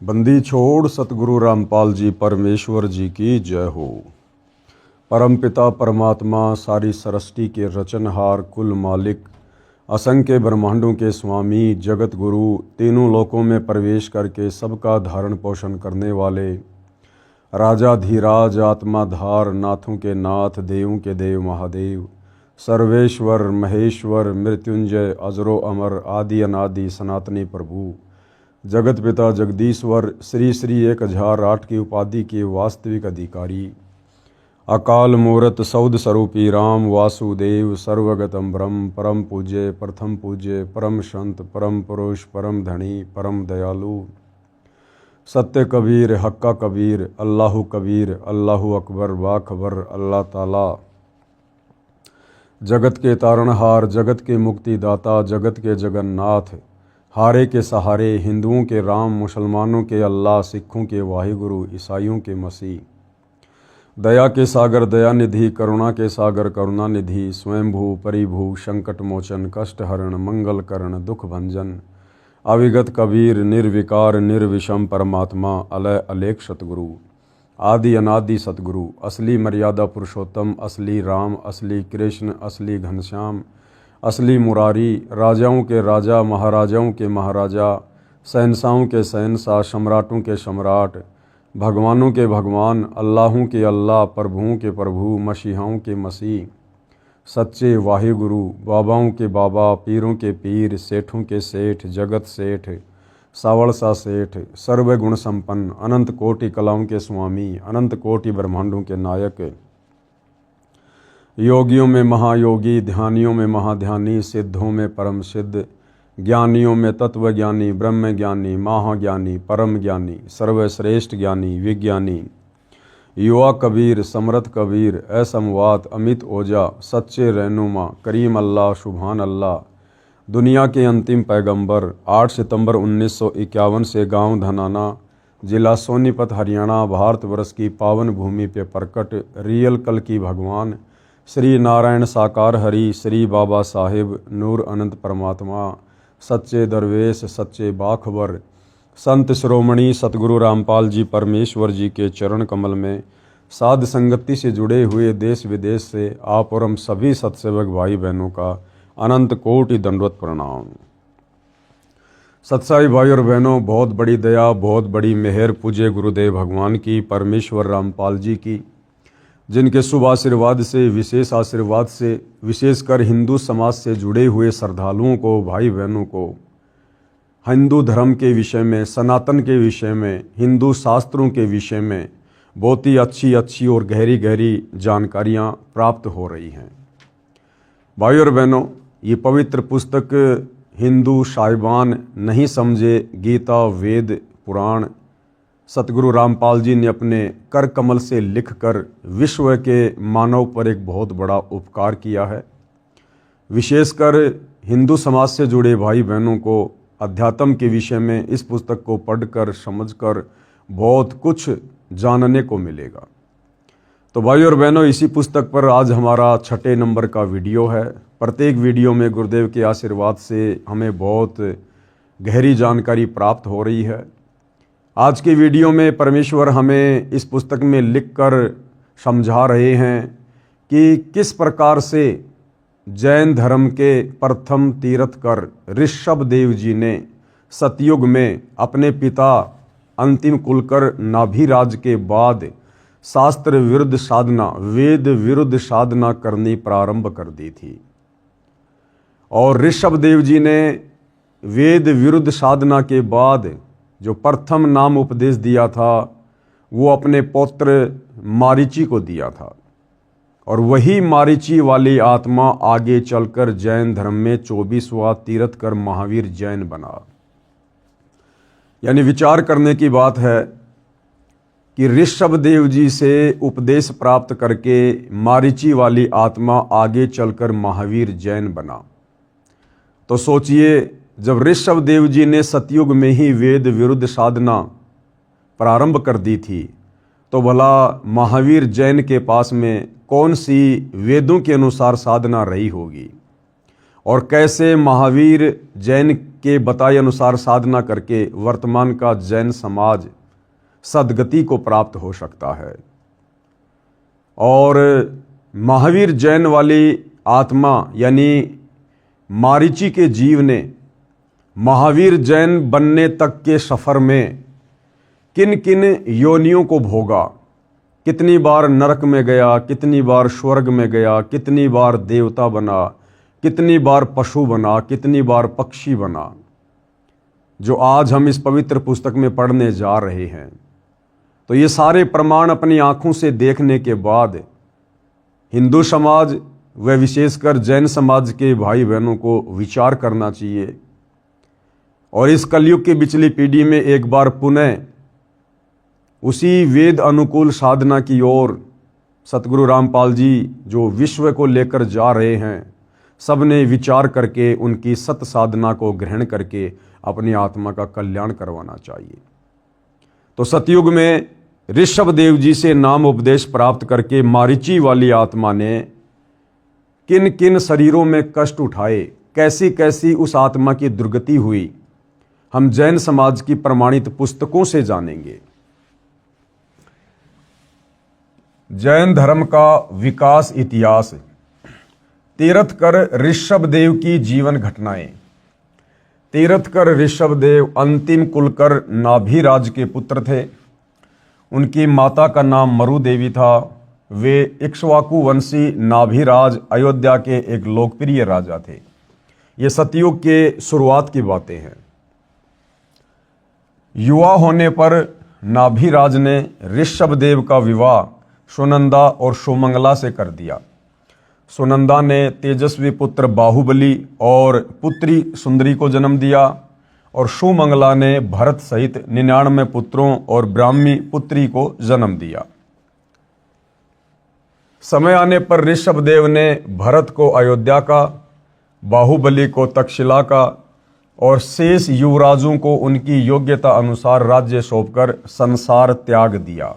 बंदी छोड़ सतगुरु रामपाल जी परमेश्वर जी की जय हो। परमपिता परमात्मा सारी सृष्टि के रचनहार कुल मालिक असंख्य ब्रह्मांडों के स्वामी जगत गुरु तीनों लोकों में प्रवेश करके सबका धारण पोषण करने वाले राजाधीराज आत्माधार नाथों के नाथ देवों के देव महादेव सर्वेश्वर महेश्वर मृत्युंजय अजरो अमर आदि अनादि सनातनी प्रभु जगत पिता जगदीश्वर श्री श्री 1008 की उपाधि के वास्तविक अधिकारी अकाल मूर्त सौद स्वरूपी राम वासुदेव सर्वगतम ब्रह्म परम पूज्य प्रथम पूज्य परम संत परम पुरुष परम धनी परम दयालु सत्य कबीर हक्का कबीर अल्लाहु कबीर अल्लाहु अकबर बाखबर अल्लाह ताला जगत के तारणहार जगत के मुक्तिदाता जगत के जगन्नाथ हारे के सहारे हिंदुओं के राम मुसलमानों के अल्लाह सिखों के वाहिगुरु ईसाइयों के मसीह दया के सागर दयानिधि करुणा के सागर करुणानिधि स्वयंभू परिभू संकट मोचन कष्ट हरण मंगल करण दुख भंजन अविगत कबीर निर्विकार निर्विषम परमात्मा अलय अलेख सतगुरु आदि अनादि सतगुरु असली मर्यादा पुरुषोत्तम असली राम असली कृष्ण असली घनश्याम असली मुरारी राजाओं के राजा महाराजाओं के महाराजा शहंशाहों के शहंशाह सम्राटों के सम्राट भगवानों के भगवान अल्लाहों के अल्लाह प्रभुओं के प्रभु मसीहाओं के मसीह सच्चे वाहिगुरु बाबाओं के बाबा पीरों के पीर सेठों के सेठ जगत सेठ सावड़सा सेठ सर्वगुण संपन्न अनंत कोटि कलाओं के स्वामी अनंत कोटि ब्रह्मांडों के नायक योगियों में महायोगी ध्यानियों में महाध्यानी सिद्धों में परम सिद्ध ज्ञानियों में तत्वज्ञानी ब्रह्म ज्ञानी महाज्ञानी परम ज्ञानी सर्वश्रेष्ठ ज्ञानी विज्ञानी युवा कबीर समर्थ कबीर असमवात अमित ओजा सच्चे रहनुमा करीम अल्लाह सुभान अल्लाह दुनिया के अंतिम पैगंबर 8 सितंबर 1951 से गांव धनाना जिला सोनीपत हरियाणा भारतवर्ष की पावन भूमि पे प्रकट रियल कल की भगवान श्री नारायण साकार हरि श्री बाबा साहिब नूर अनंत परमात्मा सच्चे दरवेश सच्चे बाखबर संत श्रोमणी सतगुरु रामपाल जी परमेश्वर जी के चरण कमल में साध संगति से जुड़े हुए देश विदेश से आप और हम सभी सत्सेवक भाई बहनों का अनंत कोटि दंडवत प्रणाम। सत्साई भाई और बहनों, बहुत बड़ी दया बहुत बड़ी मेहर पूज्य गुरुदेव भगवान की परमेश्वर रामपाल जी की, जिनके शुभ आशीर्वाद से विशेषकर हिंदू समाज से जुड़े हुए श्रद्धालुओं को भाई बहनों को हिंदू धर्म के विषय में सनातन के विषय में हिंदू शास्त्रों के विषय में बहुत ही अच्छी और गहरी जानकारियां प्राप्त हो रही हैं। भाई और बहनों, ये पवित्र पुस्तक हिंदू साहिबान नहीं समझे गीता वेद पुराण सतगुरु रामपाल जी ने अपने कर कमल से लिखकर विश्व के मानव पर एक बहुत बड़ा उपकार किया है। विशेषकर हिंदू समाज से जुड़े भाई बहनों को अध्यात्म के विषय में इस पुस्तक को पढ़कर समझकर बहुत कुछ जानने को मिलेगा। तो भाई और बहनों, इसी पुस्तक पर आज हमारा 6 नंबर का वीडियो है। प्रत्येक वीडियो में गुरुदेव के आशीर्वाद से हमें बहुत गहरी जानकारी प्राप्त हो रही है। आज के वीडियो में परमेश्वर हमें इस पुस्तक में लिखकर समझा रहे हैं कि किस प्रकार से जैन धर्म के प्रथम तीर्थकर ऋषभ देव जी ने सतयुग में अपने पिता अंतिम कुलकर नाभिराज के बाद शास्त्र विरुद्ध साधना वेद विरुद्ध साधना करनी प्रारंभ कर दी थी। और ऋषभ देव जी ने वेद विरुद्ध साधना के बाद जो प्रथम नाम उपदेश दिया था वो अपने पौत्र मारीची को दिया था। और वही मारीची वाली आत्मा आगे चलकर जैन धर्म में 24वां तीर्थकर महावीर जैन बना। यानी विचार करने की बात है कि ऋषभ देव जी से उपदेश प्राप्त करके मारीची वाली आत्मा आगे चलकर महावीर जैन बना। तो सोचिए, जब ऋषभ देव जी ने सतयुग में ही वेद विरुद्ध साधना प्रारंभ कर दी थी तो भला महावीर जैन के पास में कौन सी वेदों के अनुसार साधना रही होगी। और कैसे महावीर जैन के बताए अनुसार साधना करके वर्तमान का जैन समाज सद्गति को प्राप्त हो सकता है। और महावीर जैन वाली आत्मा यानी मारीची के जीव ने महावीर जैन बनने तक के सफ़र में किन किन योनियों को भोगा, कितनी बार नरक में गया, कितनी बार स्वर्ग में गया, कितनी बार देवता बना, कितनी बार पशु बना, कितनी बार पक्षी बना, जो आज हम इस पवित्र पुस्तक में पढ़ने जा रहे हैं। तो ये सारे प्रमाण अपनी आंखों से देखने के बाद हिंदू समाज व विशेषकर जैन समाज के भाई बहनों को विचार करना चाहिए और इस कलयुग की पिछली पीढ़ी में एक बार पुनः उसी वेद अनुकूल साधना की ओर सतगुरु रामपाल जी जो विश्व को लेकर जा रहे हैं, सब ने विचार करके उनकी सत साधना को ग्रहण करके अपनी आत्मा का कल्याण करवाना चाहिए। तो सतयुग में ऋषभ देव जी से नाम उपदेश प्राप्त करके मारीची वाली आत्मा ने किन किन शरीरों में कष्ट उठाए, कैसी कैसी उस आत्मा की दुर्गति हुई, हम जैन समाज की प्रमाणित पुस्तकों से जानेंगे। जैन धर्म का विकास इतिहास, तीर्थकर ऋषभदेव की जीवन घटनाएं। तीर्थकर ऋषभदेव अंतिम कुलकर नाभिराज के पुत्र थे। उनकी माता का नाम मरु देवी था। वे इक्ष्वाकु वंशी नाभिराज अयोध्या के एक लोकप्रिय राजा थे। ये सतयुग के शुरुआत की बातें हैं। युवा होने पर नाभिराज ने ऋषभदेव का विवाह सुनंदा और सुमंगला से कर दिया। सुनंदा ने तेजस्वी पुत्र बाहुबली और पुत्री सुंदरी को जन्म दिया और सुमंगला ने भरत सहित 99 पुत्रों और ब्राह्मी पुत्री को जन्म दिया। समय आने पर ऋषभदेव ने भरत को अयोध्या का, बाहुबली को तक्षशिला का और शेष युवराजों को उनकी योग्यता अनुसार राज्य सौंपकर संसार त्याग दिया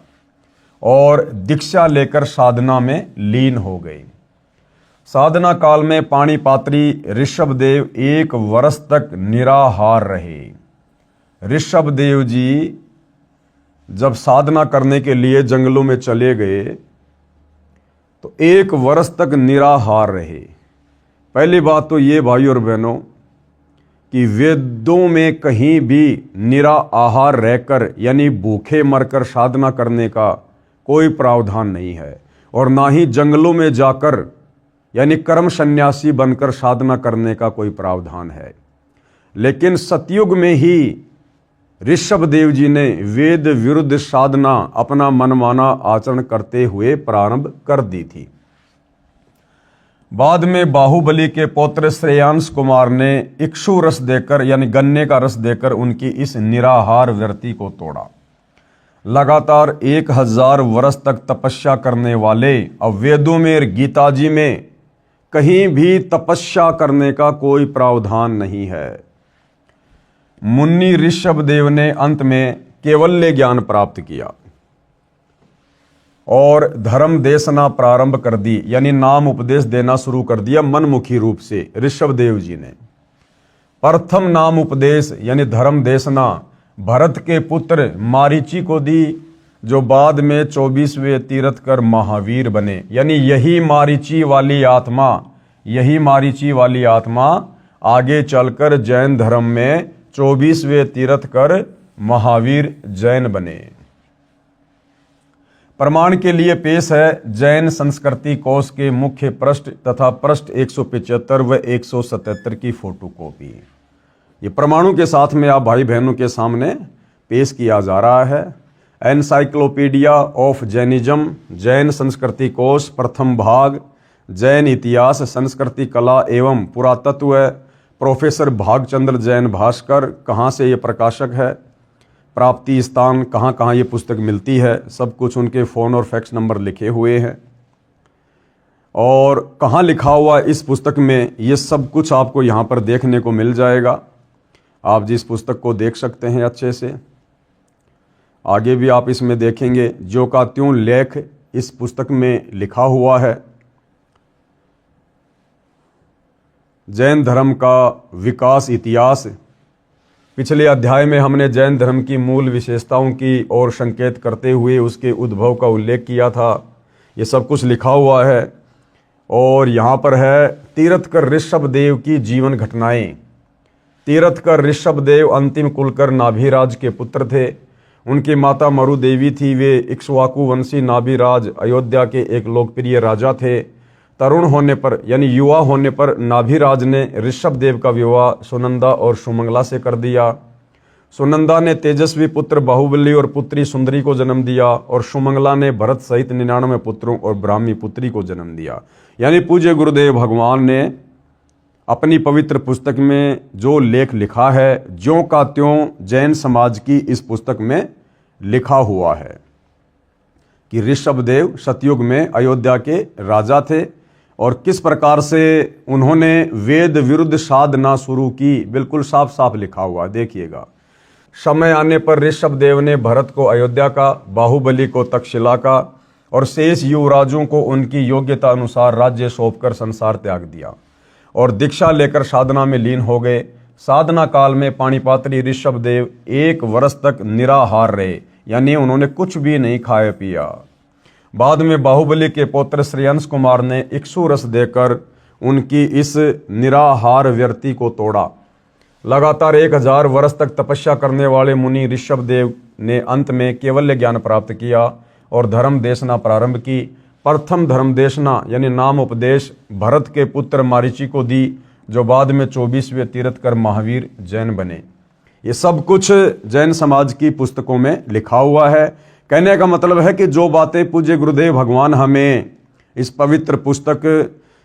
और दीक्षा लेकर साधना में लीन हो गए। साधना काल में पाणिपात्री ऋषभदेव 1 वर्ष तक निराहार रहे। ऋषभदेव जी जब साधना करने के लिए जंगलों में चले गए तो 1 वर्ष तक निराहार रहे। पहली बात तो ये भाई और बहनों कि वेदों में कहीं भी निराहार रहकर यानी भूखे मरकर साधना करने का कोई प्रावधान नहीं है और ना ही जंगलों में जाकर यानी कर्म सन्यासी बनकर साधना करने का कोई प्रावधान है। लेकिन सतयुग में ही ऋषभदेव जी ने वेद विरुद्ध साधना अपना मनमाना आचरण करते हुए प्रारंभ कर दी थी। बाद में बाहुबली के पौत्र श्रेयांश कुमार ने इक्षु रस देकर यानी गन्ने का रस देकर उनकी इस निराहार वृत्ति को तोड़ा। लगातार 1000 वर्ष तक तपस्या करने वाले, अब वेदों में गीता जी में कहीं भी तपस्या करने का कोई प्रावधान नहीं है। मुन्नी ऋषभदेव ने अंत में केवल्य ज्ञान प्राप्त किया और धर्म देशना प्रारंभ कर दी, यानी नाम उपदेश देना शुरू कर दिया मनमुखी रूप से ऋषभदेव जी ने। प्रथम नाम उपदेश यानी धर्म देशना भरत के पुत्र मारीची को दी, जो बाद में 24वें तीर्थकर महावीर बने। यानी यही मारीची वाली आत्मा आगे चलकर जैन धर्म में 24वें तीर्थकर महावीर जैन बने। प्रमाण के लिए पेश है जैन संस्कृति कोश के मुख्य पृष्ठ तथा पृष्ठ 175 व 177 की फोटोकॉपी। ये प्रमाणों के साथ में आप भाई बहनों के सामने पेश किया जा रहा है। एनसाइक्लोपीडिया ऑफ जैनिज्म, जैन संस्कृति कोश, प्रथम भाग, जैन इतिहास, संस्कृति कला एवं पुरातत्व, प्रोफेसर भागचंद्र जैन भास्कर। कहाँ से ये प्रकाशक है, प्राप्ति स्थान, कहाँ कहाँ ये पुस्तक मिलती है, सब कुछ उनके फ़ोन और फैक्स नंबर लिखे हुए हैं। और कहाँ लिखा हुआ इस पुस्तक में, ये सब कुछ आपको यहाँ पर देखने को मिल जाएगा। आप जिस पुस्तक को देख सकते हैं अच्छे से, आगे भी आप इसमें देखेंगे जो का त्यों लेख इस पुस्तक में लिखा हुआ है। जैन धर्म का विकास इतिहास। पिछले अध्याय में हमने जैन धर्म की मूल विशेषताओं की ओर संकेत करते हुए उसके उद्भव का उल्लेख किया था। ये सब कुछ लिखा हुआ है और यहाँ पर है तीर्थकर ऋषभदेव की जीवन घटनाएं। तीर्थकर ऋषभदेव अंतिम कुलकर नाभिराज के पुत्र थे। उनकी माता मरु देवी थी। वे इक्ष्वाकु वंशी नाभिराज अयोध्या के एक लोकप्रिय राजा थे। तरुण होने पर यानी युवा होने पर नाभिराज ने ऋषभदेव का विवाह सुनंदा और सुमंगला से कर दिया। सुनंदा ने तेजस्वी पुत्र बाहुबली और पुत्री सुंदरी को जन्म दिया और सुमंगला ने भरत सहित 99 पुत्रों और ब्राह्मी पुत्री को जन्म दिया। यानी पूज्य गुरुदेव भगवान ने अपनी पवित्र पुस्तक में जो लेख लिखा है ज्यों का त्यों जैन समाज की इस पुस्तक में लिखा हुआ है कि ऋषभदेव सतयुग में अयोध्या के राजा थे और किस प्रकार से उन्होंने वेद विरुद्ध साधना शुरू की। बिल्कुल साफ साफ लिखा हुआ है, देखिएगा। समय आने पर ऋषभदेव ने भरत को अयोध्या का, बाहुबली को तक्षशिला का और शेष युवराजों को उनकी योग्यता अनुसार राज्य सौंपकर संसार त्याग दिया और दीक्षा लेकर साधना में लीन हो गए। साधना काल में पाणिपात्री ऋषभदेव 1 वर्ष तक निराहार रहे, यानी उन्होंने कुछ भी नहीं खाया पिया। बाद में बाहुबली के पौत्र श्रेयंस कुमार ने इक्षु रस देकर उनकी इस निराहार व्यर्ति को तोड़ा। लगातार 1000 वर्ष तक तपस्या करने वाले मुनि ऋषभदेव ने अंत में केवल्य ज्ञान प्राप्त किया और धर्म देशना प्रारंभ की। प्रथम धर्म देशना यानी नाम उपदेश भरत के पुत्र मारीची को दी, जो बाद में 24वें तीर्थकर महावीर जैन बने। ये सब कुछ जैन समाज की पुस्तकों में लिखा हुआ है। कहने का मतलब है कि जो बातें पूज्य गुरुदेव भगवान हमें इस पवित्र पुस्तक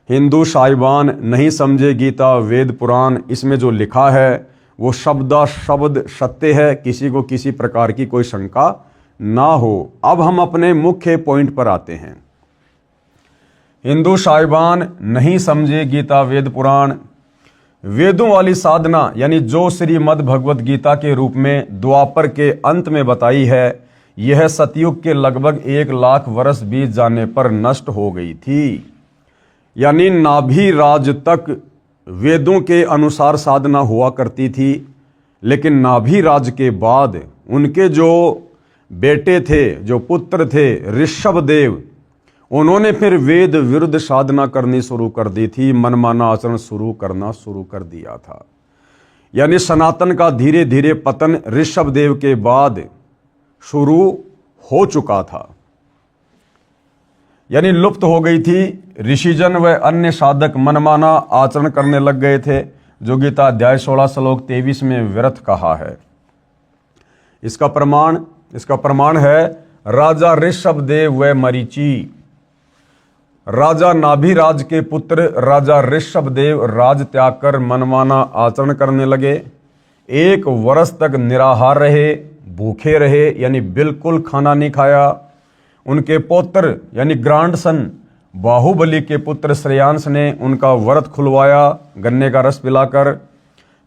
हिंदू साहिबान नहीं समझे गीता वेद पुराण इसमें जो लिखा है वो शब्दा शब्द सत्य है, किसी को किसी प्रकार की कोई शंका ना हो। अब हम अपने मुख्य पॉइंट पर आते हैं। हिंदू साहिबान नहीं समझे गीता वेद पुराण। वेदों वाली साधना यानी जो श्रीमद् भगवत गीता के रूप में द्वापर के अंत में बताई है, यह सतयुग के लगभग 1 लाख वर्ष बीत जाने पर नष्ट हो गई थी। यानी नाभिराज तक वेदों के अनुसार साधना हुआ करती थी, लेकिन नाभिराज के बाद उनके जो बेटे थे, जो पुत्र थे ऋषभदेव, उन्होंने फिर वेद विरुद्ध साधना करनी शुरू कर दी थी, मनमाना आचरण करना शुरू कर दिया था। यानी सनातन का धीरे धीरे पतन ऋषभदेव के बाद शुरू हो चुका था, यानी लुप्त हो गई थी। ऋषिजन व अन्य साधक मनमाना आचरण करने लग गए थे, जो गीता अध्याय 16 श्लोक 23 में व्यर्थ कहा है। इसका प्रमाण है राजा ऋषभदेव व मरीचि। राजा नाभिराज के पुत्र राजा ऋषभदेव राज त्याग कर मनमाना आचरण करने लगे। 1 वर्ष तक निराहार रहे, भूखे रहे, यानी बिल्कुल खाना नहीं खाया। उनके पौत्र यानी ग्रांडसन बाहुबली के पुत्र श्रेयांश ने उनका व्रत खुलवाया गन्ने का रस पिलाकर।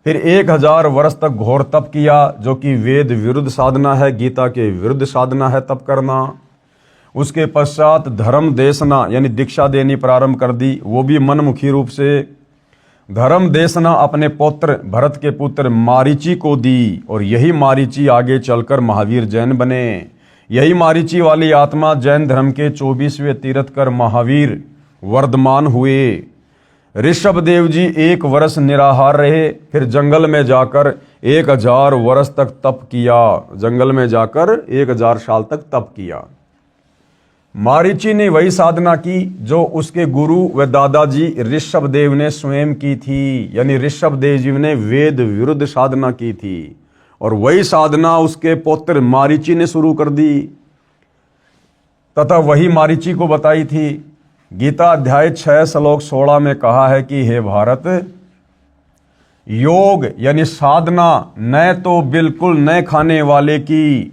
फिर 1000 वर्ष तक घोर तप किया, जो कि वेद विरुद्ध साधना है, गीता के विरुद्ध साधना है तप करना। उसके पश्चात धर्म देशना यानी दीक्षा देनी प्रारंभ कर दी, वो भी मनमुखी रूप से। धर्म देशना अपने पौत्र भरत के पुत्र मारीची को दी और यही मारीची आगे चलकर महावीर जैन बने। यही मारीची वाली आत्मा जैन धर्म के 24वें तीर्थकर महावीर वर्धमान हुए। ऋषभदेव जी 1 वर्ष निराहार रहे, फिर जंगल में जाकर 1000 वर्ष तक तप किया। जंगल में जाकर 1000 साल तक तप किया। मारीची ने वही साधना की जो उसके गुरु व दादाजी ऋषभदेव ने स्वयं की थी, यानी ऋषभदेव जी ने वेद विरुद्ध साधना की थी और वही साधना उसके पौत्र मारीची ने शुरू कर दी तथा वही मारीची को बताई थी। गीता अध्याय 6 श्लोक 16 में कहा है कि हे भारत, योग यानी साधना न तो बिल्कुल न खाने वाले की,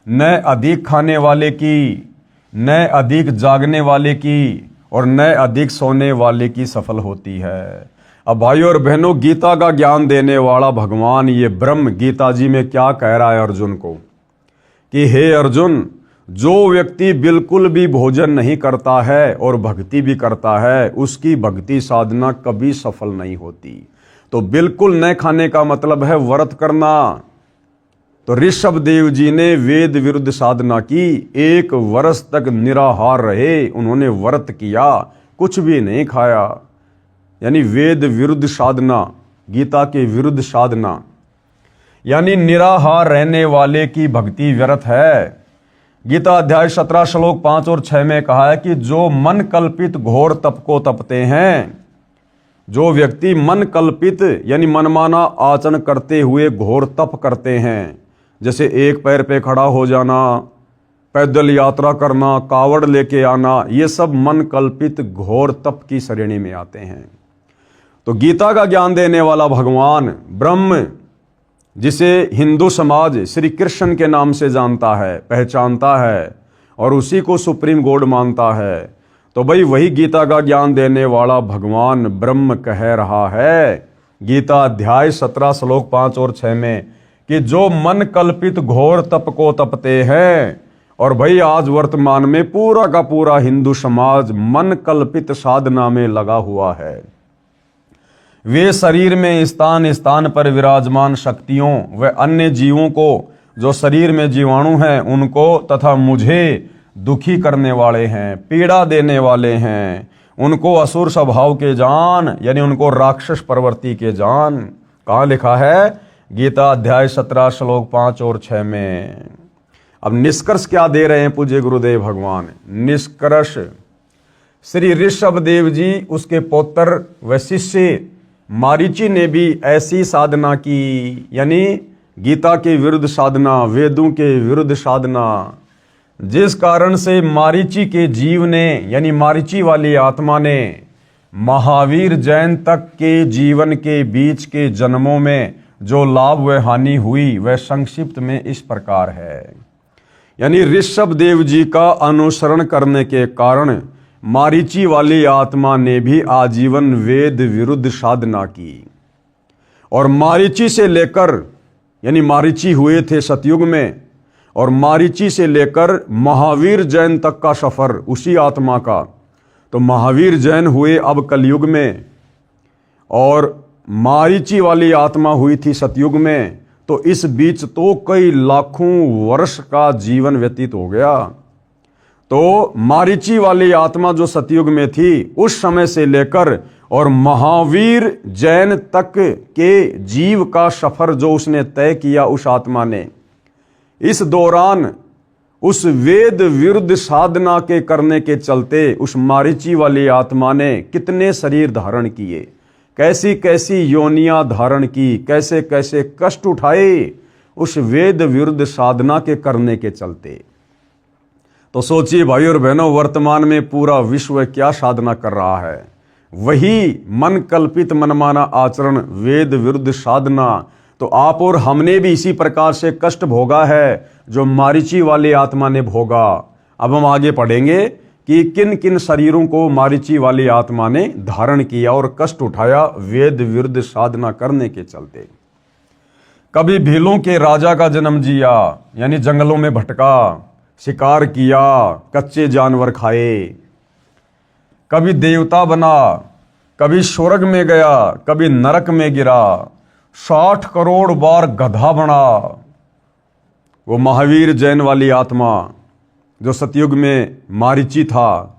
न अधिक खाने वाले की, न अधिक जागने वाले की और न अधिक सोने वाले की सफल होती है। अब भाइयों और बहनों, गीता का ज्ञान देने वाला भगवान ये ब्रह्म गीता जी में क्या कह रहा है अर्जुन को कि हे अर्जुन, जो व्यक्ति बिल्कुल भी भोजन नहीं करता है और भक्ति भी करता है, उसकी भक्ति साधना कभी सफल नहीं होती। तो बिल्कुल न खाने का मतलब है व्रत करना। तो ऋषभ देव जी ने वेद विरुद्ध साधना की, 1 वर्ष तक निराहार रहे, उन्होंने व्रत किया, कुछ भी नहीं खाया, यानी वेद विरुद्ध साधना, गीता के विरुद्ध साधना, यानी निराहार रहने वाले की भक्ति व्यर्थ है। गीता अध्याय 17 श्लोक 5 और 6 में कहा है कि जो मन कल्पित घोर तप को तपते हैं, जो व्यक्ति मन कल्पित यानी मनमाना आचरण करते हुए घोर तप करते हैं, जैसे एक पैर पे खड़ा हो जाना, पैदल यात्रा करना, कावड़ लेके आना, ये सब मन कल्पित घोर तप की श्रेणी में आते हैं। तो गीता का ज्ञान देने वाला भगवान ब्रह्म, जिसे हिंदू समाज श्री कृष्ण के नाम से जानता है, पहचानता है और उसी को सुप्रीम गॉड मानता है, तो भाई वही गीता का ज्ञान देने वाला भगवान ब्रह्म कह रहा है गीता अध्याय 17 श्लोक 5 और 6 में कि जो मन कल्पित घोर तप को तपते हैं। और भाई आज वर्तमान में पूरा का पूरा हिंदू समाज मन कल्पित साधना में लगा हुआ है। वे शरीर में स्थान स्थान पर विराजमान शक्तियों व अन्य जीवों को, जो शरीर में जीवाणु हैं, उनको तथा मुझे दुखी करने वाले हैं, पीड़ा देने वाले हैं, उनको असुर स्वभाव के जान, यानी उनको राक्षस प्रवृत्ति के जान। कहाँ लिखा है? गीता अध्याय 17 श्लोक 5 और 6 में। अब निष्कर्ष क्या दे रहे हैं पूज्य गुरुदेव भगवान? निष्कर्ष श्री ऋषभ देव जी, उसके पुत्र व शिष्य मारीची ने भी ऐसी साधना की, यानी गीता के विरुद्ध साधना, वेदों के विरुद्ध साधना, जिस कारण से मारीची के जीव ने, यानी मारीची वाली आत्मा ने महावीर जैन तक के जीवन के बीच के जन्मों में जो लाभ व हानि हुई वह संक्षिप्त में इस प्रकार है। यानी ऋषभ देव जी का अनुसरण करने के कारण मारीची वाली आत्मा ने भी आजीवन वेद विरुद्ध साधना की। और मारीची से लेकर, यानी मारीची हुए थे सतयुग में, और मारीची से लेकर महावीर जैन तक का सफर उसी आत्मा का। तो महावीर जैन हुए अब कलयुग में, और मारीची वाली आत्मा हुई थी सतयुग में। तो इस बीच तो कई लाखों वर्ष का जीवन व्यतीत हो गया। तो मारीची वाली आत्मा जो सतयुग में थी, उस समय से लेकर और महावीर जैन तक के जीव का सफर जो उसने तय किया उस आत्मा ने, इस दौरान उस वेद विरुद्ध साधना के करने के चलते उस मारीची वाली आत्मा ने कितने शरीर धारण किए, कैसी कैसी योनियां धारण की, कैसे कैसे कष्ट उठाए उस वेद विरुद्ध साधना के करने के चलते। तो सोचिए भाई और बहनों, वर्तमान में पूरा विश्व क्या साधना कर रहा है? वही मन कल्पित मनमाना आचरण, वेद विरुद्ध साधना। तो आप और हमने भी इसी प्रकार से कष्ट भोगा है जो मारीची वाली आत्मा ने भोगा। अब हम आगे पढ़ेंगे कि किन किन शरीरों को मारीची वाली आत्मा ने धारण किया और कष्ट उठाया वेद विरुद्ध साधना करने के चलते। कभी भीलों के राजा का जन्म जिया, यानी जंगलों में भटका, शिकार किया, कच्चे जानवर खाए, कभी देवता बना, कभी स्वर्ग में गया, कभी नरक में गिरा, 60 करोड़ बार गधा बना। वो महावीर जैन वाली आत्मा जो सतयुग में मारीची था,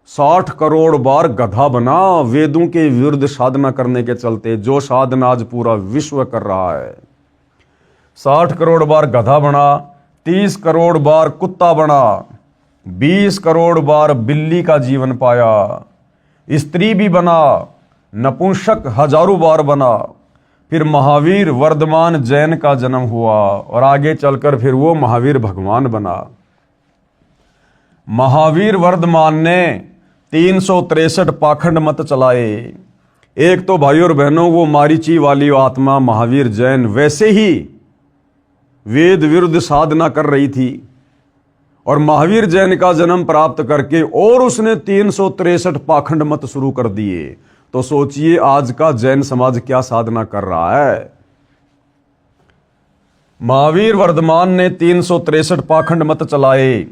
60 करोड़ बार गधा बना वेदों के विरुद्ध साधना करने के चलते, जो साधना आज पूरा विश्व कर रहा है। 60 करोड़ बार गधा बना, 30 करोड़ बार कुत्ता बना, 20 करोड़ बार बिल्ली का जीवन पाया, स्त्री भी बना, नपुंसक हजारों बार बना। फिर महावीर वर्धमान जैन का जन्म हुआ और आगे चलकर फिर वो महावीर भगवान बना। महावीर वर्धमान ने 363 पाखंड मत चलाए। एक तो भाइयों और बहनों वो मारीची वाली आत्मा महावीर जैन वैसे ही वेद विरुद्ध साधना कर रही थी, और महावीर जैन का जन्म प्राप्त करके और उसने 363 पाखंड मत शुरू कर दिए। तो सोचिए आज का जैन समाज क्या साधना कर रहा है। महावीर वर्धमान ने 363 पाखंड मत चलाए,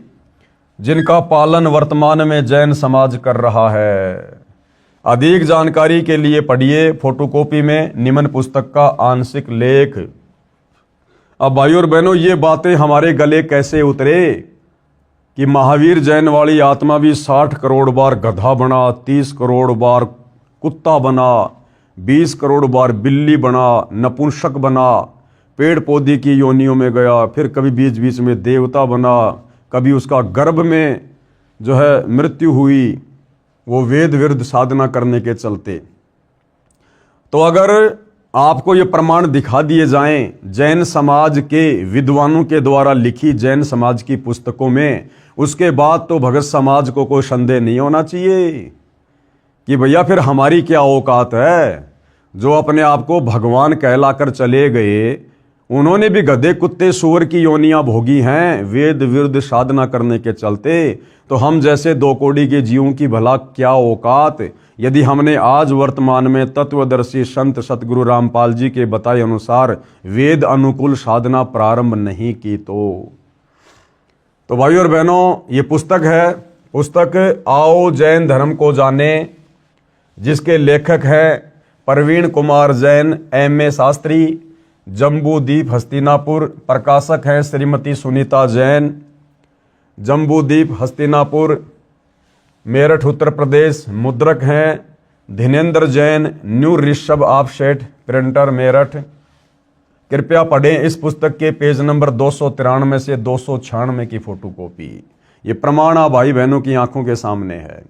जिनका पालन वर्तमान में जैन समाज कर रहा है। अधिक जानकारी के लिए पढ़िए फोटोकॉपी में निम्न पुस्तक का आंशिक लेख। अब भाइयों और बहनों, ये बातें हमारे गले कैसे उतरे कि महावीर जैन वाली आत्मा भी 60 करोड़ बार गधा बना, 30 करोड़ बार कुत्ता बना, 20 करोड़ बार बिल्ली बना, नपुंसक बना, पेड़ पौधे की योनियों में गया, फिर कभी बीच बीच में देवता बना, कभी उसका गर्भ में जो है मृत्यु हुई, वो वेद विरुद्ध साधना करने के चलते। तो अगर आपको ये प्रमाण दिखा दिए जाएं जैन समाज के विद्वानों के द्वारा लिखी जैन समाज की पुस्तकों में, उसके बाद तो भगत समाज को कोई संदेह नहीं होना चाहिए कि भैया फिर हमारी क्या औकात है। जो अपने आप को भगवान कहलाकर चले गए, उन्होंने भी गधे कुत्ते सूअर की योनियां भोगी हैं वेद विरुद्ध साधना करने के चलते। तो हम जैसे 2 कौड़ी के जीवों की भला क्या औकात, यदि हमने आज वर्तमान में तत्वदर्शी संत सतगुरु रामपाल जी के बताए अनुसार वेद अनुकूल साधना प्रारंभ नहीं की। तो भाइयों और बहनों, ये पुस्तक है, पुस्तक आओ जैन धर्म को जाने, जिसके लेखक हैं प्रवीण कुमार जैन, M.A. शास्त्री, जम्बूद्वीप हस्तिनापुर। प्रकाशक हैं श्रीमती सुनीता जैन, जम्बूद्वीप हस्तिनापुर, मेरठ उत्तर प्रदेश। मुद्रक हैं Dhinendra Jain, new Rishabh offset printer, Meerut. कृपया पढ़ें इस पुस्तक के पेज नंबर 293 से 296 की फोटोकॉपी। ये प्रमाण आप भाई बहनों की आंखों के सामने है।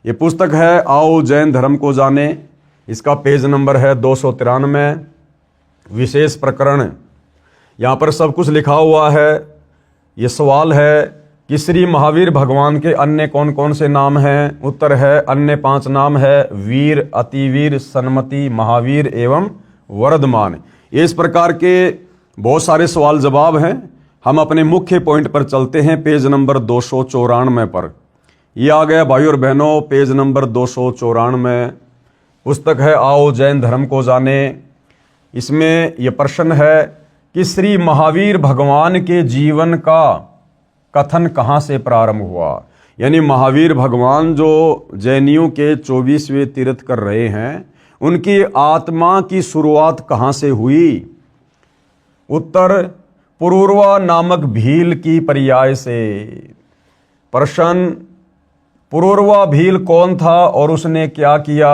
ये पुस्तक है आओ जैन धर्म को जाने, इसका पेज नंबर है 293। विशेष प्रकरण, यहाँ पर सब कुछ लिखा हुआ है। ये सवाल है कि श्री महावीर भगवान के अन्य कौन कौन से नाम हैं। उत्तर है अन्य 5 नाम है वीर, अतिवीर, सन्मति, महावीर एवं वर्धमान। इस प्रकार के बहुत सारे सवाल जवाब हैं। हम अपने मुख्य पॉइंट पर चलते हैं, पेज नंबर 294 पर। ये आ गया भाइयों और बहनों पेज नंबर 294। पुस्तक है आओ जैन धर्म को जाने। इसमें यह प्रश्न है कि श्री महावीर भगवान के जीवन का कथन कहाँ से प्रारंभ हुआ। यानी महावीर भगवान जो जैनियों के 24वें तीर्थ कर रहे हैं, उनकी आत्मा की शुरुआत कहाँ से हुई। उत्तर पुरूरवा नामक भील की पर्याय से। प्रश्न, पुरूरवा भील कौन था और उसने क्या किया।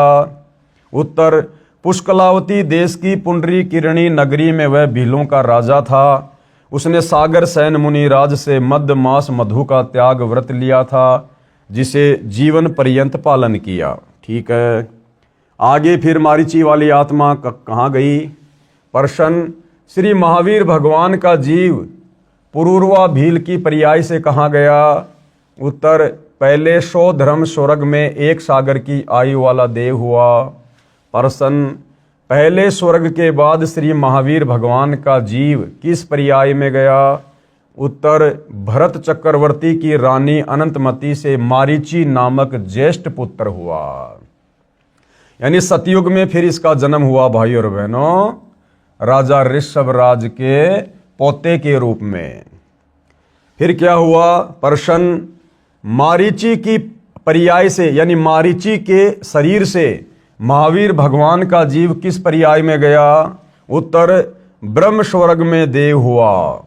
उत्तर, पुष्कलावती देश की पुंडरी किरणी नगरी में वह भीलों का राजा था। उसने सागर सैन मुनिराज से मध्य मास मधु का त्याग व्रत लिया था, जिसे जीवन पर्यंत पालन किया। ठीक है, आगे फिर मारीची वाली आत्मा कहाँ गई। प्रश्न, श्री महावीर भगवान का जीव पुरूरवा भील की पर्याय से कहाँ गया। उत्तर, पहले 100 धर्म स्वर्ग में 1 सागर की आयु वाला देव हुआ। प्रश्न, पहले स्वर्ग के बाद श्री महावीर भगवान का जीव किस पर्याय में गया। उत्तर, भरत चक्रवर्ती की रानी अनंतमती से मारीची नामक ज्येष्ठ पुत्र हुआ। यानी सतयुग में फिर इसका जन्म हुआ भाई और बहनों, राजा ऋषभ राज के पोते के रूप में। फिर क्या हुआ। प्रश्न, मारीची की पर्याय से यानी मारीची के शरीर से महावीर भगवान का जीव किस पर्याय में गया। उत्तर, ब्रह्म स्वर्ग में देव हुआ।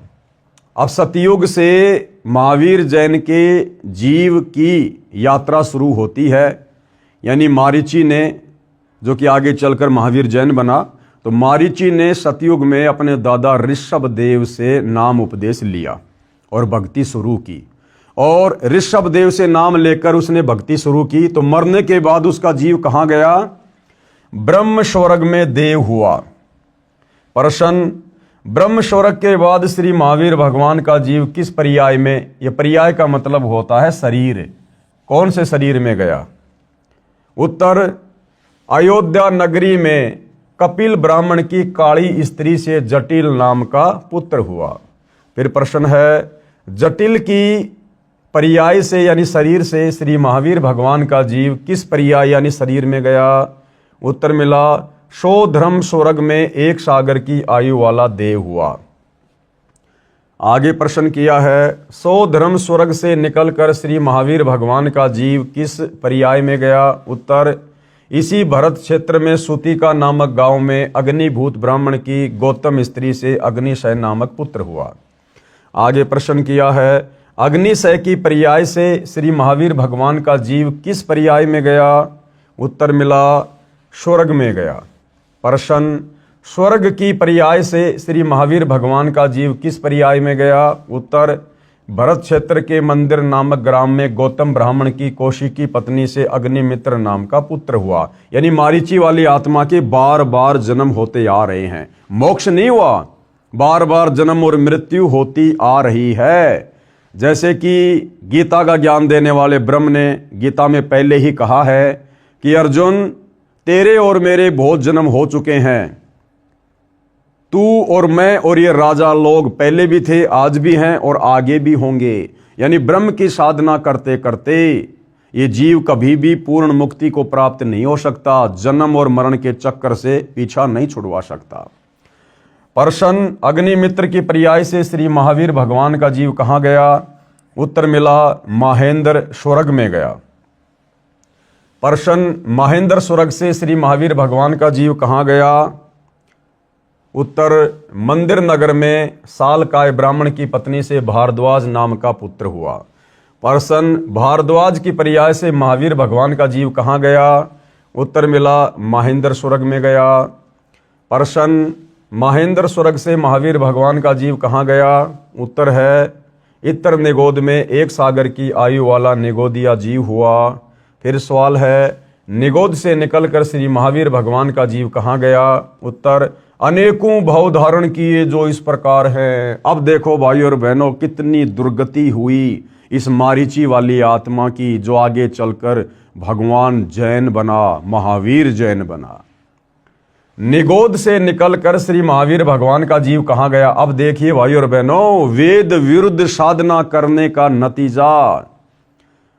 अब सतयुग से महावीर जैन के जीव की यात्रा शुरू होती है। यानी मारीची ने, जो कि आगे चलकर महावीर जैन बना, तो मारीची ने सतयुग में अपने दादा ऋषभ देव से नाम उपदेश लिया और भक्ति शुरू की। और ऋषभ देव से नाम लेकर उसने भक्ति शुरू की, तो मरने के बाद उसका जीव कहाँ गया। ब्रह्म स्वर्ग में देव हुआ। प्रश्न, ब्रह्म स्वर्ग के बाद श्री महावीर भगवान का जीव किस पर्याय में, यह पर्याय का मतलब होता है शरीर, कौन से शरीर में गया। उत्तर, अयोध्या नगरी में कपिल ब्राह्मण की काली स्त्री से जटिल नाम का पुत्र हुआ। फिर प्रश्न है, जटिल की पर्याय से यानी शरीर से श्री महावीर भगवान का जीव किस पर्याय यानी शरीर में गया। उत्तर मिला, 100 धर्म स्वर्ग में 1 सागर की आयु वाला देव हुआ। आगे प्रश्न किया है, 100 धर्म स्वर्ग से निकलकर श्री महावीर भगवान का जीव किस पर्याय में गया? उत्तर, इसी भरत क्षेत्र में सुतिका नामक गांव में अग्निभूत ब्राह्मण की गौतम स्त्री से अग्निशय नामक पुत्र हुआ। आगे प्रश्न किया है, अग्निशय की पर्याय से श्री महावीर भगवान का जीव किस पर्याय में गया? उत्तर मिला, स्वर्ग में गया। प्रश्न, स्वर्ग की पर्याय से श्री महावीर भगवान का जीव किस पर्याय में गया? उत्तर, भरत क्षेत्र के मंदिर नामक ग्राम में गौतम ब्राह्मण की कौशिकी पत्नी से अग्निमित्र नाम का पुत्र हुआ। यानी मारीची वाली आत्मा के बार बार जन्म होते आ रहे हैं, मोक्ष नहीं हुआ, बार बार जन्म और मृत्यु होती आ रही है। जैसे कि गीता का ज्ञान देने वाले ब्रह्म ने गीता में पहले ही कहा है कि अर्जुन, तेरे और मेरे बहुत जन्म हो चुके हैं, तू और मैं और ये राजा लोग पहले भी थे, आज भी हैं और आगे भी होंगे। यानी ब्रह्म की साधना करते करते ये जीव कभी भी पूर्ण मुक्ति को प्राप्त नहीं हो सकता, जन्म और मरण के चक्कर से पीछा नहीं छुड़वा सकता। प्रश्न, अग्निमित्र की पर्याय से श्री महावीर भगवान का जीव कहाँ गया? उत्तर मिला, महेंद्र स्वर्ग में गया। प्रश्न, महेंद्र स्वर्ग से श्री महावीर भगवान का जीव कहाँ गया? उत्तर, मंदिर नगर में सालकाय ब्राह्मण की पत्नी से भारद्वाज नाम का पुत्र हुआ। प्रश्न, भारद्वाज की पर्याय से महावीर भगवान का जीव कहाँ गया? उत्तर मिला, महेंद्र स्वर्ग में गया। प्रश्न, महेंद्र स्वर्ग से महावीर भगवान का जीव कहाँ गया? उत्तर है, इतर निगोद में एक सागर की आयु वाला निगोदिया जीव हुआ। फिर सवाल है, निगोद से निकलकर श्री महावीर भगवान का जीव कहाँ गया? उत्तर, अनेकों भाव धारण किए जो इस प्रकार हैं। अब देखो भाई और बहनों, कितनी दुर्गति हुई इस मारीची वाली आत्मा की, जो आगे चलकर भगवान जैन बना, महावीर जैन बना। निगोद से निकलकर श्री महावीर भगवान का जीव कहाँ गया? अब देखिए भाई और बहनों, वेद विरुद्ध साधना करने का नतीजा,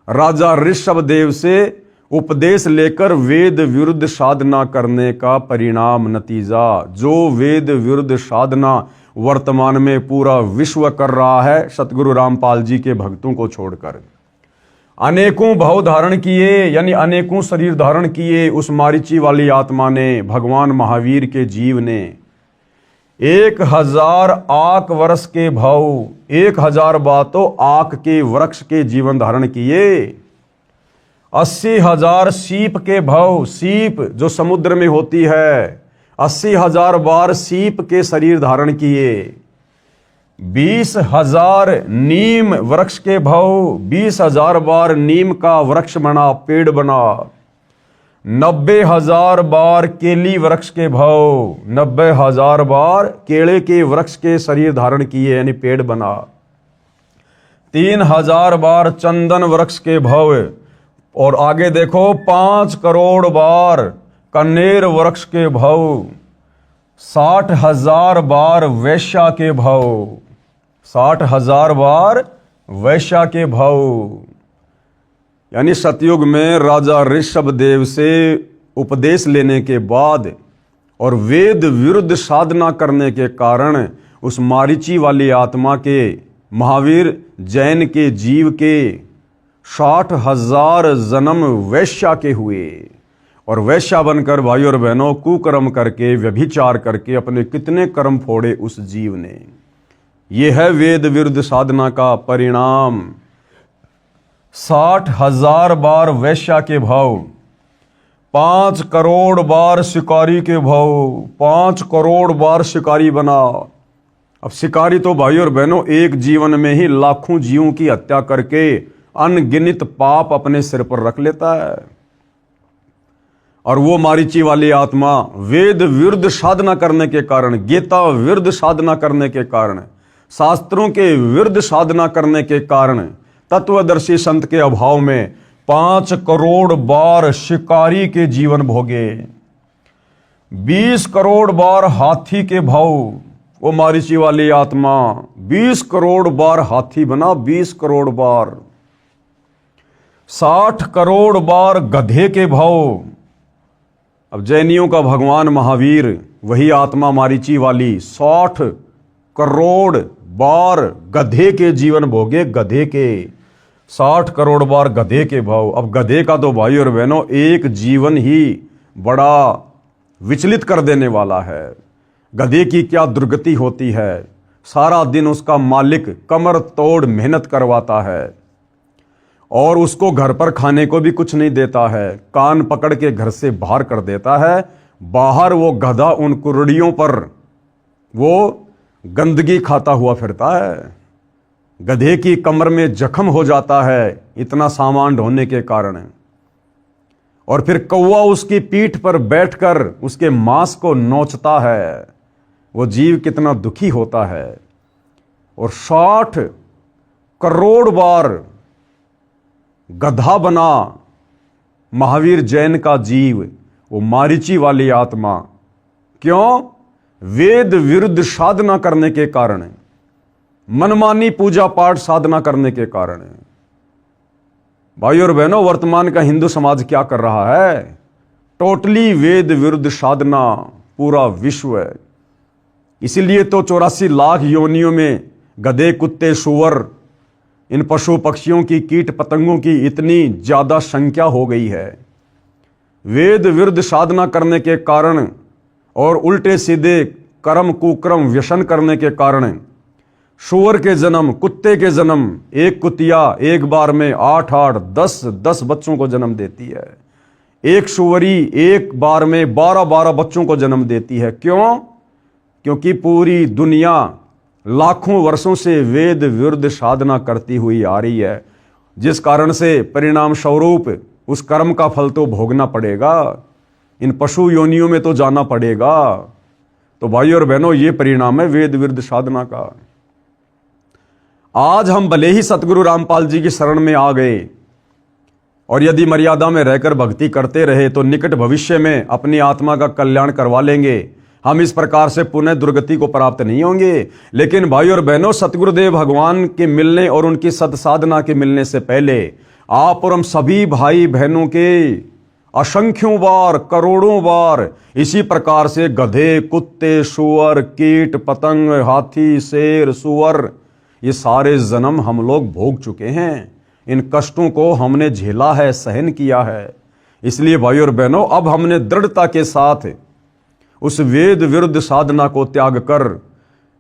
राजा ऋषभदेव से उपदेश लेकर वेद विरुद्ध साधना करने का परिणाम, नतीजा। जो वेद विरुद्ध साधना वर्तमान में पूरा विश्व कर रहा है, सतगुरु रामपाल जी के भक्तों को छोड़कर। अनेकों भाव धारण किए, यानी अनेकों शरीर धारण किए उस मारीची वाली आत्मा ने, भगवान महावीर के जीव ने। 1000 आक वर्ष के भाव, 1000 बातों आक के वृक्ष के जीवन धारण किए। 80,000 सीप के भाव, सीप जो समुद्र में होती है, 80,000 बार सीप के शरीर धारण किए। 20,000 नीम वृक्ष के भाव, 20,000 बार नीम का वृक्ष बना, पेड़ बना। 90,000 बार केली वृक्ष के भाव, 90,000 बार केले के वृक्ष के शरीर धारण किए, यानी पेड़ बना। 3,000 बार चंदन वृक्ष के भाव, और आगे देखो 5 करोड़ बार कनेर वृक्ष के भाव। 60,000 बार वैश्या के भाव, 60,000 बार वैश्या के भाव। यानी सतयुग में राजा ऋषभदेव से उपदेश लेने के बाद और वेद विरुद्ध साधना करने के कारण उस मारीची वाली आत्मा के, महावीर जैन के जीव के 60,000 जन्म वैश्या के हुए। और वैश्या बनकर भाई और बहनों कुकर्म करके, व्यभिचार करके अपने कितने कर्म फोड़े उस जीव ने। यह है वेद विरुद्ध साधना का परिणाम। 60,000 बार वैश्या के भाव, 5 करोड़ बार शिकारी के भाव, 5 करोड़ बार शिकारी बना। अब शिकारी तो भाई और बहनों एक जीवन में ही लाखों जीवों की हत्या करके अनगिनत पाप अपने सिर पर रख लेता है। और वो मारीची वाली आत्मा वेद विरुद्ध साधना करने के कारण, गीता विरुद्ध साधना करने के कारण, शास्त्रों के विरुद्ध साधना करने के कारण, तत्वदर्शी संत के अभाव में 5 करोड़ बार शिकारी के जीवन भोगे। 20 करोड़ बार हाथी के भाव, वो मारीची वाली आत्मा 20 करोड़ बार हाथी बना, 20 करोड़ बार। 60 करोड़ बार गधे के भाव। अब जैनियों का भगवान महावीर, वही आत्मा मारीची वाली 60 करोड़ बार गधे के जीवन भोगे, गधे के 60 करोड़ बार गधे के भाव। अब गधे का तो भाई और बहनों एक जीवन ही बड़ा विचलित कर देने वाला है। गधे की क्या दुर्गति होती है, सारा दिन उसका मालिक कमर तोड़ मेहनत करवाता है और उसको घर पर खाने को भी कुछ नहीं देता है, कान पकड़ के घर से बाहर कर देता है। बाहर वो गधा उन कुर्डियों पर वो गंदगी खाता हुआ फिरता है। गधे की कमर में जख्म हो जाता है इतना सामान ढोने के कारण, और फिर कौवा उसकी पीठ पर बैठकर उसके मांस को नोचता है। वो जीव कितना दुखी होता है। और 60 करोड़ बार गधा बना महावीर जैन का जीव, वो मारीची वाली आत्मा। क्यों? वेद विरुद्ध साधना करने के कारण, मनमानी पूजा पाठ साधना करने के कारण। भाई और बहनों, वर्तमान का हिंदू समाज क्या कर रहा है? टोटली वेद विरुद्ध साधना, पूरा विश्व है। इसीलिए तो 84 लाख योनियों में गधे, कुत्ते, सूअर, इन पशु पक्षियों की, कीट पतंगों की इतनी ज्यादा संख्या हो गई है। वेद विरुद्ध साधना करने के कारण और उल्टे सीधे कर्म कुकर्म व्यसन करने के कारण सूअर के जन्म, कुत्ते के जन्म, एक कुतिया एक बार में 8-8, 10-10 बच्चों को जन्म देती है। एक सूअरी एक बार में 12-12 बच्चों को जन्म देती है। क्यों? क्योंकि पूरी दुनिया लाखों वर्षों से वेद विरुद्ध साधना करती हुई आ रही है, जिस कारण से परिणाम स्वरूप उस कर्म का फल तो भोगना पड़ेगा, इन पशु योनियों में तो जाना पड़ेगा। तो भाई और बहनों, ये परिणाम है वेद विरुद्ध साधना का। आज हम भले ही सतगुरु रामपाल जी की शरण में आ गए और यदि मर्यादा में रहकर भक्ति करते रहे तो निकट भविष्य में अपनी आत्मा का कल्याण करवा लेंगे। हम इस प्रकार से पुनः दुर्गति को प्राप्त नहीं होंगे। लेकिन भाई और बहनों, सतगुरुदेव भगवान के मिलने और उनकी सत्साधना के मिलने से पहले आप और हम सभी भाई बहनों के असंख्यों बार, करोड़ों बार इसी प्रकार से गधे, कुत्ते, सूअर, कीट पतंग, हाथी, शेर, सूअर, ये सारे जन्म हम लोग भोग चुके हैं। इन कष्टों को हमने झेला है, सहन किया है। इसलिए भाई और बहनों, अब हमने दृढ़ता के साथ उस वेद विरुद्ध साधना को त्याग कर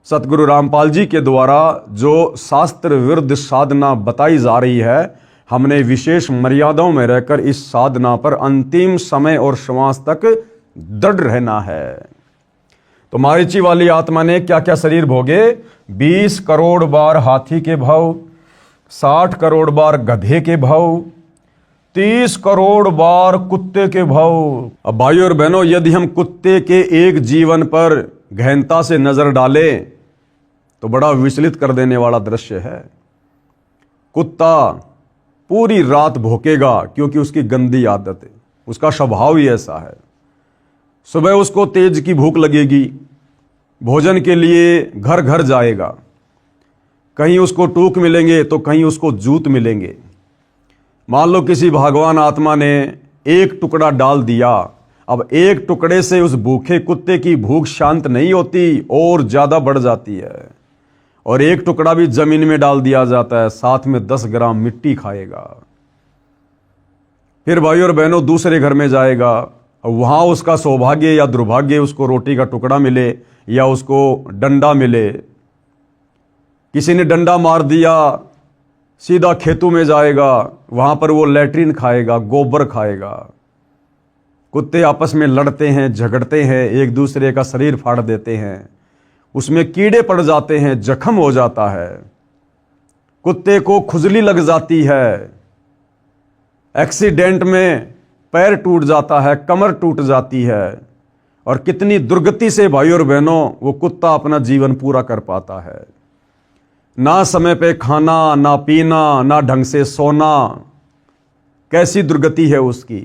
सतगुरु रामपाल जी के द्वारा जो शास्त्र विरुद्ध साधना बताई जा रही है, हमने विशेष मर्यादाओं में रहकर इस साधना पर अंतिम समय और श्वास तक दृढ़ रहना है। तो मारीची वाली आत्मा ने क्या क्या शरीर भोगे? 20 करोड़ बार हाथी के भाव, 60 करोड़ बार गधे के भाव, 30 करोड़ बार कुत्ते के भाव। अब भाइयों और बहनों, यदि हम कुत्ते के एक जीवन पर गहनता से नजर डालें तो बड़ा विचलित कर देने वाला दृश्य है। कुत्ता पूरी रात भौंकेगा क्योंकि उसकी गंदी आदत है, उसका स्वभाव ही ऐसा है। सुबह उसको तेज की भूख लगेगी, भोजन के लिए घर घर जाएगा, कहीं उसको टूक मिलेंगे तो कहीं उसको जूत मिलेंगे। मान लो किसी भगवान आत्मा ने एक टुकड़ा डाल दिया, अब एक टुकड़े से उस भूखे कुत्ते की भूख शांत नहीं होती और ज्यादा बढ़ जाती है, और एक टुकड़ा भी जमीन में डाल दिया जाता है, साथ में 10 ग्राम मिट्टी खाएगा। फिर भाई और बहनों दूसरे घर में जाएगा, वहां उसका सौभाग्य या दुर्भाग्य उसको रोटी का टुकड़ा मिले या उसको डंडा मिले। किसी ने डंडा मार दिया, सीधा खेतों में जाएगा, वहां पर वो लैट्रिन खाएगा, गोबर खाएगा। कुत्ते आपस में लड़ते हैं, झगड़ते हैं, एक दूसरे का शरीर फाड़ देते हैं, उसमें कीड़े पड़ जाते हैं, जख्म हो जाता है, कुत्ते को खुजली लग जाती है, एक्सीडेंट में पैर टूट जाता है, कमर टूट जाती है, और कितनी दुर्गति से भाई और बहनों वो कुत्ता अपना जीवन पूरा कर पाता है। ना समय पे खाना, ना पीना, ना ढंग से सोना, कैसी दुर्गति है उसकी।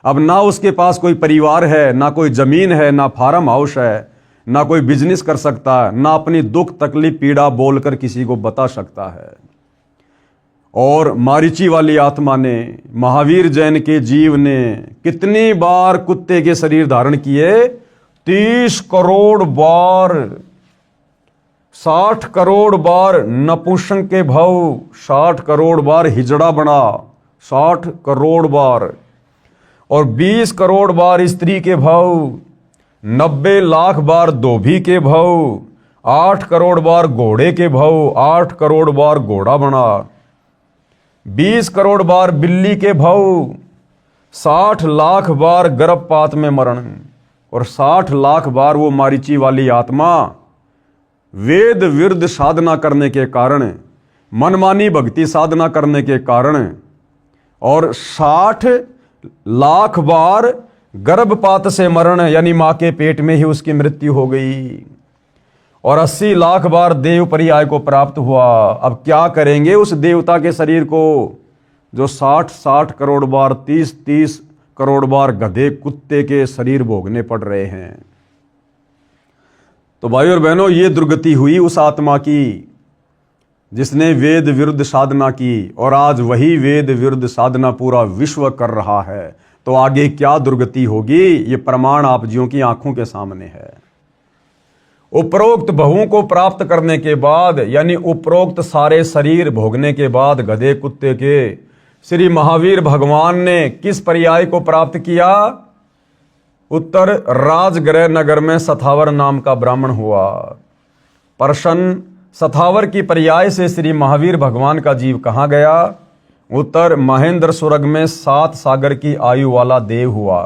अब ना उसके पास कोई परिवार है, ना कोई जमीन है, ना फार्म हाउस है, ना कोई बिजनेस कर सकता है, ना अपनी दुख तकलीफ पीड़ा बोलकर किसी को बता सकता है। और मारीची वाली आत्मा ने, महावीर जैन के जीव ने कितनी बार कुत्ते के शरीर धारण किए? 30 करोड़ बार। 60 करोड़ बार नपुंसक के भव, 60 करोड़ बार हिजड़ा बना, 60 करोड़ बार, और 20 करोड़ बार स्त्री के भव, 90 लाख बार धोबी के भव, 8 करोड़ बार घोड़े के भव, 8 करोड़ बार घोड़ा बना, 20 करोड़ बार बिल्ली के भव, 60 लाख बार गर्भपात में मरण, और 60 लाख बार वो मारीची वाली आत्मा वेद विरुद्ध साधना करने के कारण, मनमानी भक्ति साधना करने के कारण, और 60 लाख बार गर्भपात से मरण यानी मां के पेट में ही उसकी मृत्यु हो गई, और 80 लाख बार देव पर्याय को प्राप्त हुआ। अब क्या करेंगे उस देवता के शरीर को जो 60 करोड़ बार, 30 करोड़ बार गधे कुत्ते के शरीर भोगने पड़ रहे हैं। तो भाई और बहनों, ये दुर्गति हुई उस आत्मा की जिसने वेद विरुद्ध साधना की, और आज वही वेद विरुद्ध साधना पूरा विश्व कर रहा है। तो आगे क्या दुर्गति होगी, ये प्रमाण आप जियों की आंखों के सामने है। उपरोक्त बहुओं को प्राप्त करने के बाद, यानी उपरोक्त सारे शरीर भोगने के बाद गधे कुत्ते के, श्री महावीर भगवान ने किस पर्याय को प्राप्त किया? उत्तर राजगृह नगर में सथावर नाम का ब्राह्मण हुआ। प्रश्न, सथावर की पर्याय से श्री महावीर भगवान का जीव कहाँ गया? उत्तर महेंद्र स्वर्ग में 7 सागर की आयु वाला देव हुआ।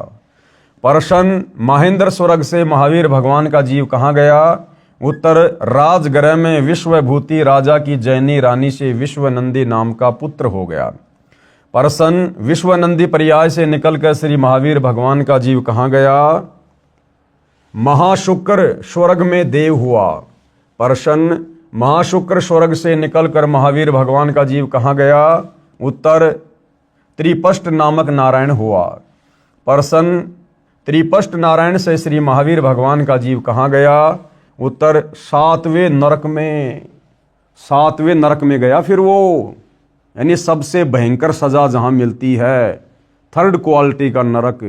प्रश्न, महेंद्र स्वर्ग से महावीर भगवान का जीव कहाँ गया? उत्तर राजगृह में विश्वभूति राजा की जैनी रानी से विश्वनंदी नाम का पुत्र हो गया। प्रश्न, विश्वनंदी पर्याय से निकलकर श्री महावीर भगवान का जीव कहाँ गया? महाशुक्र स्वर्ग में देव हुआ। प्रश्न, महाशुक्र स्वर्ग से निकलकर महावीर भगवान का जीव कहाँ गया? उत्तर त्रिपष्ट नामक नारायण हुआ। प्रश्न, त्रिपष्ट नारायण से श्री महावीर भगवान का जीव कहाँ गया? उत्तर 7वें नरक में, 7वें नरक में गया। फिर वो यानी सबसे भयंकर सजा जहां मिलती है, थर्ड क्वालिटी का नरक,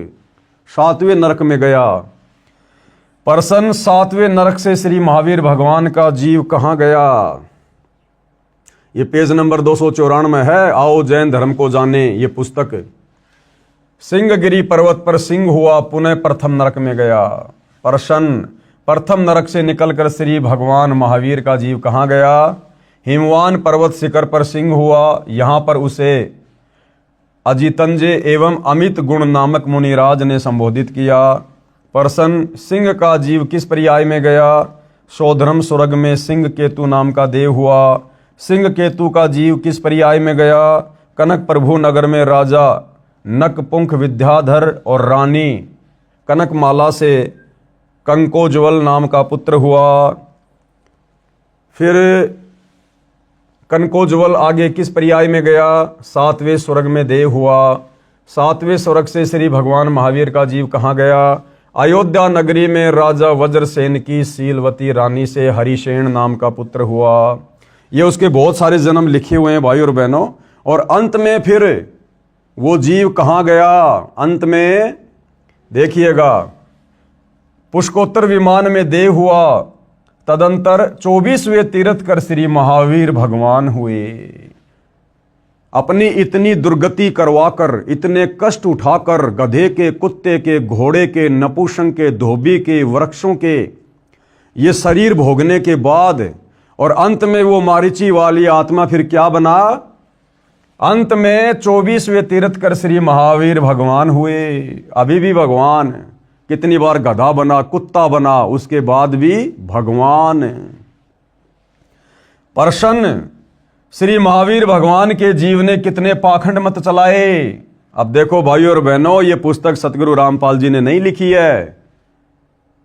7वें नरक में गया। प्रश्न, 7वें नरक से श्री महावीर भगवान का जीव कहाँ गया? ये पेज नंबर 294 है। आओ जैन धर्म को जाने, ये पुस्तक। सिंहगिरी पर्वत पर सिंह हुआ, पुनः प्रथम नरक में गया। प्रश्न, प्रथम नरक से निकलकर श्री भगवान महावीर का जीव कहाँ गया? हिमवान पर्वत शिखर पर सिंह हुआ, यहां पर उसे अजितंजय एवं अमित गुण नामक मुनिराज ने संबोधित किया। प्रश्न, सिंह का जीव किस पर्याय में गया? सौधर्म स्वर्ग में सिंह केतु नाम का देव हुआ। सिंह केतु का जीव किस पर्याय में गया? कनक प्रभु नगर में राजा नकपुंख विद्याधर और रानी कनकमाला से कंकोज्वल नाम का पुत्र हुआ। फिर कनकोज्वल आगे किस पर्याय में गया? 7वें स्वर्ग में देव हुआ। 7वें स्वर्ग से श्री भगवान महावीर का जीव कहाँ गया? अयोध्या नगरी में राजा वज्रसेन की शीलवती रानी से हरिसेन नाम का पुत्र हुआ। ये उसके बहुत सारे जन्म लिखे हुए हैं भाई और बहनों। और अंत में फिर वो जीव कहाँ गया? अंत में देखिएगा, पुष्कोत्तर विमान में देव हुआ। तदंतर 24वें तीर्थ कर श्री महावीर भगवान हुए। अपनी इतनी दुर्गति करवाकर, इतने कष्ट उठाकर, गधे के, कुत्ते के, घोड़े के, नपुंसक के, धोबी के, वृक्षों के ये शरीर भोगने के बाद, और अंत में वो मारीची वाली आत्मा फिर क्या बना? अंत में 24वें तीर्थ कर श्री महावीर भगवान हुए। अभी भी भगवान, कितनी बार गधा बना, कुत्ता बना, उसके बाद भी भगवान। प्रश्न, श्री महावीर भगवान के जीव ने कितने पाखंड मत चलाए? अब देखो भाई और बहनों, ये पुस्तक सतगुरु रामपाल जी ने नहीं लिखी है,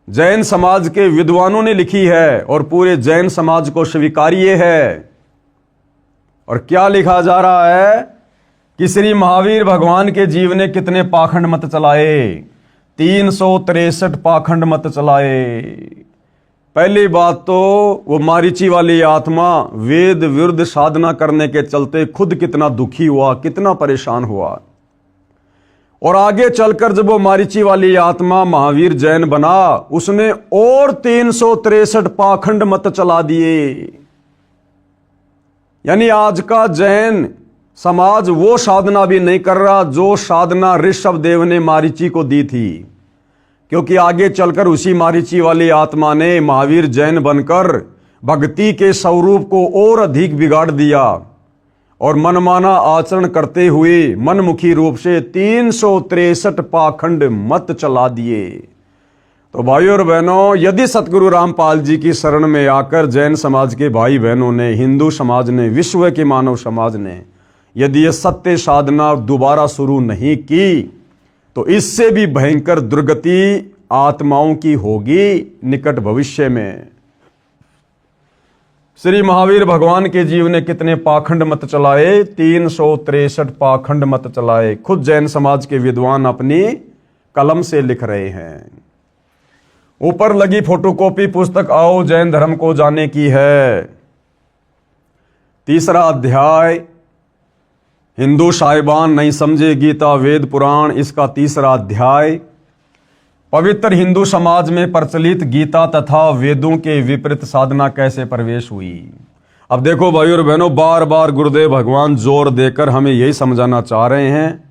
जैन समाज के विद्वानों ने लिखी है, और पूरे जैन समाज को स्वीकार्य है। और क्या लिखा जा रहा है कि श्री महावीर भगवान के जीव ने कितने पाखंड मत चलाए? 363 पाखंड मत चलाए। पहली बात तो वो मारीची वाली आत्मा वेद विरुद्ध साधना करने के चलते खुद कितना दुखी हुआ, कितना परेशान हुआ। और आगे चलकर जब वो मारीची वाली आत्मा महावीर जैन बना, उसने और 363 पाखंड मत चला दिए। यानी आज का जैन समाज वो साधना भी नहीं कर रहा जो साधना ऋषभ देव ने मारीची को दी थी, क्योंकि आगे चलकर उसी मारीची वाली आत्मा ने महावीर जैन बनकर भक्ति के स्वरूप को और अधिक बिगाड़ दिया और मनमाना आचरण करते हुए मनमुखी रूप से 363 पाखंड मत चला दिए। तो भाइयों और बहनों, यदि सतगुरु रामपाल जी की शरण में आकर जैन समाज के भाई बहनों ने, हिंदू समाज ने, विश्व के मानव समाज ने यदि ये सत्य साधना दोबारा शुरू नहीं की, तो इससे भी भयंकर दुर्गति आत्माओं की होगी निकट भविष्य में। श्री महावीर भगवान के जीव ने कितने पाखंड मत चलाए? 363 पाखंड मत चलाए। खुद जैन समाज के विद्वान अपनी कलम से लिख रहे हैं। ऊपर लगी फोटोकॉपी पुस्तक आओ जैन धर्म को जाने की है। 3रा अध्याय, हिंदू साहिबान नहीं समझे गीता वेद पुराण, इसका 3रा अध्याय। पवित्र हिंदू समाज में प्रचलित गीता तथा वेदों के विपरीत साधना कैसे प्रवेश हुई। अब देखो भाइयों और बहनों, बार बार गुरुदेव भगवान जोर देकर हमें यही समझाना चाह रहे हैं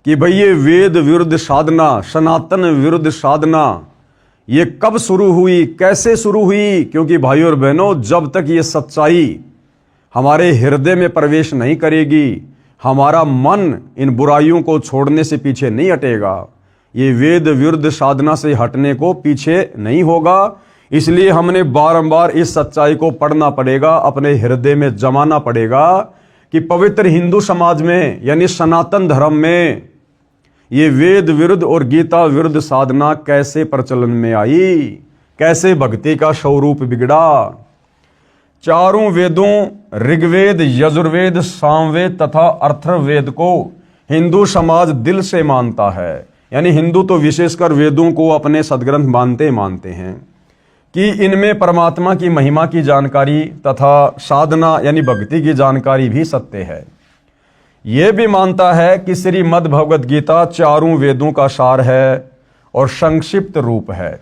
कि भाई ये वेद विरुद्ध साधना, सनातन विरुद्ध साधना, ये कब शुरू हुई, कैसे शुरू हुई? क्योंकि भाइयों और बहनों, जब तक ये सच्चाई हमारे हृदय में प्रवेश नहीं करेगी, हमारा मन इन बुराइयों को छोड़ने से पीछे नहीं हटेगा, ये वेद विरुद्ध साधना से हटने को पीछे नहीं होगा। इसलिए हमने बारंबार इस सच्चाई को पढ़ना पड़ेगा, अपने हृदय में जमाना पड़ेगा कि पवित्र हिंदू समाज में यानी सनातन धर्म में ये वेद विरुद्ध और गीता विरुद्ध साधना कैसे प्रचलन में आई, कैसे भक्ति का स्वरूप बिगड़ा। चारों वेदों ऋग्वेद, यजुर्वेद, सामवेद तथा अथर्ववेद को हिंदू समाज दिल से मानता है। यानी हिंदू तो विशेषकर वेदों को अपने सदग्रंथ मानते हैं कि इनमें परमात्मा की महिमा की जानकारी तथा साधना यानी भक्ति की जानकारी भी सत्य है। यह भी मानता है कि श्रीमद् भगवद गीता चारों वेदों का सार है और संक्षिप्त रूप है।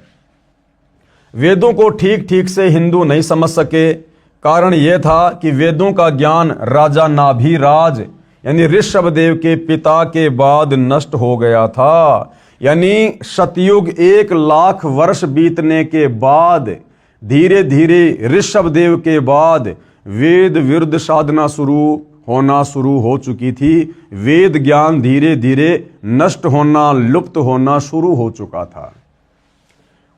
वेदों को ठीक ठीक से हिंदू नहीं समझ सके। कारण यह था कि वेदों का ज्ञान राजा नाभिराज यानी ऋषभ देव के पिता के बाद नष्ट हो गया था। यानी सतयुग 1 लाख वर्ष बीतने के बाद धीरे धीरे ऋषभ देव के बाद वेद विरुद्ध साधना शुरू हो चुकी थी। वेद ज्ञान धीरे धीरे नष्ट होना, लुप्त होना शुरू हो चुका था।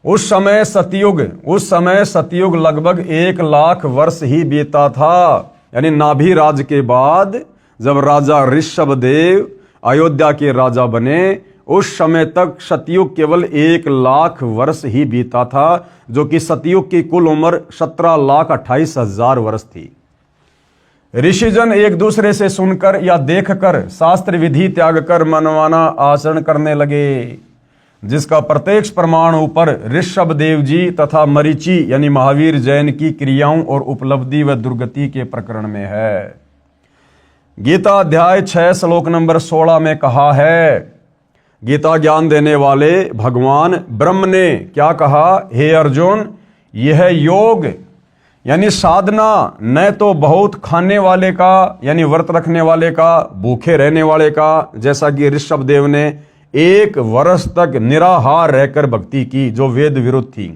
उस समय सतयुग लगभग 1 लाख वर्ष ही बीता था। यानी नाभिराज के बाद जब राजा ऋषभ देव अयोध्या के राजा बने, उस समय तक सतयुग केवल 1 लाख वर्ष ही बीता था, जो कि सतयुग की कुल उम्र 17,28,000 वर्ष थी। ऋषिजन एक दूसरे से सुनकर या देखकर शास्त्र विधि त्याग कर मनमाना आचरण करने लगे, जिसका प्रत्यक्ष प्रमाण ऊपर ऋषभ देव जी तथा मरीची यानी महावीर जैन की क्रियाओं और उपलब्धि व दुर्गति के प्रकरण में है। गीता अध्याय 6 श्लोक नंबर 16 में कहा है, गीता ज्ञान देने वाले भगवान ब्रह्म ने क्या कहा? हे अर्जुन, यह योग यानी साधना न तो बहुत खाने वाले का यानी व्रत रखने वाले का, भूखे रहने वाले का, जैसा कि ऋषभ देव ने 1 वर्ष तक निराहार रहकर भक्ति की जो वेद विरुद्ध थी।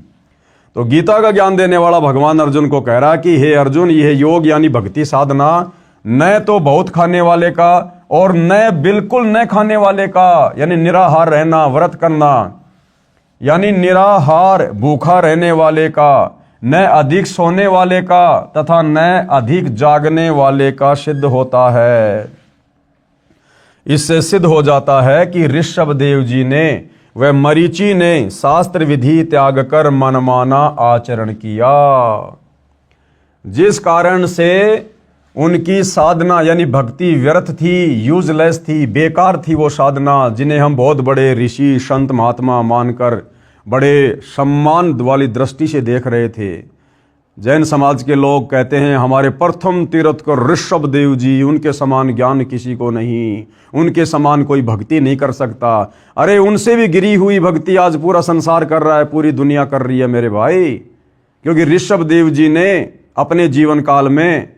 तो गीता का ज्ञान देने वाला भगवान अर्जुन को कह रहा कि हे अर्जुन, यह योग यानी भक्ति साधना न तो बहुत खाने वाले का और न बिल्कुल न खाने वाले का, यानी निराहार रहना, व्रत करना, यानी निराहार भूखा रहने वाले का, न अधिक सोने वाले का तथा न अधिक जागने वाले का सिद्ध होता है। इससे सिद्ध हो जाता है कि ऋषभ देव जी ने व मरीची ने शास्त्र विधि त्याग कर मनमाना आचरण किया, जिस कारण से उनकी साधना यानी भक्ति व्यर्थ थी, यूजलेस थी, बेकार थी वो साधना, जिन्हें हम बहुत बड़े ऋषि संत महात्मा मानकर बड़े सम्मान वाली दृष्टि से देख रहे थे। जैन समाज के लोग कहते हैं हमारे प्रथम तीर्थकर ऋषभ देव जी, उनके समान ज्ञान किसी को नहीं, उनके समान कोई भक्ति नहीं कर सकता। अरे उनसे भी गिरी हुई भक्ति आज पूरा संसार कर रहा है, पूरी दुनिया कर रही है मेरे भाई। क्योंकि ऋषभ देव जी ने अपने जीवन काल में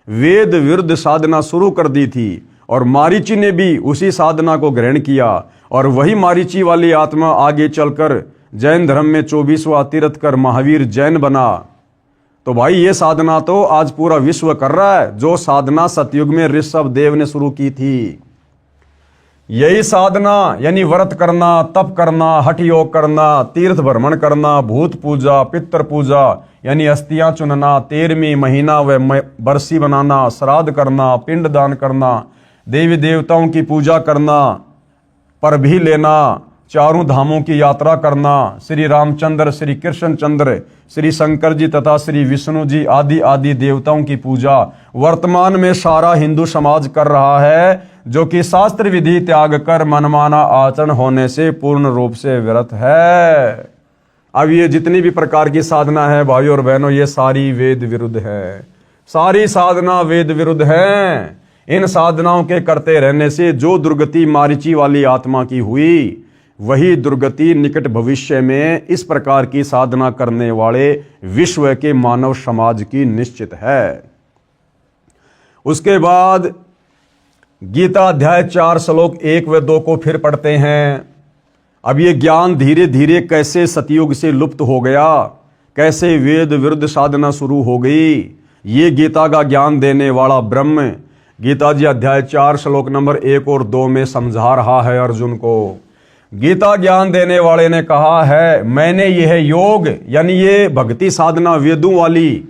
वेद विरुद्ध साधना शुरू कर दी थी और मारीची ने भी उसी साधना को ग्रहण किया, और वही मारीची वाली आत्मा आगे चलकर जैन धर्म में 24वां तीर्थकर महावीर जैन बना। तो भाई ये साधना तो आज पूरा विश्व कर रहा है, जो साधना सतयुग में ऋषभ देव ने शुरू की थी। यही साधना यानी व्रत करना, तप करना, हठ योग करना, तीर्थ भ्रमण करना, भूत पूजा, पितर पूजा यानी अस्थियां चुनना, 13वीं महीना व बरसी बनाना, श्राद्ध करना, पिंड दान करना, देवी देवताओं की पूजा करना, पर भी लेना, चारों धामों की यात्रा करना, श्री रामचंद्र, श्री कृष्णचंद्र, श्री शंकर जी तथा श्री विष्णु जी आदि आदि देवताओं की पूजा वर्तमान में सारा हिंदू समाज कर रहा है, जो कि शास्त्र विधि त्याग कर मनमाना आचरण होने से पूर्ण रूप से विरत है। अब ये जितनी भी प्रकार की साधना है भाइयों और बहनों, ये सारी वेद विरुद्ध है, सारी साधना वेद विरुद्ध है। इन साधनाओं के करते रहने से जो दुर्गति मारीची वाली आत्मा की हुई, वही दुर्गति निकट भविष्य में इस प्रकार की साधना करने वाले विश्व के मानव समाज की निश्चित है। उसके बाद गीता अध्याय 4 श्लोक 1 व 2 को फिर पढ़ते हैं। अब ये ज्ञान धीरे धीरे कैसे सतयुग से लुप्त हो गया, कैसे वेद विरुद्ध साधना शुरू हो गई, ये गीता का ज्ञान देने वाला ब्रह्म गीता जी अध्याय 4 श्लोक नंबर 1 और 2 में समझा रहा है अर्जुन को। गीता ज्ञान देने वाले ने कहा है, मैंने यह योग यानी ये भक्ति साधना वेदों वाली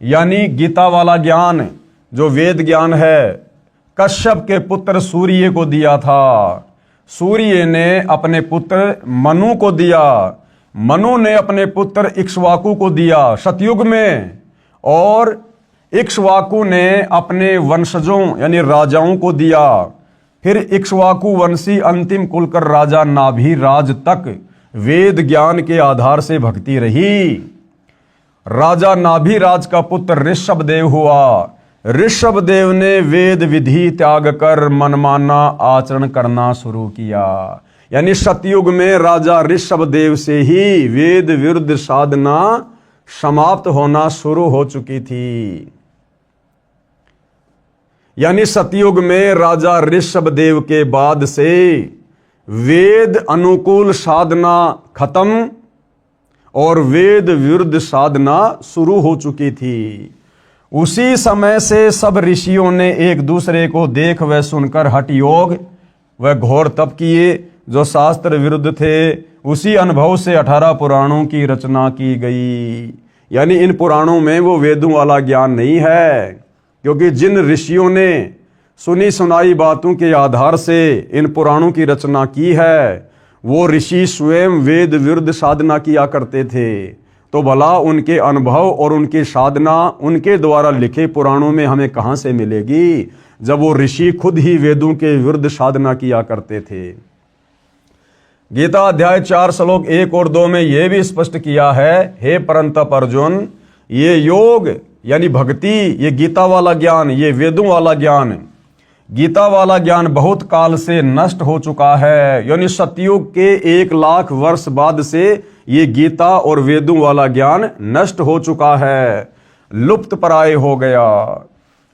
यानी गीता वाला ज्ञान जो वेद ज्ञान है, कश्यप के पुत्र सूर्य को दिया था। सूर्य ने अपने पुत्र मनु को दिया, मनु ने अपने पुत्र इक्ष्वाकु को दिया सतयुग में, और इक्ष्वाकु ने अपने वंशजों यानी राजाओं को दिया। फिर इक्ष्वाकु वंशी अंतिम कुलकर राजा नाभिराज तक वेद ज्ञान के आधार से भक्ति रही। राजा नाभिराज का पुत्र ऋषभ देव हुआ। ऋषभ देव ने वेद विधि त्याग कर मनमाना आचरण करना शुरू किया, यानी सतयुग में राजा ऋषभ देव से ही वेद विरुद्ध साधना समाप्त होना शुरू हो चुकी थी। यानी सतयुग में राजा ऋषभ देव के बाद से वेद अनुकूल साधना खत्म और वेद विरुद्ध साधना शुरू हो चुकी थी। उसी समय से सब ऋषियों ने एक दूसरे को देख व सुनकर हठ योग व घोर तप किए जो शास्त्र विरुद्ध थे। उसी अनुभव से 18 पुराणों की रचना की गई। यानी इन पुराणों में वो वेदों वाला ज्ञान नहीं है, क्योंकि जिन ऋषियों ने सुनी सुनाई बातों के आधार से इन पुराणों की रचना की है, वो ऋषि स्वयं वेद विरुद्ध साधना किया करते थे। तो भला उनके अनुभव और उनकी साधना उनके द्वारा लिखे पुराणों में हमें कहाँ से मिलेगी, जब वो ऋषि खुद ही वेदों के विरुद्ध साधना किया करते थे। गीता अध्याय 4 श्लोक 1 और 2 में यह भी स्पष्ट किया है, हे परंतप अर्जुन, ये योग यानी भक्ति, ये गीता वाला ज्ञान, ये वेदों वाला ज्ञान, गीता वाला ज्ञान बहुत काल से नष्ट हो चुका है। यानी सतयुग के 1 लाख वर्ष बाद से ये गीता और वेदों वाला ज्ञान नष्ट हो चुका है, लुप्त प्राय हो गया।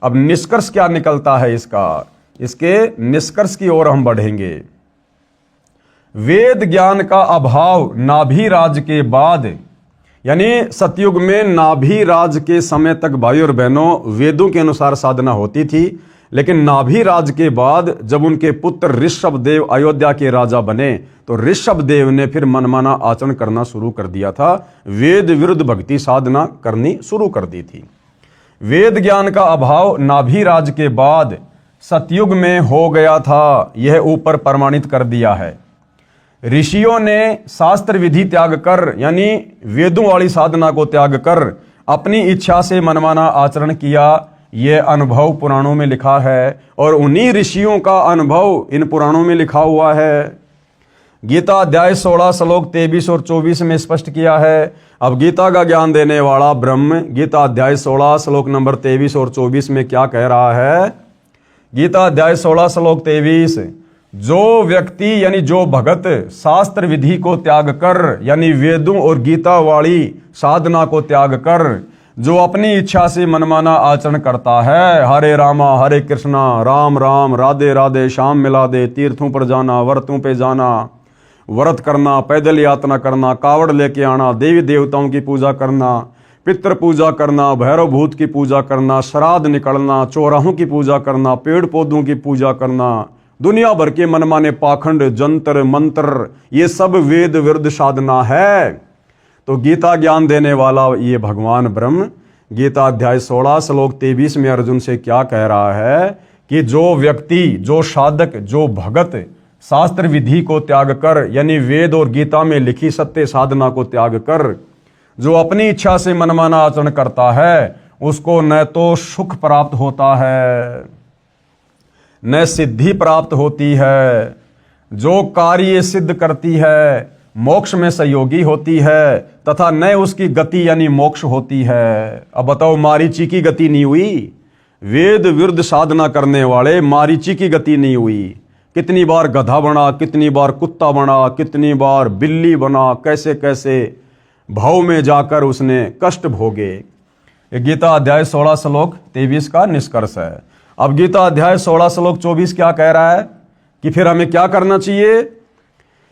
अब निष्कर्ष क्या निकलता है इसका, इसके निष्कर्ष की ओर हम बढ़ेंगे। वेद ज्ञान का अभाव नाभिराज के बाद, यानी सतयुग में नाभिराज के समय तक भाई और बहनों वेदों के अनुसार साधना होती थी, लेकिन नाभिराज के बाद जब उनके पुत्र ऋषभ देव अयोध्या के राजा बने तो ऋषभ देव ने फिर मनमाना आचरण करना शुरू कर दिया था, वेद विरुद्ध भक्ति साधना करनी शुरू कर दी थी। वेद ज्ञान का अभाव नाभिराज के बाद सतयुग में हो गया था, यह ऊपर प्रमाणित कर दिया है। ऋषियों ने शास्त्र विधि त्याग कर यानी वेदों वाली साधना को त्याग कर अपनी इच्छा से मनमाना आचरण किया, यह अनुभव पुराणों में लिखा है और उन्हीं ऋषियों का अनुभव इन पुराणों में लिखा हुआ है। गीता अध्याय 16 श्लोक 23 और 24 में स्पष्ट किया है। अब गीता का ज्ञान देने वाला ब्रह्म गीता अध्याय 16 श्लोक नंबर 23 और 24 में क्या कह रहा है? गीता अध्याय 16 श्लोक 23, जो व्यक्ति यानी जो भगत शास्त्र विधि को त्याग कर यानी वेदों और गीता वाली साधना को त्याग कर जो अपनी इच्छा से मनमाना आचरण करता है, हरे रामा हरे कृष्णा राम राम राधे राधे श्याम मिला दे, तीर्थों पर जाना व्रतों पे जाना, व्रत करना, पैदल यात्रा करना, कावड़ लेके आना, देवी देवताओं की पूजा करना, पितृ पूजा करना, भैरव भूत की पूजा करना, श्राद्ध निकलना, चौराहों की पूजा करना, पेड़ पौधों की पूजा करना, दुनिया भर के मनमाने पाखंड जंतर मंत्र, ये सब वेद विरुद्ध साधना है। तो गीता ज्ञान देने वाला ये भगवान ब्रह्म गीता अध्याय 16 श्लोक 23 में अर्जुन से क्या कह रहा है कि जो व्यक्ति, जो साधक, जो भगत शास्त्र विधि को त्याग कर यानी वेद और गीता में लिखी सत्य साधना को त्याग कर जो अपनी इच्छा से मनमाना आचरण करता है, उसको न तो सुख प्राप्त होता है न सिद्धि प्राप्त होती है। जो कार्य सिद्ध करती है मोक्ष में सहयोगी होती है तथा न उसकी गति यानी मोक्ष होती है। अब बताओ, मारीची की गति नहीं हुई, वेद विरुद्ध साधना करने वाले मारीची की गति नहीं हुई। कितनी बार गधा बना, कितनी बार कुत्ता बना, कितनी बार बिल्ली बना, कैसे कैसे भाव में जाकर उसने कष्ट भोगे। गीता अध्याय 16 श्लोक 23 का निष्कर्ष है। अब गीता अध्याय 16 श्लोक 24 क्या कह रहा है कि फिर हमें क्या करना चाहिए?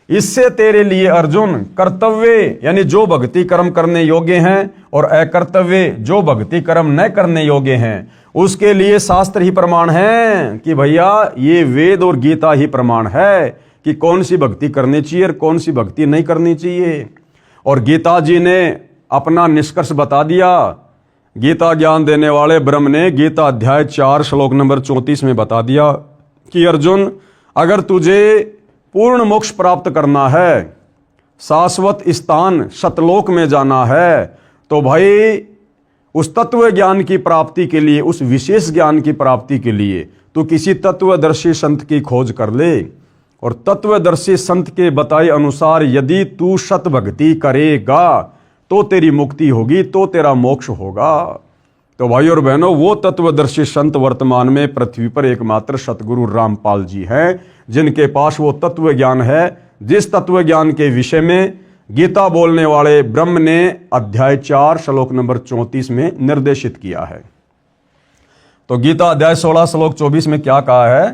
इससे तेरे लिए अर्जुन कर्तव्य यानी जो भक्ति कर्म करने योग्य हैं और अकर्तव्य जो भक्ति कर्म न करने योग्य हैं, उसके लिए शास्त्र ही प्रमाण है कि भैया ये वेद और गीता ही प्रमाण है कि कौन सी भक्ति करनी चाहिए और कौन सी भक्ति नहीं करनी चाहिए। और गीता जी ने अपना निष्कर्ष बता दिया। गीता ज्ञान देने वाले ब्रह्म ने गीता अध्याय 4 श्लोक नंबर 34 में बता दिया कि अर्जुन, अगर तुझे पूर्ण मोक्ष प्राप्त करना है, शाश्वत स्थान सतलोक में जाना है, तो भाई उस तत्व ज्ञान की प्राप्ति के लिए, उस विशेष ज्ञान की प्राप्ति के लिए तू किसी तत्वदर्शी संत की खोज कर ले। और तत्वदर्शी संत के बताए अनुसार यदि तू सत भक्ति करेगा तो तेरी मुक्ति होगी, तो तेरा मोक्ष होगा। तो भाई और बहनों, वो तत्वदर्शी संत वर्तमान में पृथ्वी पर एकमात्र सतगुरु रामपाल जी हैं, जिनके पास वो तत्व ज्ञान है जिस तत्व ज्ञान के विषय में गीता बोलने वाले ब्रह्म ने अध्याय 4 श्लोक नंबर 34 में निर्देशित किया है। तो गीता अध्याय 16 श्लोक 24 में क्या कहा है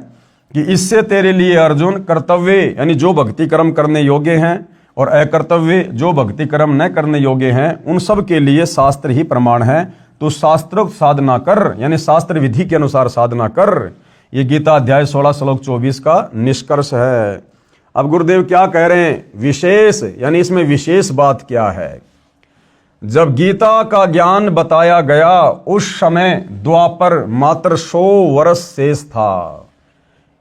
कि इससे तेरे लिए अर्जुन कर्तव्य यानी जो भक्ति कर्म करने योग्य हैं और अकर्तव्य जो भक्ति कर्म न करने योग्य हैं, उन सब के लिए शास्त्र ही प्रमाण है। तो शास्त्रोक्त साधना कर यानी शास्त्र विधि के अनुसार साधना कर। ये गीता अध्याय 16 श्लोक 24 का निष्कर्ष है। अब गुरुदेव क्या कह रहे हैं? विशेष यानी इसमें विशेष बात क्या है? जब गीता का ज्ञान बताया गया उस समय द्वापर मात्र 100 वर्ष शेष था।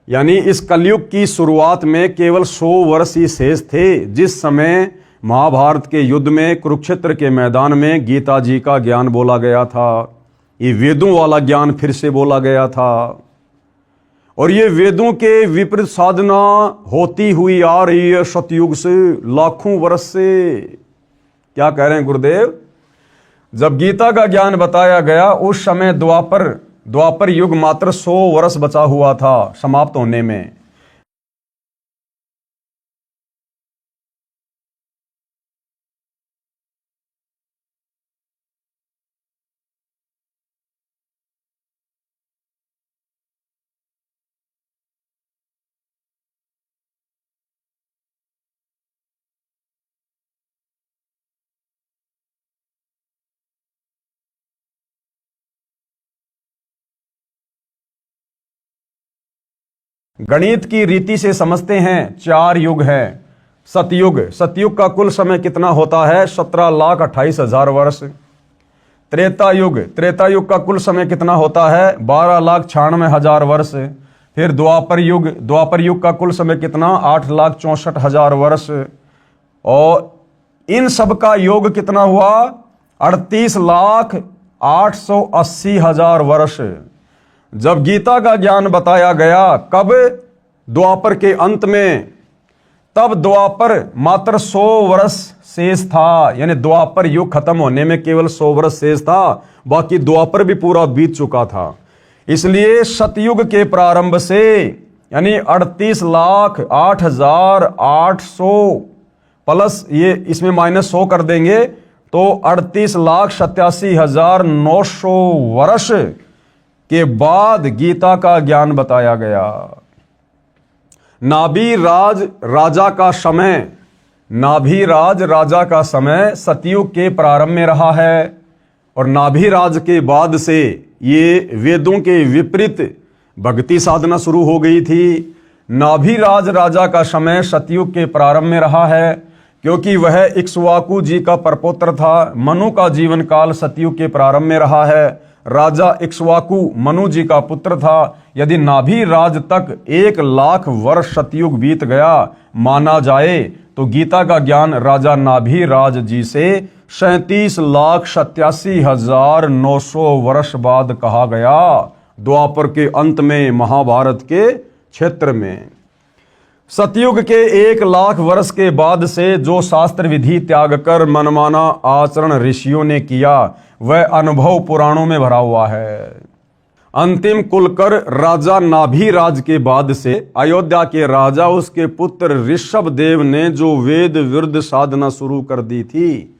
यानी इस कलयुग की शुरुआत में केवल 100 वर्ष ही शेष थे, जिस समय महाभारत के युद्ध में कुरुक्षेत्र के मैदान में गीता जी का ज्ञान बोला गया था। ये वेदों वाला ज्ञान फिर से बोला गया था और ये वेदों के विपरीत साधना होती हुई आ रही है सतयुग से, लाखों वर्ष से। क्या कह रहे हैं गुरुदेव? जब गीता का ज्ञान बताया गया उस समय द्वापर युग मात्र 100 वर्ष बचा हुआ था समाप्त होने में। गणित की रीति से समझते हैं 4 युग है। सतयुग का कुल समय कितना होता है? 17,28,000 वर्ष। त्रेता युग का कुल समय कितना होता है? 12,96,000 वर्ष। फिर द्वापर युग का कुल समय कितना? 8,64,000 वर्ष। और इन सब का योग कितना हुआ? 38,880,000 वर्ष। जब गीता का ज्ञान बताया गया कब? द्वापर के अंत में। तब द्वापर मात्र 100 वर्ष शेष था, यानी द्वापर युग खत्म होने में केवल 100 वर्ष शेष था, बाकी द्वापर भी पूरा बीत चुका था। इसलिए सतयुग के प्रारंभ से यानी 38,08,800 प्लस ये इसमें -100 कर देंगे तो 38,87,900 वर्ष के बाद गीता का ज्ञान बताया गया। नाभिराज राजा का समय सतयुग के प्रारंभ में रहा है, और नाभिराज के बाद से ये वेदों के विपरीत भक्ति साधना शुरू हो गई थी। नाभिराज राजा का समय सतयुग के प्रारंभ में रहा है, क्योंकि वह इक्ष्वाकु जी का परपौत्र था। मनु का जीवन काल सतयुग के प्रारंभ में रहा है। राजा इक्ष्वाकु मनु जी का पुत्र था। यदि नाभिराज तक 1,00,000 वर्ष सतयुग बीत गया माना जाए तो गीता का ज्ञान राजा नाभिराज जी से 37,87,900 वर्ष बाद कहा गया, द्वापर के अंत में, महाभारत के क्षेत्र में। सतयुग के 1,00,000 वर्ष के बाद से जो शास्त्र विधि त्याग कर मनमाना आचरण ऋषियों ने किया वह अनुभव पुराणों में भरा हुआ है। अंतिम कुलकर राजा नाभिराज के बाद से अयोध्या के राजा उसके पुत्र ऋषभदेव ने जो वेद विरुद्ध साधना शुरू कर दी थी,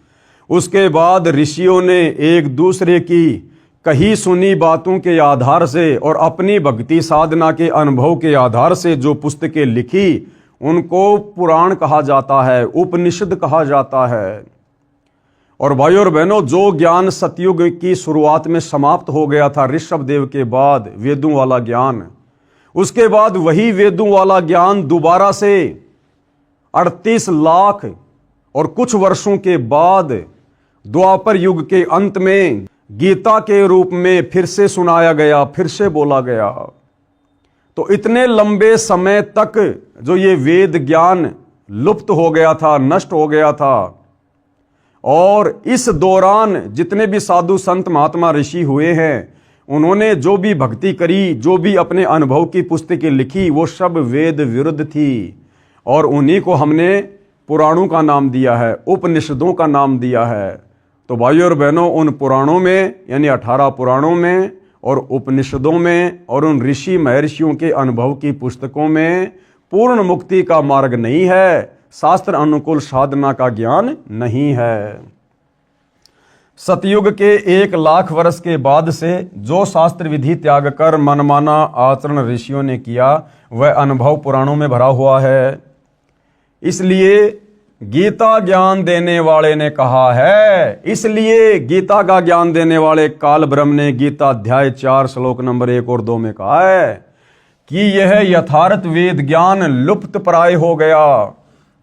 उसके बाद ऋषियों ने एक दूसरे की कही सुनी बातों के आधार से और अपनी भक्ति साधना के अनुभव के आधार से जो पुस्तकें लिखी उनको पुराण कहा जाता है, उपनिषद कहा जाता है। और भाइयों और बहनों, जो ज्ञान सतयुग की शुरुआत में समाप्त हो गया था ऋषभदेव के बाद, वेदों वाला ज्ञान, उसके बाद वही वेदों वाला ज्ञान दोबारा से 38 लाख और कुछ वर्षों के बाद द्वापर युग के अंत में गीता के रूप में फिर से सुनाया गया, फिर से बोला गया। तो इतने लंबे समय तक जो ये वेद ज्ञान लुप्त हो गया था, नष्ट हो गया था, और इस दौरान जितने भी साधु संत महात्मा ऋषि हुए हैं उन्होंने जो भी भक्ति करी, जो भी अपने अनुभव की पुस्तकें लिखी, वो सब वेद विरुद्ध थी, और उन्हीं को हमने पुराणों का नाम दिया है, उपनिषदों का नाम दिया है। तो भाइयों और बहनों, उन पुराणों में यानी 18 पुराणों में और उपनिषदों में और उन ऋषि महर्षियों के अनुभव की पुस्तकों में पूर्ण मुक्ति का मार्ग नहीं है, शास्त्र अनुकूल साधना का ज्ञान नहीं है। सतयुग के 1,00,000 वर्ष के बाद से जो शास्त्र विधि त्याग कर मनमाना आचरण ऋषियों ने किया वह अनुभव पुराणों में भरा हुआ है। इसलिए गीता ज्ञान देने वाले ने कहा है, इसलिए गीता का ज्ञान देने वाले काल ब्रह्म ने गीता अध्याय 4 श्लोक नंबर 1 और 2 में कहा है कि यह यथार्थ वेद ज्ञान लुप्त प्राय हो गया।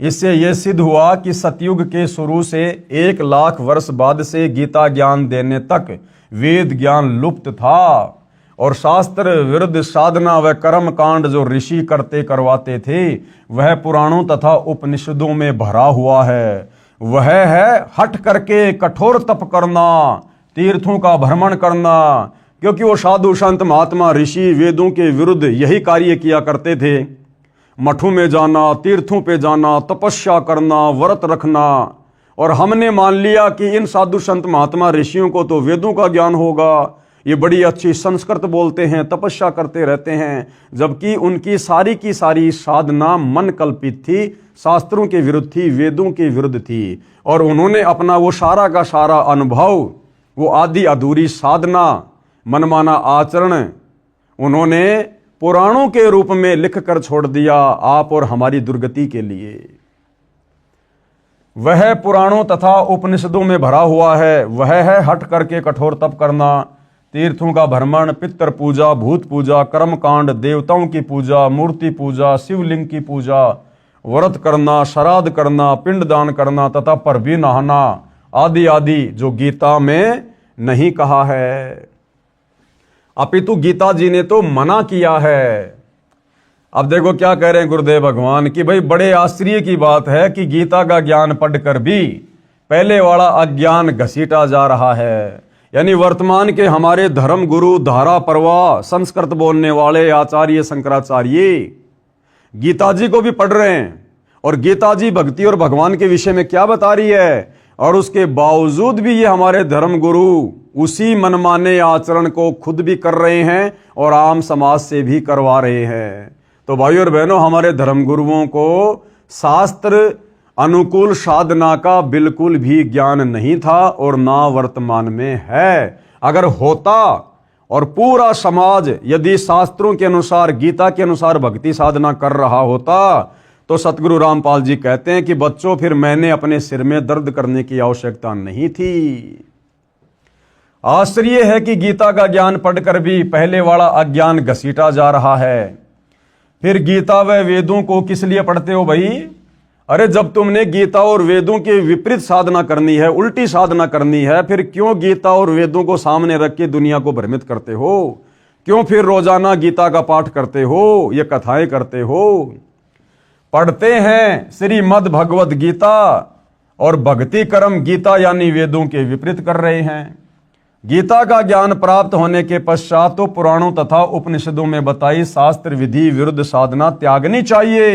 इससे यह सिद्ध हुआ कि सतयुग के शुरू से 1,00,000 वर्ष बाद से गीता ज्ञान देने तक वेद ज्ञान लुप्त था, और शास्त्र विरुद्ध साधना व कर्म कांड जो ऋषि करते करवाते थे वह पुराणों तथा उपनिषदों में भरा हुआ है। वह है हट करके कठोर तप करना, तीर्थों का भ्रमण करना, क्योंकि वो साधु संत महात्मा ऋषि वेदों के विरुद्ध यही कार्य किया करते थे। मठों में जाना, तीर्थों पे जाना, तपस्या करना, व्रत रखना, और हमने मान लिया कि इन साधु संत महात्मा ऋषियों को तो वेदों का ज्ञान होगा, ये बड़ी अच्छी संस्कृत बोलते हैं, तपस्या करते रहते हैं, जबकि उनकी सारी की सारी साधना मन कल्पित थी, शास्त्रों के विरुद्ध थी, वेदों के विरुद्ध थी, और उन्होंने अपना वो सारा का सारा अनुभव, वो आदि अधूरी साधना, मनमाना आचरण उन्होंने पुराणों के रूप में लिख कर छोड़ दिया आप और हमारी दुर्गति के लिए। वह पुराणों तथा उपनिषदों में भरा हुआ है। वह है हट करके कठोर तप करना, तीर्थों का भ्रमण, पितृ पूजा, भूत पूजा, कर्म कांड, देवताओं की पूजा, मूर्ति पूजा, शिवलिंग की पूजा, व्रत करना, श्राद्ध करना, पिंडदान करना तथा पर भी नहाना आदि आदि जो गीता में नहीं कहा है, अपितु गीता जी ने तो मना किया है। अब देखो क्या कह रहे हैं गुरुदेव भगवान कि भाई बड़े आश्चर्य की बात है कि गीता का ज्ञान पढ़कर भी पहले वाला अज्ञान घसीटा जा रहा है। यानी वर्तमान के हमारे धर्म गुरु, धारा प्रवाह, संस्कृत बोलने वाले आचार्य शंकराचार्य गीता जी को भी पढ़ रहे हैं और गीता जी भक्ति और भगवान के विषय में क्या बता रही है, और उसके बावजूद भी ये हमारे धर्म गुरु उसी मनमाने आचरण को खुद भी कर रहे हैं और आम समाज से भी करवा रहे हैं। तो भाइयों और बहनों, हमारे धर्म गुरुओं को शास्त्र अनुकूल साधना का बिल्कुल भी ज्ञान नहीं था और ना वर्तमान में है। अगर होता और पूरा समाज यदि शास्त्रों के अनुसार, गीता के अनुसार भक्ति साधना कर रहा होता, तो सतगुरु रामपाल जी कहते हैं कि बच्चों, फिर मैंने अपने सिर में दर्द करने की आवश्यकता नहीं थी। आश्चर्य है कि गीता का ज्ञान पढ़कर भी पहले वाला अज्ञान घसीटा जा रहा है। फिर गीता व वेदों को किस लिए पढ़ते हो भाई? अरे जब तुमने गीता और वेदों के विपरीत साधना करनी है, उल्टी साधना करनी है, फिर क्यों गीता और वेदों को सामने रख के दुनिया को भ्रमित करते हो? क्यों फिर रोजाना गीता का पाठ करते हो, ये कथाएं करते हो? पढ़ते हैं श्रीमद् भगवद गीता और भक्ति कर्म गीता यानी वेदों के विपरीत कर रहे हैं। गीता का ज्ञान प्राप्त होने के पश्चात तो पुराणों तथा उपनिषदों में बताई शास्त्र विधि विरुद्ध साधना त्यागनी चाहिए।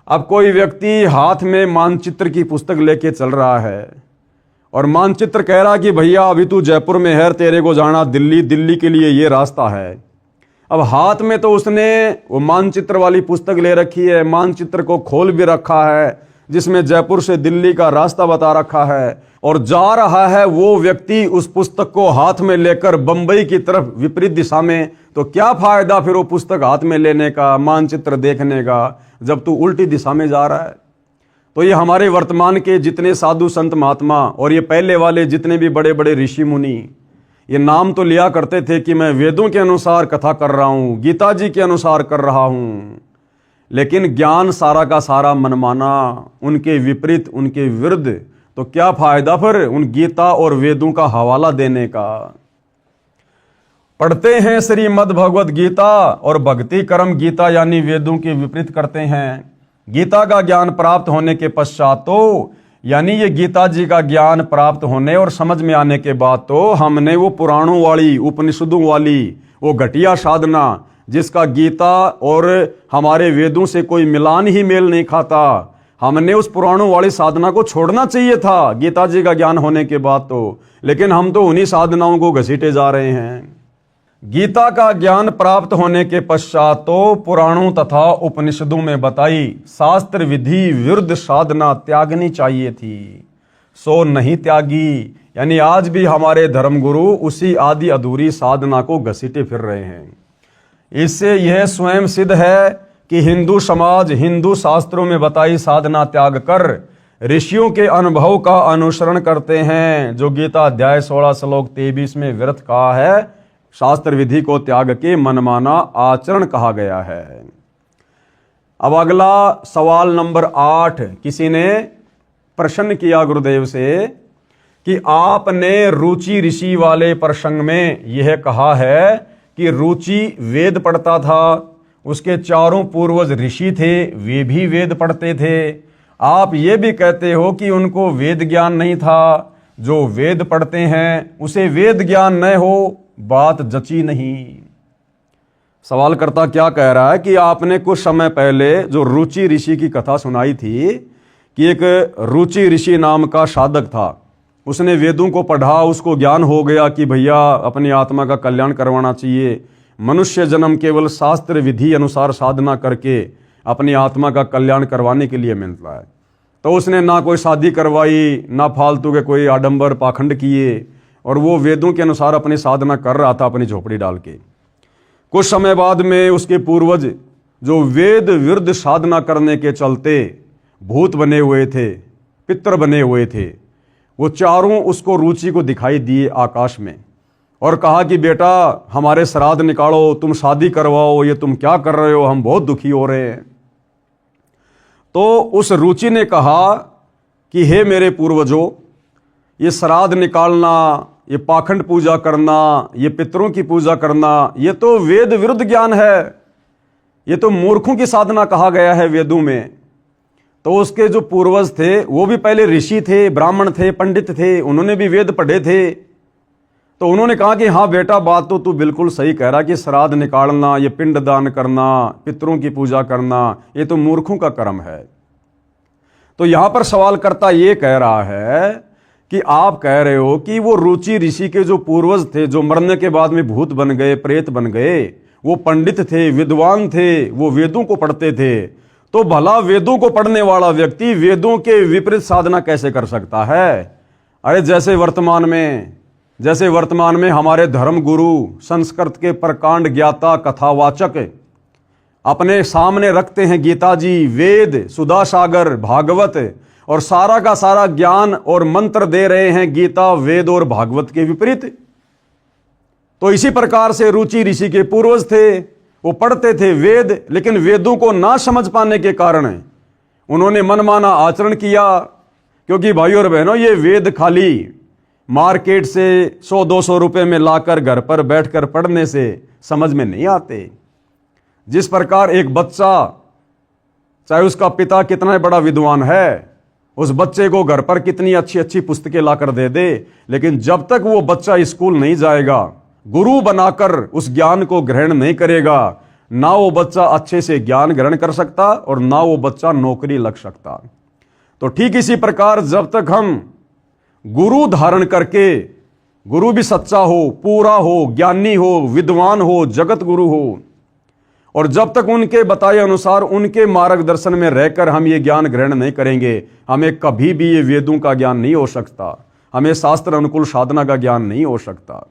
अब कोई व्यक्ति हाथ में मानचित्र की पुस्तक लेके चल रहा है और मानचित्र कह रहा कि भैया अभी तू जयपुर में है, तेरे को जाना दिल्ली, दिल्ली के लिए ये रास्ता है। अब हाथ में तो उसने वो मानचित्र वाली पुस्तक ले रखी है, मानचित्र को खोल भी रखा है जिसमें जयपुर से दिल्ली का रास्ता बता रखा है, और जा रहा है वो व्यक्ति उस पुस्तक को हाथ में लेकर बंबई की तरफ विपरीत दिशा में। तो क्या फायदा फिर वो पुस्तक हाथ में लेने का, मानचित्र देखने का, जब तू उल्टी दिशा में जा रहा है। तो ये हमारे वर्तमान के जितने साधु संत महात्मा और ये पहले वाले जितने भी बड़े बड़े ऋषि मुनि, ये नाम तो लिया करते थे कि मैं वेदों के अनुसार कथा कर रहा हूं, गीता जी के अनुसार कर रहा हूं, लेकिन ज्ञान सारा का सारा मनमाना, उनके विपरीत, उनके विरुद्ध। तो क्या फायदा फिर उन गीता और वेदों का हवाला देने का? पढ़ते हैं श्रीमद् भगवद गीता और भक्ति कर्म गीता यानी वेदों के विपरीत करते हैं। गीता का ज्ञान प्राप्त होने के पश्चात तो यानी ये गीता जी का ज्ञान प्राप्त होने और समझ में आने के बाद तो हमने वो पुराणों वाली, उपनिषदों वाली वो घटिया साधना जिसका गीता और हमारे वेदों से कोई मिलान ही मेल नहीं खाता, हमने उस पुराणों वाली साधना को छोड़ना चाहिए था गीता जी का ज्ञान होने के बाद तो। लेकिन हम तो उन्हीं साधनाओं को घसीटे जा रहे हैं। गीता का ज्ञान प्राप्त होने के पश्चात तो पुराणों तथा उपनिषदों में बताई शास्त्र विधि विरुद्ध साधना त्यागनी चाहिए थी, सो नहीं त्यागी। यानी आज भी हमारे धर्मगुरु उसी आदि अधूरी साधना को घसीटे फिर रहे हैं। इससे यह स्वयं सिद्ध है कि हिंदू समाज हिंदू शास्त्रों में बताई साधना त्याग कर ऋषियों के अनुभव का अनुसरण करते हैं, जो गीता अध्याय 16 श्लोक 23 में व्यर्थ कहा है, शास्त्र विधि को त्याग के मनमाना आचरण कहा गया है। अब अगला सवाल नंबर 8 किसी ने प्रश्न किया गुरुदेव से कि आपने रुचि ऋषि वाले प्रसंग में यह कहा है कि रुचि वेद पढ़ता था, उसके चारों पूर्वज ऋषि थे, वे भी वेद पढ़ते थे। आप ये भी कहते हो कि उनको वेद ज्ञान नहीं था, जो वेद पढ़ते हैं उसे वेद ज्ञान न हो, बात जची नहीं। सवालकर्ता क्या कह रहा है कि आपने कुछ समय पहले जो रुचि ऋषि की कथा सुनाई थी कि एक रुचि ऋषि नाम का साधक था, उसने वेदों को पढ़ा, उसको ज्ञान हो गया कि भैया अपनी आत्मा का कल्याण करवाना चाहिए, मनुष्य जन्म केवल शास्त्र विधि अनुसार साधना करके अपनी आत्मा का कल्याण करवाने के लिए मिलता है। तो उसने ना कोई शादी करवाई, ना फालतू के कोई आडंबर पाखंड किए, और वो वेदों के अनुसार अपनी साधना कर रहा था अपनी झोपड़ी डाल के। कुछ समय बाद में उसके पूर्वज जो वेद विरुद्ध साधना करने के चलते भूत बने हुए थे, पितर बने हुए थे, वो चारों उसको रुचि को दिखाई दिए आकाश में और कहा कि बेटा हमारे श्राद्ध निकालो, तुम शादी करवाओ, ये तुम क्या कर रहे हो, हम बहुत दुखी हो रहे हैं। तो उस रुचि ने कहा कि हे मेरे पूर्वजों, ये श्राद्ध निकालना, ये पाखंड पूजा करना, ये पितरों की पूजा करना, ये तो वेद विरुद्ध ज्ञान है, ये तो मूर्खों की साधना कहा गया है वेदों में। तो उसके जो पूर्वज थे वो भी पहले ऋषि थे, ब्राह्मण थे, पंडित थे, उन्होंने भी वेद पढ़े थे। तो उन्होंने कहा कि हाँ बेटा, बात तो तू बिल्कुल सही कह रहा कि श्राद्ध निकालना, ये पिंड दान करना, पितरों की पूजा करना, ये तो मूर्खों का कर्म है। तो यहां पर सवालकर्ता ये कह रहा है कि आप कह रहे हो कि वो रुचि ऋषि के जो पूर्वज थे, जो मरने के बाद में भूत बन गए, प्रेत बन गए, वो पंडित थे, विद्वान थे, वो वेदों को पढ़ते थे, तो भला वेदों को पढ़ने वाला व्यक्ति वेदों के विपरीत साधना कैसे कर सकता है? अरे जैसे वर्तमान में हमारे धर्म गुरु, संस्कृत के प्रकांड ज्ञाता, कथावाचक अपने सामने रखते हैं गीता जी, वेद, सुधा सागर, भागवत, और सारा का सारा ज्ञान और मंत्र दे रहे हैं गीता, वेद और भागवत के विपरीत। तो इसी प्रकार से रुचि ऋषि के पूर्वज थे, वो पढ़ते थे वेद, लेकिन वेदों को ना समझ पाने के कारण उन्होंने मनमाना आचरण किया। क्योंकि भाइयों और बहनों, ये वेद खाली मार्केट से 100-200 रुपए में लाकर घर पर बैठकर पढ़ने से समझ में नहीं आते। जिस प्रकार एक बच्चा, चाहे उसका पिता कितना बड़ा विद्वान है, उस बच्चे को घर पर कितनी अच्छी अच्छी पुस्तकें लाकर दे दे, लेकिन जब तक वो बच्चा स्कूल नहीं जाएगा, गुरु बनाकर उस ज्ञान को ग्रहण नहीं करेगा, ना वो बच्चा अच्छे से ज्ञान ग्रहण कर सकता और ना वो बच्चा नौकरी लग सकता। तो ठीक इसी प्रकार जब तक हम गुरु धारण करके, गुरु भी सच्चा हो, पूरा हो, ज्ञानी हो, विद्वान हो, जगत गुरु हो, और जब तक उनके बताए अनुसार उनके मार्गदर्शन में रहकर हम ये ज्ञान ग्रहण नहीं करेंगे, हमें कभी भी ये वेदों का ज्ञान नहीं हो सकता, हमें शास्त्र अनुकूल साधना का ज्ञान नहीं हो सकता।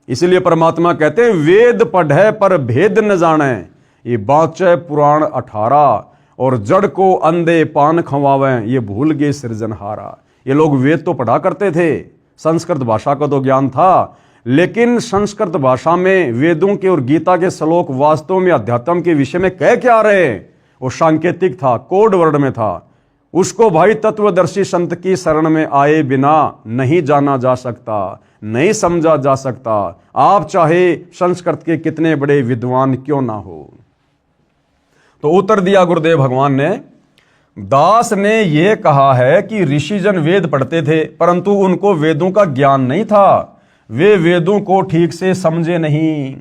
इसलिए परमात्मा कहते हैं, वेद पढ़े पर भेद न जाने, ये बाँचे पुराण 18, और जड़ को अंधे पान खवावें, ये भूल गए सृजनहारा। ये लोग वेद तो पढ़ा करते थे, संस्कृत भाषा का तो ज्ञान था, लेकिन संस्कृत भाषा में वेदों के और गीता के श्लोक वास्तव में अध्यात्म के विषय में कह क्या रहे? वो सांकेतिक था, कोड वर्ड में था। उसको भाई तत्वदर्शी संत की शरण में आए बिना नहीं जाना जा सकता, नहीं समझा जा सकता, आप चाहे संस्कृत के कितने बड़े विद्वान क्यों ना हो। तो उत्तर दिया गुरुदेव भगवान ने, दास ने यह कहा है कि ऋषिजन वेद पढ़ते थे, परंतु उनको वेदों का ज्ञान नहीं था, वे वेदों को ठीक से समझे नहीं।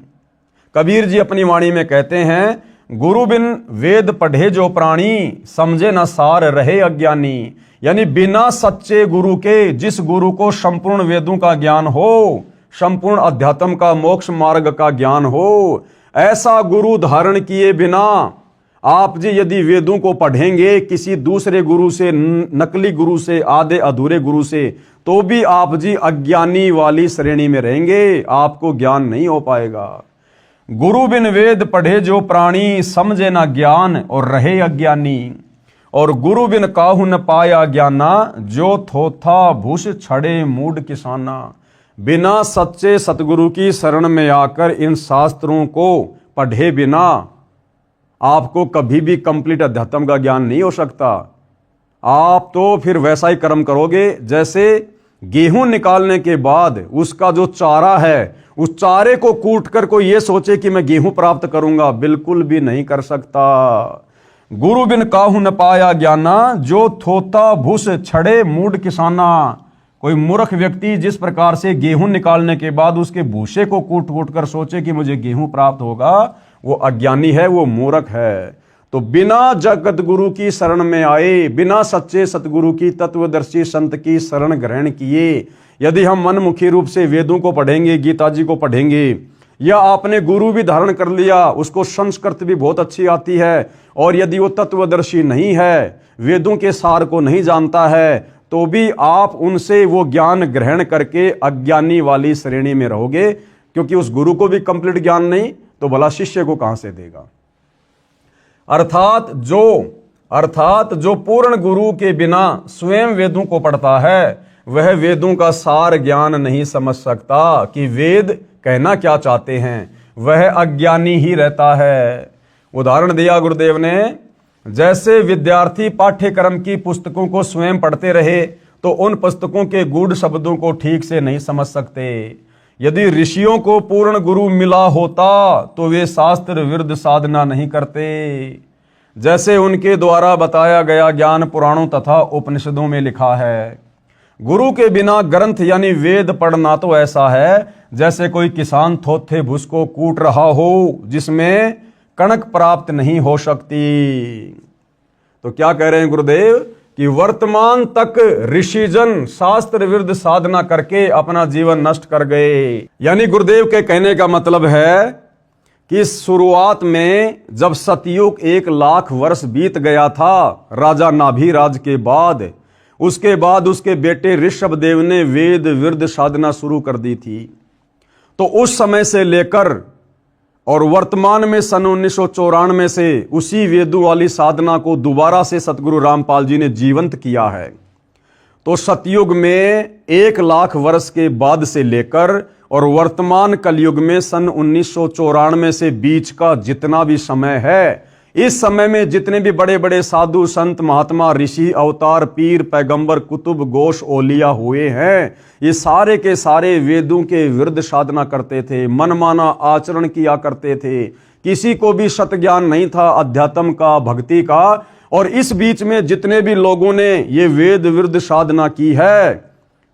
कबीर जी अपनी वाणी में कहते हैं, गुरु बिन वेद पढ़े जो प्राणी, समझे न सार रहे अज्ञानी। यानी बिना सच्चे गुरु के, जिस गुरु को संपूर्ण वेदों का ज्ञान हो, संपूर्ण अध्यात्म का, मोक्ष मार्ग का ज्ञान हो, ऐसा गुरु धारण किए बिना आप जी यदि वेदों को पढ़ेंगे किसी दूसरे गुरु से, नकली गुरु से, आधे अधूरे गुरु से, तो भी आप जी अज्ञानी वाली श्रेणी में रहेंगे, आपको ज्ञान नहीं हो पाएगा। गुरु बिन वेद पढ़े जो प्राणी, समझे ना ज्ञान और रहे अज्ञानी। और गुरु बिन काहू न पाया ज्ञाना, जो थोथा भूष छड़े मूड किसाना। बिना सच्चे सतगुरु की शरण में आकर इन शास्त्रों को पढ़े बिना आपको कभी भी कंप्लीट अध्यात्म का ज्ञान नहीं हो सकता। आप तो फिर वैसा ही कर्म करोगे जैसे गेहूं निकालने के बाद उसका जो चारा है, उस चारे को कूट कर कोई ये सोचे कि मैं गेहूं प्राप्त करूंगा, बिल्कुल भी नहीं कर सकता। गुरु बिन काहू न पाया ज्ञाना, जो थोता भूस छड़े मूड किसाना। कोई मूर्ख व्यक्ति जिस प्रकार से गेहूं निकालने के बाद उसके भूसे को कूट कूट कर सोचे कि मुझे गेहूं प्राप्त होगा, वो अज्ञानी है, वो मूर्ख है। तो बिना जगत गुरु की शरण में आए, बिना सच्चे सतगुरु की, तत्वदर्शी संत की शरण ग्रहण किए यदि हम मनमुखी रूप से वेदों को पढ़ेंगे, गीता जी को पढ़ेंगे, या आपने गुरु भी धारण कर लिया, उसको संस्कृत भी बहुत अच्छी आती है, और यदि वो तत्वदर्शी नहीं है, वेदों के सार को नहीं जानता है, तो भी आप उनसे वो ज्ञान ग्रहण करके अज्ञानी वाली श्रेणी में रहोगे, क्योंकि उस गुरु को भी कंप्लीट ज्ञान नहीं, तो भला शिष्य को कहां से देगा। अर्थात जो पूर्ण गुरु के बिना स्वयं वेदों को पढ़ता है, वह वेदों का सार ज्ञान नहीं समझ सकता कि वेद कहना क्या चाहते हैं, वह अज्ञानी ही रहता है। उदाहरण दिया गुरुदेव ने, जैसे विद्यार्थी पाठ्यक्रम की पुस्तकों को स्वयं पढ़ते रहे तो उन पुस्तकों के गूढ़ शब्दों को ठीक से नहीं समझ सकते। यदि ऋषियों को पूर्ण गुरु मिला होता तो वे शास्त्र विरुद्ध साधना नहीं करते। जैसे उनके द्वारा बताया गया ज्ञान पुराणों तथा उपनिषदों में लिखा है। गुरु के बिना ग्रंथ यानी वेद पढ़ना तो ऐसा है जैसे कोई किसान थोथे भूस को कूट रहा हो जिसमें कणक प्राप्त नहीं हो सकती। तो क्या कह रहे हैं गुरुदेव कि वर्तमान तक ऋषिजन शास्त्र विरुद्ध साधना करके अपना जीवन नष्ट कर गए। यानी गुरुदेव के कहने का मतलब है कि शुरुआत में जब सतयुग 1,00,000 वर्ष बीत गया था राजा नाभिराज के बाद, उसके बाद उसके बेटे ऋषभदेव ने वेद विरुद्ध साधना शुरू कर दी थी। तो उस समय से लेकर और वर्तमान में सन 1994 से उसी वेदों वाली साधना को दोबारा से सतगुरु रामपाल जी ने जीवंत किया है। तो सतयुग में 1,00,000 वर्ष के बाद से लेकर और वर्तमान कलयुग में सन 1994 से बीच का जितना भी समय है, इस समय में जितने भी बड़े बड़े साधु संत महात्मा ऋषि अवतार पीर पैगंबर कुतुब गोश ओलिया हुए हैं, ये सारे के सारे वेदों के विरुद्ध साधना करते थे, मनमाना आचरण किया करते थे, किसी को भी सत ज्ञान नहीं था अध्यात्म का, भक्ति का। और इस बीच में जितने भी लोगों ने ये वेद विरुद्ध साधना की है,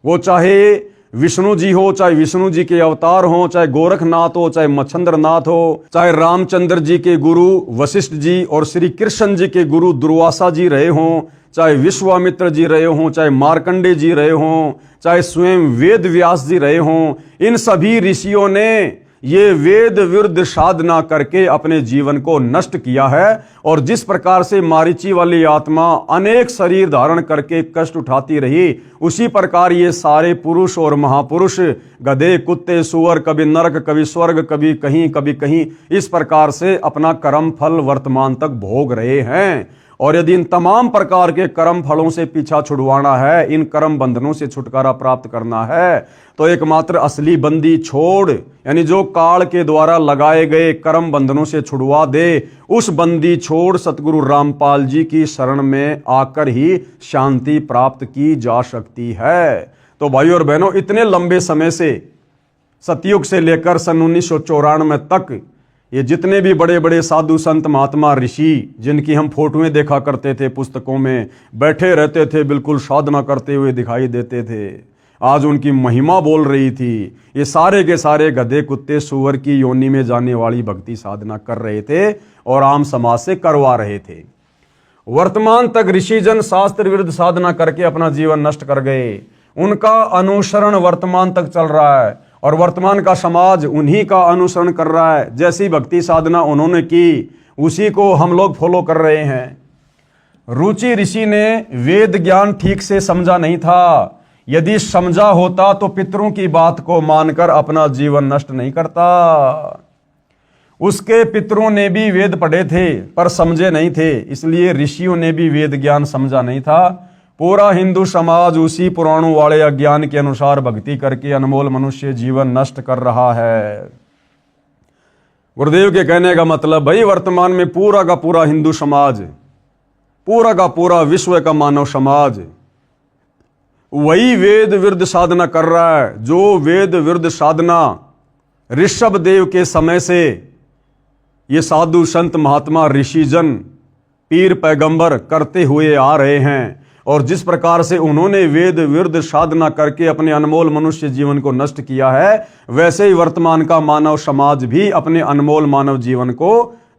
वो चाहे विष्णु जी हो, चाहे विष्णु जी के अवतार हो, चाहे गोरखनाथ हो, चाहे मच्छंद्रनाथ हो, चाहे रामचंद्र जी के गुरु वशिष्ठ जी और श्री कृष्ण जी के गुरु दुर्वासा जी रहे हों, चाहे विश्वामित्र जी रहे हों, चाहे मार्कंडे जी रहे हों, चाहे स्वयं वेद व्यास जी रहे हों, इन सभी ऋषियों ने ये वेद विरुद्ध साधना करके अपने जीवन को नष्ट किया है। और जिस प्रकार से मारीची वाली आत्मा अनेक शरीर धारण करके कष्ट उठाती रही, उसी प्रकार ये सारे पुरुष और महापुरुष गधे कुत्ते सुअर, कभी नरक कभी स्वर्ग, कभी कहीं, इस प्रकार से अपना कर्म फल वर्तमान तक भोग रहे हैं। और यदि इन तमाम प्रकार के कर्म फलों से पीछा छुड़वाना है, इन कर्म बंधनों से छुटकारा प्राप्त करना है, तो एकमात्र असली बंदी छोड़, यानी जो काल के द्वारा लगाए गए कर्म बंधनों से छुड़वा दे, उस बंदी छोड़ सतगुरु रामपाल जी की शरण में आकर ही शांति प्राप्त की जा सकती है। तो भाइयों और बहनों, इतने लंबे समय से सतयुग से लेकर सन 1994 तक ये जितने भी बड़े बड़े साधु संत महात्मा ऋषि, जिनकी हम फोटोएं देखा करते थे पुस्तकों में, बैठे रहते थे, बिल्कुल साधना करते हुए दिखाई देते थे, आज उनकी महिमा बोल रही थी। ये सारे के सारे गधे कुत्ते सुअर की योनि में जाने वाली भक्ति साधना कर रहे थे और आम समाज से करवा रहे थे। वर्तमान तक ऋषिजन शास्त्र विरुद्ध साधना करके अपना जीवन नष्ट कर गए। उनका अनुसरण वर्तमान तक चल रहा है और वर्तमान का समाज उन्हीं का अनुसरण कर रहा है। जैसी भक्ति साधना उन्होंने की, उसी को हम लोग फॉलो कर रहे हैं। रुचि ऋषि ने वेद ज्ञान ठीक से समझा नहीं था। यदि समझा होता तो पितरों की बात को मानकर अपना जीवन नष्ट नहीं करता। उसके पितरों ने भी वेद पढ़े थे पर समझे नहीं थे, इसलिए ऋषियों ने भी वेद ज्ञान समझा नहीं था। पूरा हिंदू समाज उसी पुराणों वाले अज्ञान के अनुसार भक्ति करके अनमोल मनुष्य जीवन नष्ट कर रहा है। गुरुदेव के कहने का मतलब, भाई वर्तमान में पूरा का पूरा हिंदू समाज, पूरा का पूरा विश्व का मानव समाज वही वेद विरुद्ध साधना कर रहा है, जो वेद विरुद्ध साधना ऋषभदेव के समय से ये साधु संत महात्मा ऋषिजन पीर पैगंबर करते हुए आ रहे हैं। और जिस प्रकार से उन्होंने वेद विरुद्ध साधना करके अपने अनमोल मनुष्य जीवन को नष्ट किया है, वैसे ही वर्तमान का मानव समाज भी अपने अनमोल मानव जीवन को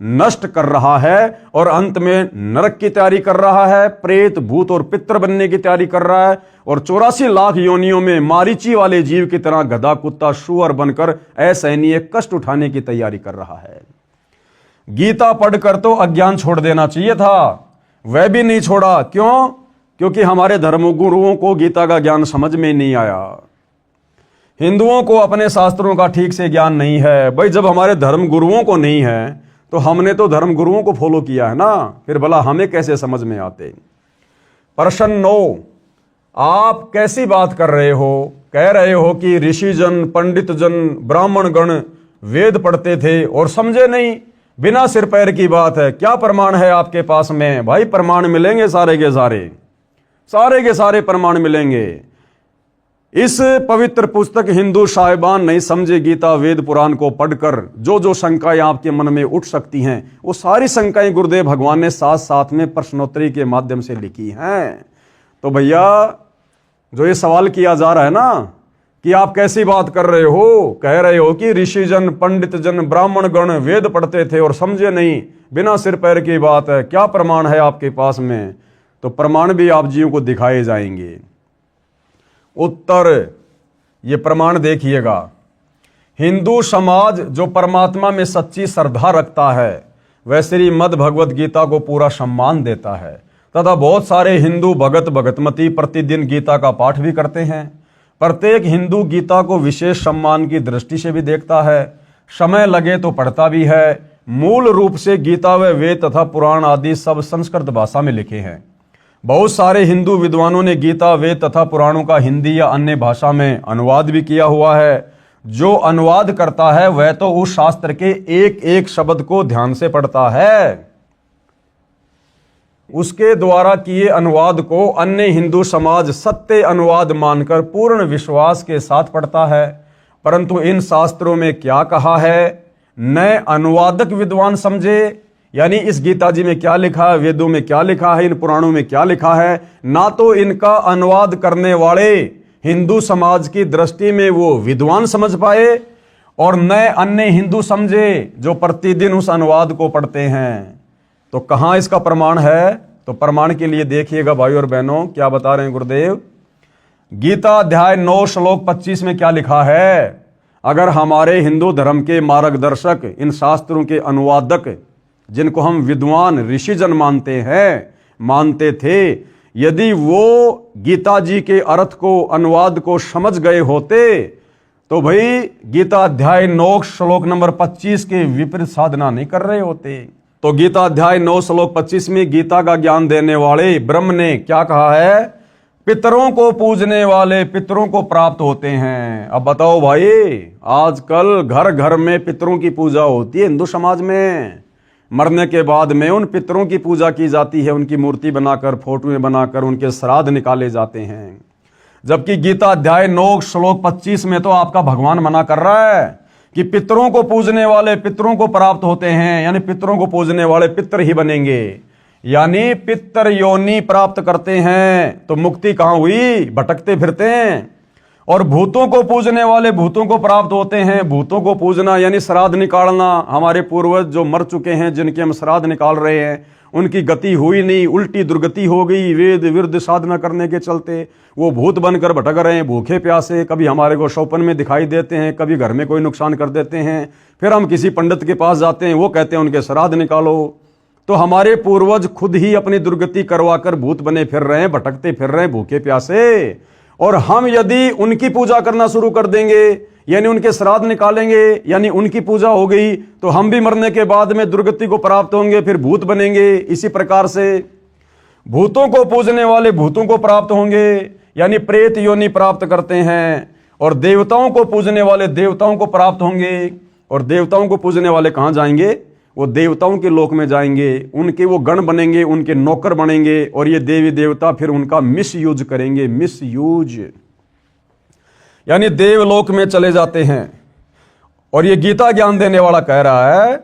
नष्ट कर रहा है और अंत में नरक की तैयारी कर रहा है, प्रेत भूत और पितर बनने की तैयारी कर रहा है और 84 लाख योनियों में मारीची वाले जीव की तरह गधा कुत्ता सुअर बनकर असहनीय कष्ट उठाने की तैयारी कर रहा है। गीता पढ़कर तो अज्ञान छोड़ देना चाहिए था, वह भी नहीं छोड़ा। क्यों? क्योंकि हमारे धर्मगुरुओं को गीता का ज्ञान समझ में नहीं आया। हिंदुओं को अपने शास्त्रों का ठीक से ज्ञान नहीं है। भाई जब हमारे धर्मगुरुओं को नहीं है तो हमने तो धर्मगुरुओं को फॉलो किया है ना, फिर भला हमें कैसे समझ में आते। प्रश्न 9, आप कैसी बात कर रहे हो? कह रहे हो कि ऋषिजन पंडित जन ब्राह्मण गण वेद पढ़ते थे और समझे नहीं, बिना सिर पैर की बात है। क्या प्रमाण है आपके पास में? भाई प्रमाण मिलेंगे, सारे के सारे प्रमाण मिलेंगे। इस पवित्र पुस्तक हिंदू साहिबान नहीं समझे गीता वेद पुराण को पढ़कर जो जो शंकाएं आपके मन में उठ सकती हैं, वो सारी शंकाएं गुरुदेव भगवान ने साथ साथ में प्रश्नोत्तरी के माध्यम से लिखी हैं। तो भैया जो ये सवाल किया जा रहा है ना कि आप कैसी बात कर रहे हो, कह रहे हो कि ऋषिजन पंडित जन ब्राह्मण गण वेद पढ़ते थे और समझे नहीं, बिना सिर पैर की बात है, क्या प्रमाण है आपके पास में? तो प्रमाण भी आप जियों को दिखाए जाएंगे। उत्तर, ये प्रमाण देखिएगा। हिंदू समाज जो परमात्मा में सच्ची श्रद्धा रखता है वह श्रीमद् भगवत गीता को पूरा सम्मान देता है तथा बहुत सारे हिंदू भगत भगतमती प्रतिदिन गीता का पाठ भी करते हैं। प्रत्येक हिंदू गीता को विशेष सम्मान की दृष्टि से भी देखता है, समय लगे तो पढ़ता भी है। मूल रूप से गीता व वेद तथा पुराण आदि सब संस्कृत भाषा में लिखे हैं। बहुत सारे हिंदू विद्वानों ने गीता वेद तथा पुराणों का हिंदी या अन्य भाषा में अनुवाद भी किया हुआ है। जो अनुवाद करता है वह तो उस शास्त्र के एक एक शब्द को ध्यान से पढ़ता है। उसके द्वारा किए अनुवाद को अन्य हिंदू समाज सत्य अनुवाद मानकर पूर्ण विश्वास के साथ पढ़ता है। परंतु इन शास्त्रों में क्या कहा है न अनुवादक विद्वान समझे, यानी इस गीता जी में क्या लिखा है, वेदों में क्या लिखा है, इन पुराणों में क्या लिखा है, ना तो इनका अनुवाद करने वाले हिंदू समाज की दृष्टि में वो विद्वान समझ पाए और न अन्य हिंदू समझे जो प्रतिदिन उस अनुवाद को पढ़ते हैं। तो कहां इसका प्रमाण है? तो प्रमाण के लिए देखिएगा भाई और बहनों, क्या बता रहे हैं गुरुदेव। गीता अध्याय 9 श्लोक 25 में क्या लिखा है? अगर हमारे हिंदू धर्म के मार्गदर्शक, इन शास्त्रों के अनुवादक जिनको हम विद्वान ऋषिजन मानते थे, यदि वो गीता जी के अर्थ को, अनुवाद को समझ गए होते तो भाई गीता अध्याय 9 श्लोक नंबर 25 के विपरीत साधना नहीं कर रहे होते। तो गीता अध्याय 9 श्लोक 25 में गीता का ज्ञान देने वाले ब्रह्म ने क्या कहा है? पितरों को पूजने वाले पितरों को प्राप्त होते हैं। अब बताओ भाई, आजकल घर घर में पितरों की पूजा होती है हिंदू समाज में। मरने के बाद में उन पितरों की पूजा की जाती है, उनकी मूर्ति बनाकर, फोटोएं बनाकर उनके श्राद्ध निकाले जाते हैं। जबकि गीता अध्याय 9 श्लोक 25 में तो आपका भगवान मना कर रहा है कि पितरों को पूजने वाले पितरों को प्राप्त होते हैं, यानी पितरों को पूजने वाले पितर ही बनेंगे, यानी पितर योनि प्राप्त करते हैं। तो मुक्ति कहां हुई? भटकते फिरते हैं। और भूतों को पूजने वाले भूतों को प्राप्त होते हैं। भूतों को पूजना यानी श्राद्ध निकालना। हमारे पूर्वज जो मर चुके हैं, जिनके हम श्राद्ध निकाल रहे हैं, उनकी गति हुई नहीं, उल्टी दुर्गति हो गई वेद विरुद्ध साधना करने के चलते। वो भूत बनकर भटक रहे हैं, भूखे प्यासे। कभी हमारे को सौपन में दिखाई देते हैं, कभी घर में कोई नुकसान कर देते हैं। फिर हम किसी पंडित के पास जाते हैं, वो कहते हैं उनके श्राद्ध निकालो। तो हमारे पूर्वज खुद ही अपनी दुर्गति करवाकर भूत बने फिर रहे हैं, भटकते फिर रहे हैं, भूखे प्यासे। और हम यदि उनकी पूजा करना शुरू कर देंगे, यानी उनके श्राद्ध निकालेंगे, यानी उनकी पूजा हो गई, तो हम भी मरने के बाद में दुर्गति को प्राप्त होंगे, फिर भूत बनेंगे। इसी प्रकार से भूतों को पूजने वाले भूतों को प्राप्त होंगे, यानी प्रेत योनि प्राप्त करते हैं। और देवताओं को पूजने वाले देवताओं को प्राप्त होंगे। और देवताओं को पूजने वाले कहां जाएंगे? वो देवताओं के लोक में जाएंगे, उनके वो गण बनेंगे, उनके नौकर बनेंगे। और ये देवी देवता फिर उनका मिसयूज करेंगे, मिसयूज यानी देवलोक में चले जाते हैं। और ये गीता ज्ञान देने वाला कह रहा है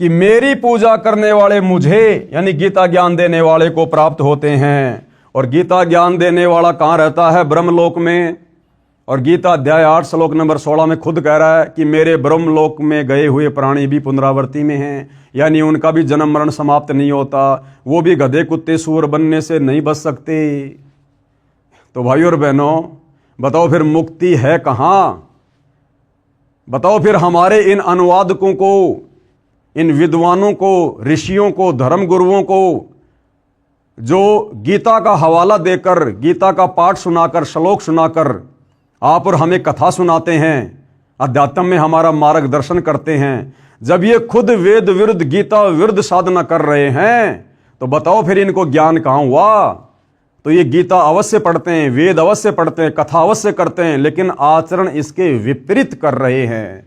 कि मेरी पूजा करने वाले मुझे, यानी गीता ज्ञान देने वाले को प्राप्त होते हैं। और गीता ज्ञान देने वाला कहां रहता है? ब्रह्मलोक में। और गीता अध्याय 8 श्लोक नंबर 16 में खुद कह रहा है कि मेरे ब्रह्मलोक में गए हुए प्राणी भी पुनरावृत्ति में हैं, यानी उनका भी जन्म मरण समाप्त नहीं होता। वो भी गधे कुत्ते सूअर बनने से नहीं बच सकते। तो भाई और बहनों, बताओ फिर मुक्ति है कहां? बताओ फिर हमारे इन अनुवादकों को, इन विद्वानों को, ऋषियों को, धर्म गुरुओं को, जो गीता का हवाला देकर, गीता का पाठ सुनाकर, श्लोक सुनाकर आप और हमें कथा सुनाते हैं, अध्यात्म में हमारा मार्गदर्शन करते हैं, जब ये खुद वेद विरुद्ध, गीता विरुद्ध साधना कर रहे हैं, तो बताओ फिर इनको ज्ञान कहां हुआ? तो ये गीता अवश्य पढ़ते हैं, वेद अवश्य पढ़ते हैं, कथा अवश्य करते हैं, लेकिन आचरण इसके विपरीत कर रहे हैं।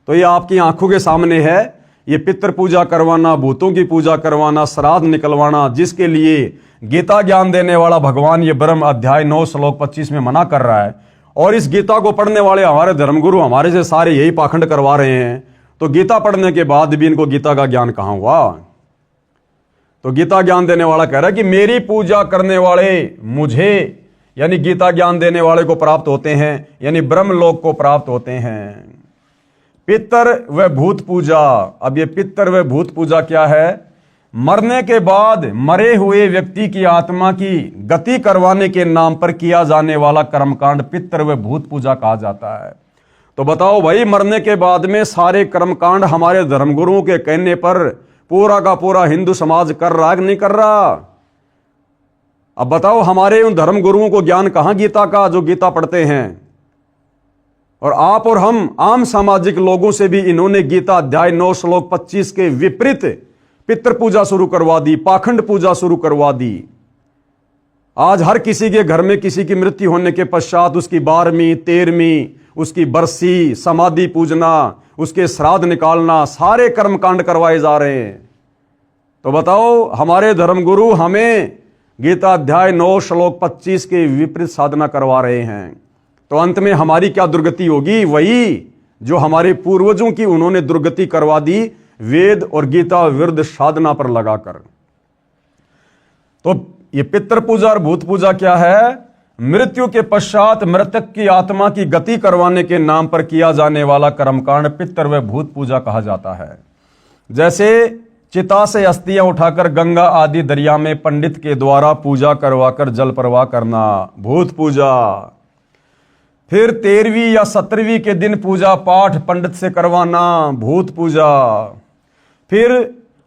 तो ये आपकी आंखों के सामने है। ये पितृ पूजा करवाना, भूतों की पूजा करवाना, श्राद्ध निकलवाना, जिसके लिए गीता ज्ञान देने वाला भगवान ये ब्रह्म अध्याय 9 श्लोक 25 में मना कर रहा है। और इस गीता को पढ़ने वाले हमारे धर्मगुरु हमारे से सारे यही पाखंड करवा रहे हैं। तो गीता पढ़ने के बाद भी इनको गीता का ज्ञान कहां हुआ? तो गीता ज्ञान देने वाला कह रहा है कि मेरी पूजा करने वाले मुझे, यानी गीता ज्ञान देने वाले को प्राप्त होते हैं, यानी ब्रह्मलोक को प्राप्त होते हैं। पितर व भूत पूजा। अब ये पितर व भूत पूजा क्या है? मरने के बाद मरे हुए व्यक्ति की आत्मा की गति करवाने के नाम पर किया जाने वाला कर्मकांड पितृ व भूत पूजा कहा जाता है। तो बताओ भाई, मरने के बाद में सारे कर्मकांड हमारे धर्मगुरुओं के कहने पर पूरा का पूरा हिंदू समाज कर रहा है कि नहीं कर रहा? अब बताओ, हमारे उन धर्मगुरुओं को ज्ञान कहां गीता का, जो गीता पढ़ते हैं? और आप और हम आम सामाजिक लोगों से भी इन्होंने गीता अध्याय 9 श्लोक 25 के विपरीत पितृ पूजा शुरू करवा दी, पाखंड पूजा शुरू करवा दी। आज हर किसी के घर में किसी की मृत्यु होने के पश्चात उसकी 12वीं 13वीं उसकी बरसी, समाधि पूजना, उसके श्राद्ध निकालना, सारे कर्मकांड करवाए जा रहे हैं। तो बताओ, हमारे धर्मगुरु हमें गीता अध्याय 9 श्लोक 25 के विपरीत साधना करवा रहे हैं। तो अंत में हमारी क्या दुर्गति होगी? वही जो हमारे पूर्वजों की उन्होंने दुर्गति करवा दी, वेद और गीता विरुद्ध साधना पर लगाकर। तो ये पितृ पूजा और भूत पूजा क्या है? मृत्यु के पश्चात मृतक की आत्मा की गति करवाने के नाम पर किया जाने वाला कर्मकांड पितृ व भूत पूजा कहा जाता है। जैसे चिता से अस्थियां उठाकर गंगा आदि दरिया में पंडित के द्वारा पूजा करवाकर जल प्रवाह करना, भूत पूजा। फिर 13वीं या 17वीं के दिन पूजा पाठ पंडित से करवाना, भूत पूजा। फिर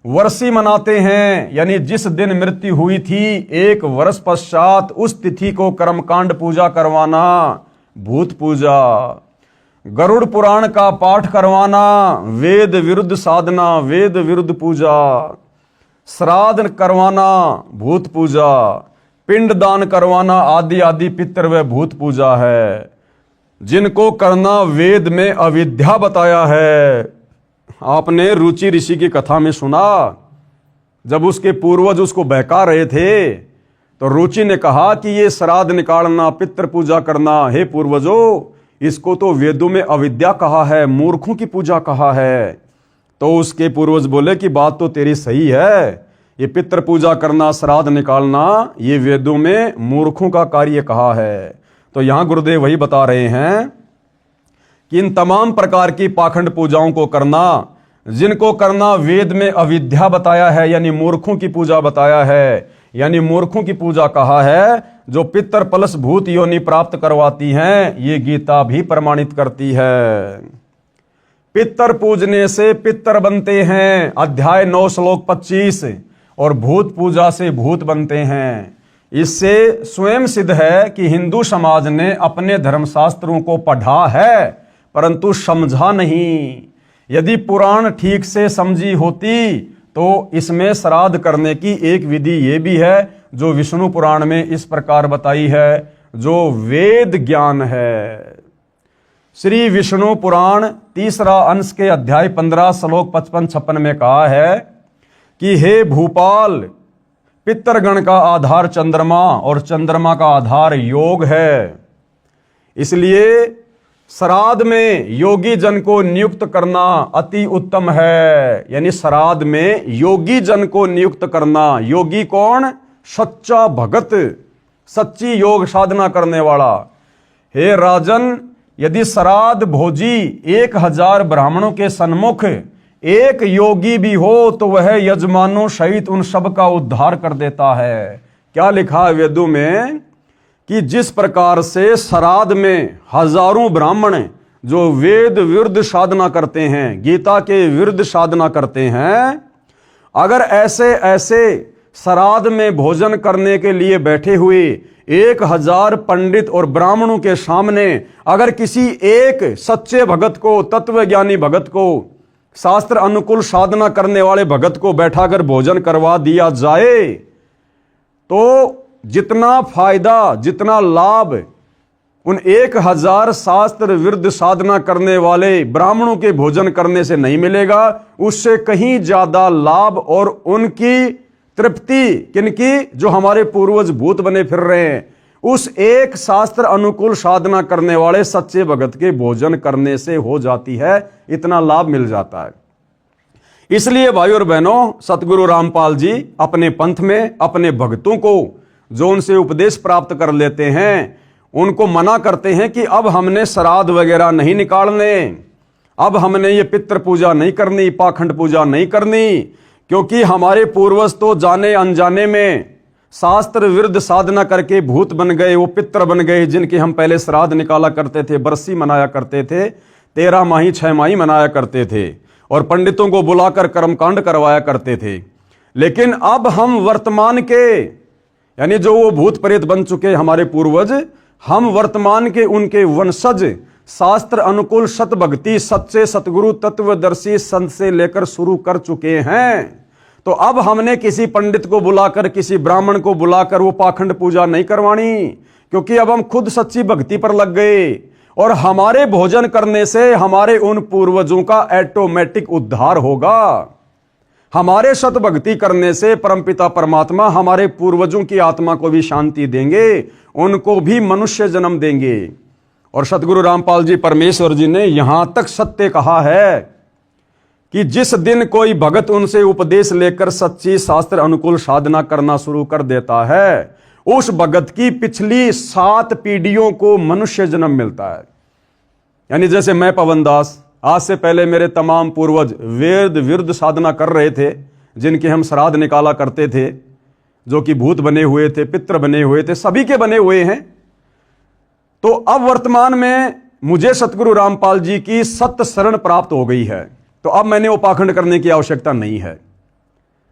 वर्षी मनाते हैं, यानी जिस दिन मृत्यु हुई थी 1 वर्ष पश्चात उस तिथि को कर्मकांड पूजा करवाना, भूत पूजा। गरुड़ पुराण का पाठ करवाना, वेद विरुद्ध साधना, वेद विरुद्ध पूजा। श्राद्ध करवाना, भूत पूजा। पिंड दान करवाना आदि आदि पितृ व भूत पूजा है, जिनको करना वेद में अविद्या बताया है। आपने रुचि ऋषि की कथा में सुना, जब उसके पूर्वज उसको बहका रहे थे तो रुचि ने कहा कि ये श्राद्ध निकालना, पितृ पूजा करना, हे पूर्वजों, इसको तो वेदों में अविद्या कहा है, मूर्खों की पूजा कहा है। तो उसके पूर्वज बोले कि बात तो तेरी सही है, ये पितृ पूजा करना, श्राद्ध निकालना, ये वेदों में मूर्खों का कार्य कहा है। तो यहां गुरुदेव वही बता रहे हैं कि इन तमाम प्रकार की पाखंड पूजाओं को करना, जिनको करना वेद में अविद्या बताया है, यानी मूर्खों की पूजा बताया है, यानी मूर्खों की पूजा कहा है, जो पितर प्लस भूत योनि प्राप्त करवाती हैं, ये गीता भी प्रमाणित करती है। पितर पूजने से पितर बनते हैं, अध्याय 9 श्लोक 25, और भूत पूजा से भूत बनते हैं। इससे स्वयं सिद्ध है कि हिंदू समाज ने अपने धर्मशास्त्रों को पढ़ा है परंतु समझा नहीं। यदि पुराण ठीक से समझी होती तो इसमें श्राद्ध करने की एक विधि ये भी है जो विष्णु पुराण में इस प्रकार बताई है, जो वेद ज्ञान है। श्री विष्णु पुराण 3रा अंश के अध्याय 15 श्लोक 55-56 में कहा है कि हे भूपाल, पितरगण का आधार चंद्रमा और चंद्रमा का आधार योग है, इसलिए श्राद्ध में योगी जन को नियुक्त करना अति उत्तम है। यानी श्राद्ध में योगी जन को नियुक्त करना। योगी कौन? सच्चा भगत, सच्ची योग साधना करने वाला। हे राजन, यदि श्राद्ध भोजी 1000 ब्राह्मणों के सन्मुख एक योगी भी हो तो वह यजमानों सहित उन सब का उद्धार कर देता है। क्या लिखा है वेदों में कि जिस प्रकार से श्राद्ध में हजारों ब्राह्मण जो वेद विरुद्ध साधना करते हैं, गीता के विरुद्ध साधना करते हैं, अगर ऐसे ऐसे श्राद्ध में भोजन करने के लिए बैठे हुए 1000 पंडित और ब्राह्मणों के सामने अगर किसी एक सच्चे भगत को, तत्वज्ञानी भगत को, शास्त्र अनुकूल साधना करने वाले भगत को बैठाकर भोजन करवा दिया जाए तो जितना फायदा, जितना लाभ उन 1000 शास्त्र विरुद्ध साधना करने वाले ब्राह्मणों के भोजन करने से नहीं मिलेगा, उससे कहीं ज्यादा लाभ और उनकी तृप्ति किनकी? जो हमारे पूर्वज भूत बने फिर रहे हैं, उस एक शास्त्र अनुकूल साधना करने वाले सच्चे भगत के भोजन करने से हो जाती है। इतना लाभ मिल जाता है। इसलिए भाई और बहनों, सतगुरु रामपाल जी अपने पंथ में अपने भक्तों को जो उनसे उपदेश प्राप्त कर लेते हैं उनको मना करते हैं कि अब हमने श्राद्ध वगैरह नहीं निकालने, अब हमने ये पितृ पूजा नहीं करनी, पाखंड पूजा नहीं करनी, क्योंकि हमारे पूर्वज तो जाने अनजाने में शास्त्र विरुद्ध साधना करके भूत बन गए, वो पितर बन गए, जिनके हम पहले श्राद्ध निकाला करते थे, बरसी मनाया करते थे, 13 माही 6 माही मनाया करते थे और पंडितों को बुलाकर कर्मकांड करवाया करते थे। लेकिन अब हम वर्तमान के, यानी जो वो भूत प्रेत बन चुके हमारे पूर्वज, हम वर्तमान के उनके वंशज शास्त्र अनुकूल सत भक्ति सच्चे सतगुरु तत्वदर्शी संत से लेकर शुरू कर चुके हैं। तो अब हमने किसी पंडित को बुलाकर, किसी ब्राह्मण को बुलाकर वो पाखंड पूजा नहीं करवानी, क्योंकि अब हम खुद सच्ची भक्ति पर लग गए और हमारे भोजन करने से हमारे उन पूर्वजों का ऑटोमेटिक उद्धार होगा। हमारे सत भक्ति करने से परमपिता परमात्मा हमारे पूर्वजों की आत्मा को भी शांति देंगे, उनको भी मनुष्य जन्म देंगे। और सतगुरु रामपाल जी परमेश्वर जी ने यहां तक सत्य कहा है कि जिस दिन कोई भगत उनसे उपदेश लेकर सच्ची शास्त्र अनुकूल साधना करना शुरू कर देता है, उस भगत की पिछली 7 पीढ़ियों को मनुष्य जन्म मिलता है। यानी जैसे मैं पवन दास, आज से पहले मेरे तमाम पूर्वज वेद विरुद्ध साधना कर रहे थे, जिनके हम श्राद्ध निकाला करते थे, जो कि भूत बने हुए थे, पितर बने हुए थे, सभी के बने हुए हैं। तो अब वर्तमान में मुझे सतगुरु रामपाल जी की सत्य शरण प्राप्त हो गई है, तो अब मैंने वो पाखंड करने की आवश्यकता नहीं है।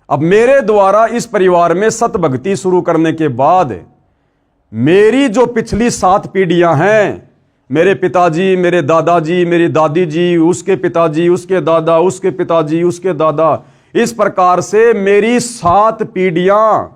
अब मेरे द्वारा इस परिवार में सत भक्ति शुरू करने के बाद मेरी जो पिछली 7 पीढ़ियां हैं, मेरे पिताजी, मेरे दादाजी, मेरी दादी जी, उसके पिताजी, उसके दादा, उसके पिताजी, उसके दादा, इस प्रकार से मेरी 7 पीढ़ियां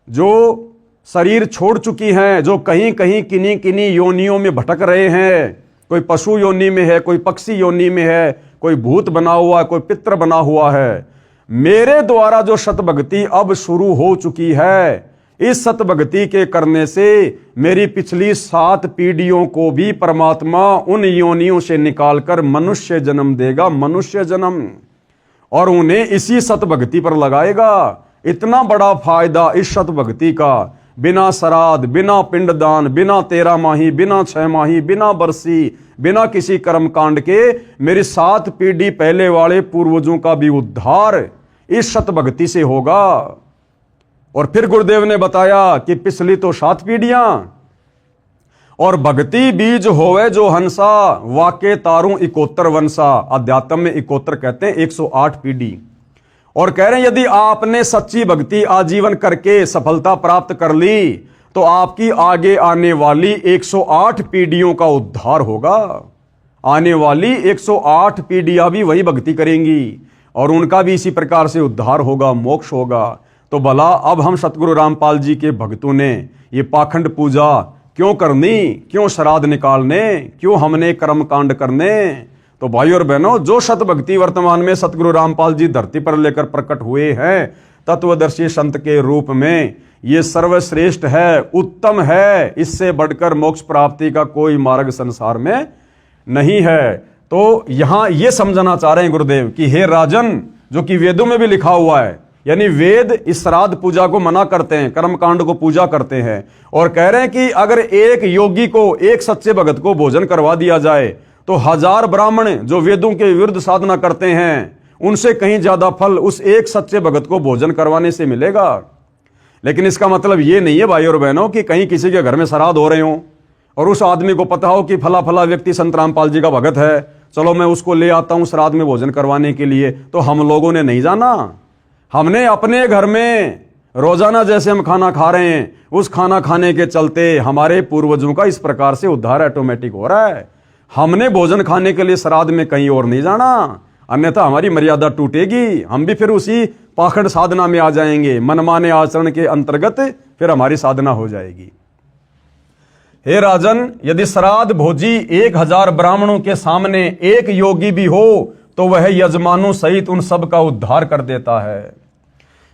जो शरीर छोड़ चुकी हैं, जो कहीं कहीं किन्हीं किन्हीं योनियों में भटक रहे हैं, कोई पशु योनि में है, कोई पक्षी योनि में है, कोई भूत बना हुआ है, कोई पितर बना हुआ है, मेरे द्वारा जो सतभक्ति अब शुरू हो चुकी है, इस सतभक्ति के करने से मेरी पिछली 7 पीढ़ियों को भी परमात्मा उन योनियों से निकालकर मनुष्य जन्म देगा, मनुष्य जन्म, और उन्हें इसी सतभक्ति पर लगाएगा। इतना बड़ा फायदा इस सतभक्ति का, बिना श्राद्ध, बिना पिंडदान, बिना 13 माही, बिना 6 माही, बिना बरसी, बिना किसी कर्म कांड के मेरी 7 पीढ़ी पहले वाले पूर्वजों का भी उद्धार इस सतभक्ति से होगा। और फिर गुरुदेव ने बताया कि पिछली तो 7 पीढ़ियां, और भक्ति बीज होवे जो हंसा, वाके तारू 71 वंशा। अध्यात्म में 71 कहते हैं, 108 पीढ़ी। और कह रहे हैं यदि आपने सच्ची भक्ति आजीवन करके सफलता प्राप्त कर ली तो आपकी आगे आने वाली 108 पीढ़ियों का उद्धार होगा। आने वाली 108 पीढ़ियां भी वही भक्ति करेंगी और उनका भी इसी प्रकार से उद्धार होगा, मोक्ष होगा। तो भला अब हम सतगुरु रामपाल जी के भक्तों ने ये पाखंड पूजा क्यों करनी, क्यों श्राद्ध निकालने, क्यों हमने कर्म कांड करने? तो भाई और बहनों, जो सत भक्ति वर्तमान में सतगुरु रामपाल जी धरती पर लेकर प्रकट हुए हैं तत्वदर्शी संत के रूप में, ये सर्वश्रेष्ठ है, उत्तम है। इससे बढ़कर मोक्ष प्राप्ति का कोई मार्ग संसार में नहीं है। तो यहां ये समझना चाह रहे हैं गुरुदेव कि हे राजन, जो कि वेदों में भी लिखा हुआ है, यानी वेद इस श्राद्ध पूजा को मना करते हैं, कर्मकांड को पूजा करते हैं, और कह रहे हैं कि अगर एक योगी को, एक सच्चे भगत को भोजन करवा दिया जाए तो 1000 ब्राह्मण जो वेदों के विरुद्ध साधना करते हैं उनसे कहीं ज्यादा फल उस एक सच्चे भगत को भोजन करवाने से मिलेगा। लेकिन इसका मतलब ये नहीं है भाई और बहनों कि कहीं किसी के घर में श्राद्ध हो रहे हो और उस आदमी को पता हो कि फला फला व्यक्ति संत रामपाल जी का भगत है, चलो मैं उसको ले आता हूं श्राद्ध में भोजन करवाने के लिए, तो हम लोगों ने नहीं जाना। हमने अपने घर में रोजाना जैसे हम खाना खा रहे हैं, उस खाना खाने के चलते हमारे पूर्वजों का इस प्रकार से उद्धार ऑटोमेटिक हो रहा है। हमने भोजन खाने के लिए श्राद्ध में कहीं और नहीं जाना, अन्यथा हमारी मर्यादा टूटेगी, हम भी फिर उसी पाखंड साधना में आ जाएंगे। मनमाने आचरण के अंतर्गत फिर हमारी साधना हो जाएगी। हे राजन, यदि श्राद्ध भोजी 1000 ब्राह्मणों के सामने एक योगी भी हो तो वह यजमानों सहित उन सब का उद्धार कर देता है।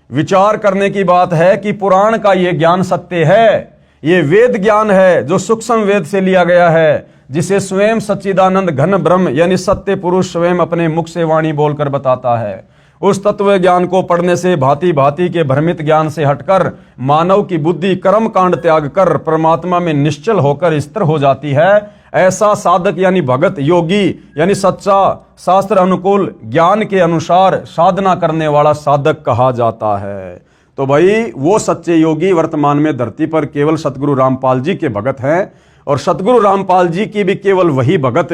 विचार करने की बात है कि पुराण का यह ज्ञान सत्य है, ये वेद ज्ञान है जो सूक्ष्म वेद से लिया गया है, जिसे स्वयं सच्चिदानंद घन ब्रह्म यानी सत्य पुरुष स्वयं अपने मुख से वाणी बोलकर बताता है। उस तत्व ज्ञान को पढ़ने से भांति भांति के भ्रमित ज्ञान से हटकर मानव की बुद्धि कर्म कांड त्याग कर परमात्मा में निश्चल होकर स्थिर हो जाती है। ऐसा साधक यानी भगत, योगी यानी सच्चा शास्त्र अनुकूल ज्ञान के अनुसार साधना करने वाला साधक कहा जाता है। तो भाई वो सच्चे योगी वर्तमान में धरती पर केवल सतगुरु रामपाल जी के भगत हैं, और सतगुरु रामपाल जी की भी केवल वही भगत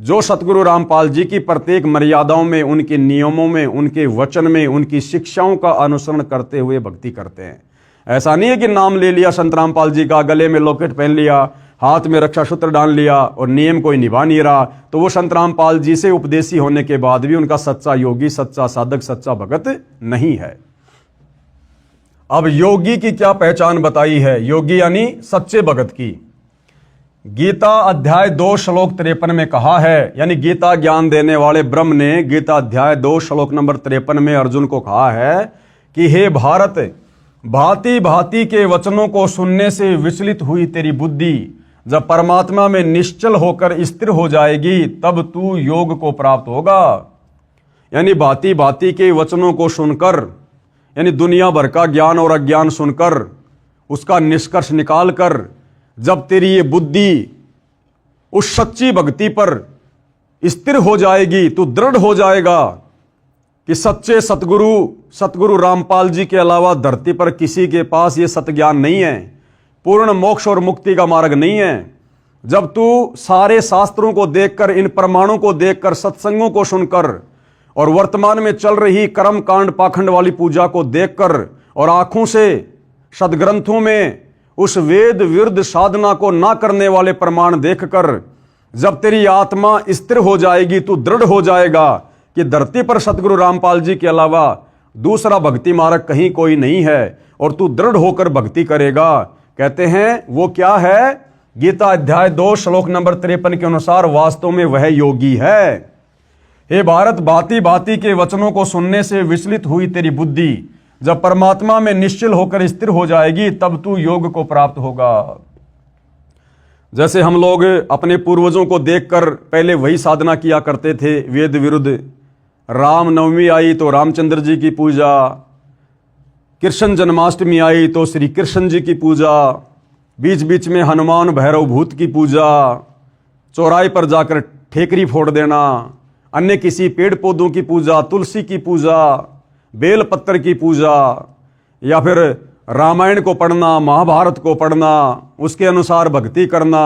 जो सतगुरु रामपाल जी की प्रत्येक मर्यादाओं में, उनके नियमों में, उनके वचन में, उनकी शिक्षाओं का अनुसरण करते हुए भक्ति करते हैं। ऐसा नहीं है कि नाम ले लिया संत रामपाल जी का, गले में लॉकेट पहन लिया, हाथ में रक्षा सूत्र डाल लिया और नियम कोई निभा नहीं रहा, तो वो संत रामपाल जी से उपदेशी होने के बाद भी उनका सच्चा योगी, सच्चा साधक, सच्चा भगत नहीं है। अब योगी की क्या पहचान बताई है? योगी यानी सच्चे भगत की गीता अध्याय 2 श्लोक 53 में कहा है, यानी गीता ज्ञान देने वाले ब्रह्म ने गीता अध्याय 2 श्लोक नंबर 53 में अर्जुन को कहा है कि हे भारत, भांति भांति के वचनों को सुनने से विचलित हुई तेरी बुद्धि जब परमात्मा में निश्चल होकर स्थिर हो जाएगी तब तू योग को प्राप्त होगा। यानी भांति भांति के वचनों को सुनकर, यानी दुनिया भर का ज्ञान और अज्ञान सुनकर उसका निष्कर्ष निकालकर जब तेरी ये बुद्धि उस सच्ची भक्ति पर स्थिर हो जाएगी, तू दृढ़ हो जाएगा कि सच्चे सतगुरु रामपाल जी के अलावा धरती पर किसी के पास ये सत्य ज्ञान नहीं है, पूर्ण मोक्ष और मुक्ति का मार्ग नहीं है। जब तू सारे शास्त्रों को देखकर, इन प्रमाणों को देखकर, सत्संगों को सुनकर और वर्तमान में चल रही कर्म कांड पाखंड वाली पूजा को देखकर और आंखों से सदग्रंथों में उस वेद विरुद्ध साधना को ना करने वाले प्रमाण देखकर जब तेरी आत्मा स्थिर हो जाएगी, तू दृढ़ हो जाएगा कि धरती पर सतगुरु रामपाल जी के अलावा दूसरा भक्ति मार्ग कहीं कोई नहीं है, और तू दृढ़ होकर भक्ति करेगा। कहते हैं वो क्या है? गीता अध्याय 2 श्लोक नंबर 53 के अनुसार वास्तव में वह योगी है। हे भारत, भांति भांति के वचनों को सुनने से विचलित हुई तेरी बुद्धि जब परमात्मा में निश्चल होकर स्थिर हो जाएगी तब तू योग को प्राप्त होगा। जैसे हम लोग अपने पूर्वजों को देखकर पहले वही साधना किया करते थे वेद विरुद्ध। राम नवमी आई तो रामचंद्र जी की पूजा, कृष्ण जन्माष्टमी आई तो श्री कृष्ण जी की पूजा, बीच बीच में हनुमान भैरव भूत की पूजा, चौराहे पर जाकर ठेकरी फोड़ देना, अन्य किसी पेड़ पौधों की पूजा, तुलसी की पूजा, बेल पत्तर की पूजा, या फिर रामायण को पढ़ना, महाभारत को पढ़ना, उसके अनुसार भक्ति करना,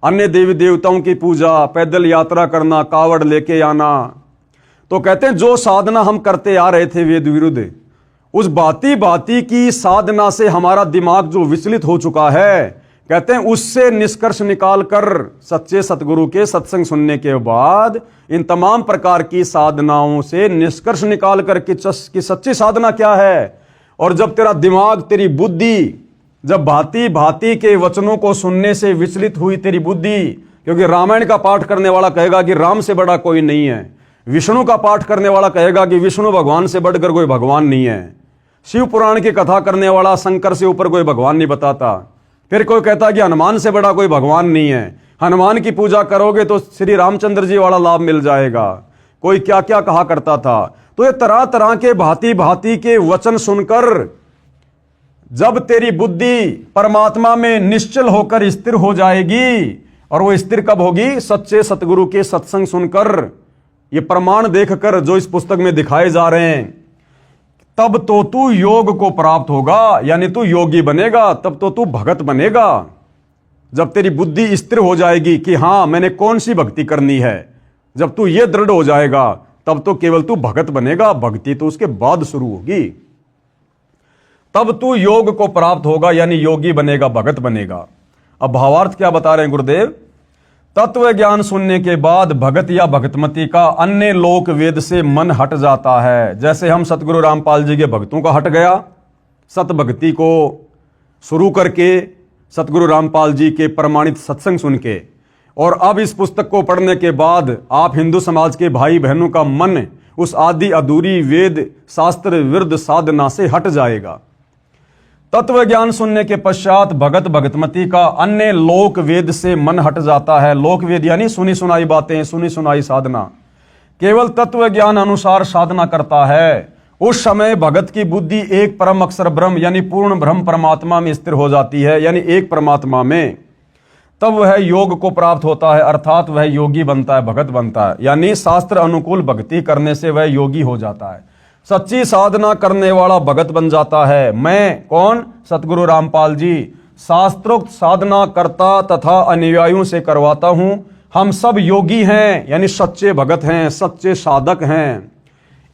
अन्य देवी देवताओं की पूजा, पैदल यात्रा करना, कावड़ लेके आना। तो कहते हैं जो साधना हम करते आ रहे थे वेद विरुद्ध, उस भांति भांति की साधना से हमारा दिमाग जो विचलित हो चुका है, कहते हैं उससे निष्कर्ष निकालकर सच्चे सतगुरु के सत्संग सुनने के बाद इन तमाम प्रकार की साधनाओं से निष्कर्ष निकालकर कि सच्ची साधना क्या है। और जब तेरा दिमाग, तेरी बुद्धि, जब भांति भांति के वचनों को सुनने से विचलित हुई तेरी बुद्धि, क्योंकि रामायण का पाठ करने वाला कहेगा कि राम से बड़ा कोई नहीं है, विष्णु का पाठ करने वाला कहेगा कि विष्णु भगवान से बढ़कर कोई भगवान नहीं है, शिव पुराण की कथा करने वाला शंकर से ऊपर कोई भगवान नहीं बताता, फिर कोई कहता कि हनुमान से बड़ा कोई भगवान नहीं है, हनुमान की पूजा करोगे तो श्री रामचंद्र जी वाला लाभ मिल जाएगा, कोई क्या क्या कहा करता था। तो ये तरह तरह के भांति भांति के वचन सुनकर जब तेरी बुद्धि परमात्मा में निश्चल होकर स्थिर हो जाएगी, और वो स्थिर कब होगी? सच्चे सतगुरु के सत्संग सुनकर, ये प्रमाण देखकर जो इस पुस्तक में दिखाए जा रहे हैं, तब तो तू योग को प्राप्त होगा, यानी तू योगी बनेगा, तब तो तू भगत बनेगा। जब तेरी बुद्धि स्थिर हो जाएगी कि हां मैंने कौन सी भक्ति करनी है, जब तू ये दृढ़ हो जाएगा तब तो केवल तू भगत बनेगा, भक्ति तो उसके बाद शुरू होगी। तब तू योग को प्राप्त होगा, यानी योगी बनेगा, भगत बनेगा। अब भावार्थ क्या बता रहे हैं गुरुदेव? तत्व ज्ञान सुनने के बाद भगत या भगतमती का अन्य लोक वेद से मन हट जाता है। जैसे हम सतगुरु रामपाल जी के भक्तों का हट गया, सत भक्ति को शुरू करके सतगुरु रामपाल जी के प्रमाणित सत्संग सुन के, और अब इस पुस्तक को पढ़ने के बाद आप हिंदू समाज के भाई बहनों का मन उस आदि अधूरी वेद शास्त्र विरुद्ध साधना से हट जाएगा। तत्व ज्ञान सुनने के पश्चात भगत भगतमती का अन्य लोक वेद से मन हट जाता है। लोक वेद यानी सुनी सुनाई बातें, सुनी सुनाई साधना, केवल तत्व ज्ञान अनुसार साधना करता है। उस समय भगत की बुद्धि एक परम अक्षर ब्रह्म यानी पूर्ण ब्रह्म परमात्मा में स्थिर हो जाती है, यानी एक परमात्मा में। तब वह योग को प्राप्त होता है, अर्थात वह योगी बनता है, भगत बनता है। यानी शास्त्र अनुकूल भक्ति करने से वह योगी हो जाता है, सच्ची साधना करने वाला भगत बन जाता है। मैं कौन? सतगुरु रामपाल जी शास्त्रोक्त साधना करता तथा अनुयायियों से करवाता हूं। हम सब योगी हैं, यानी सच्चे भगत हैं, सच्चे साधक हैं।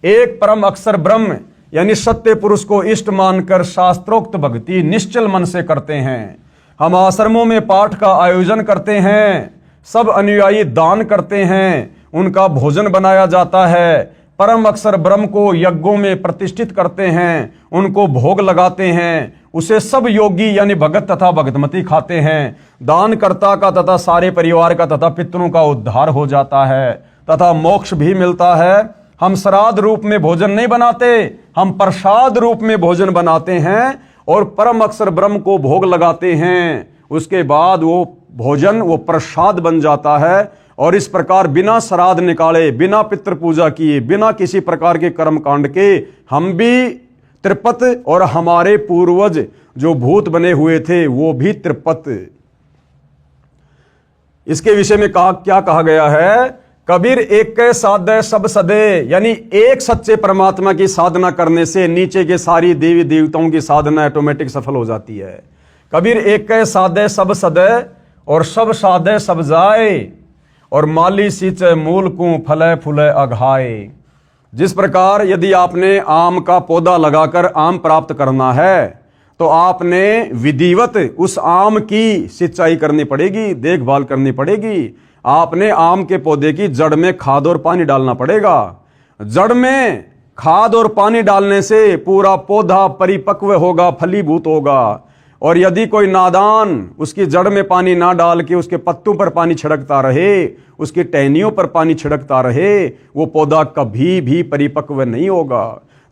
एक परम अक्षर ब्रह्म यानी सत्य पुरुष को इष्ट मानकर शास्त्रोक्त भक्ति निश्चल मन से करते हैं। हम आश्रमों में पाठ का आयोजन करते हैं, सब अनुयायी दान करते हैं, उनका भोजन बनाया जाता है। परम अक्षर ब्रह्म को यज्ञों में प्रतिष्ठित करते हैं, उनको भोग लगाते हैं, उसे सब योगी यानी भगत तथा भगतमती खाते हैं। दानकर्ता का तथा सारे परिवार का तथा पितरों का उद्धार हो जाता है तथा मोक्ष भी मिलता है। हम श्राद्ध रूप में भोजन नहीं बनाते, हम प्रसाद रूप में भोजन बनाते हैं और परम अक्षर ब्रह्म को भोग लगाते हैं। उसके बाद वो भोजन वो प्रसाद बन जाता है। और इस प्रकार बिना श्राद्ध निकाले, बिना पितृ पूजा किए, बिना किसी प्रकार के कर्म कांड के हम भी त्रिपत और हमारे पूर्वज जो भूत बने हुए थे वो भी त्रिपत। इसके विषय में क्या कहा गया है? कबीर एक के साधे सब सदे, यानी एक सच्चे परमात्मा की साधना करने से नीचे के सारी देवी देवताओं की साधना ऑटोमेटिक सफल हो जाती है। कबीर एक के साधे सब सदे और सब साधे सब जाए और माली सींचे मूल को फले फूले अघाए। जिस प्रकार यदि आपने आम का पौधा लगाकर आम प्राप्त करना है तो आपने विधिवत उस आम की सिंचाई करनी पड़ेगी, देखभाल करनी पड़ेगी। आपने आम के पौधे की जड़ में खाद और पानी डालना पड़ेगा। जड़ में खाद और पानी डालने से पूरा पौधा परिपक्व होगा, फलीभूत होगा। और यदि कोई नादान उसकी जड़ में पानी ना डाल के उसके पत्तों पर पानी छिड़कता रहे, उसकी टहनियों पर पानी छिड़कता रहे, वो पौधा कभी भी परिपक्व नहीं होगा।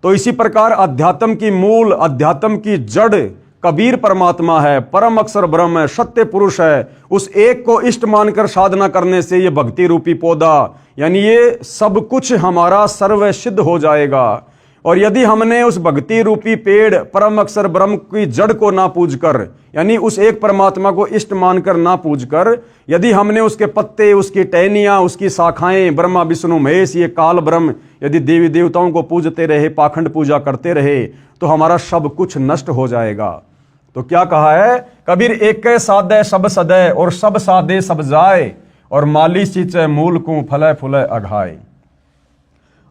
तो इसी प्रकार अध्यात्म की मूल, अध्यात्म की जड़ कबीर परमात्मा है, परम अक्षर ब्रह्म है, सत्य पुरुष है। उस एक को इष्ट मानकर साधना करने से ये भक्ति रूपी पौधा यानी ये सब कुछ हमारा सर्व सिद्ध हो जाएगा। और यदि हमने उस भक्ति रूपी पेड़ परम अक्षर ब्रह्म की जड़ को ना पूजकर, यानी उस एक परमात्मा को इष्ट मानकर ना पूजकर, यदि हमने उसके पत्ते, उसकी टहनियां, उसकी शाखाएं, ब्रह्मा विष्णु महेश, ये काल ब्रह्म, यदि देवी देवताओं को पूजते रहे, पाखंड पूजा करते रहे, तो हमारा सब कुछ नष्ट हो जाएगा। तो क्या कहा है? कबीर एक के साधे सब सदे और सब साधे सब जाए और माली सींचे मूल को फले फूले अघाए।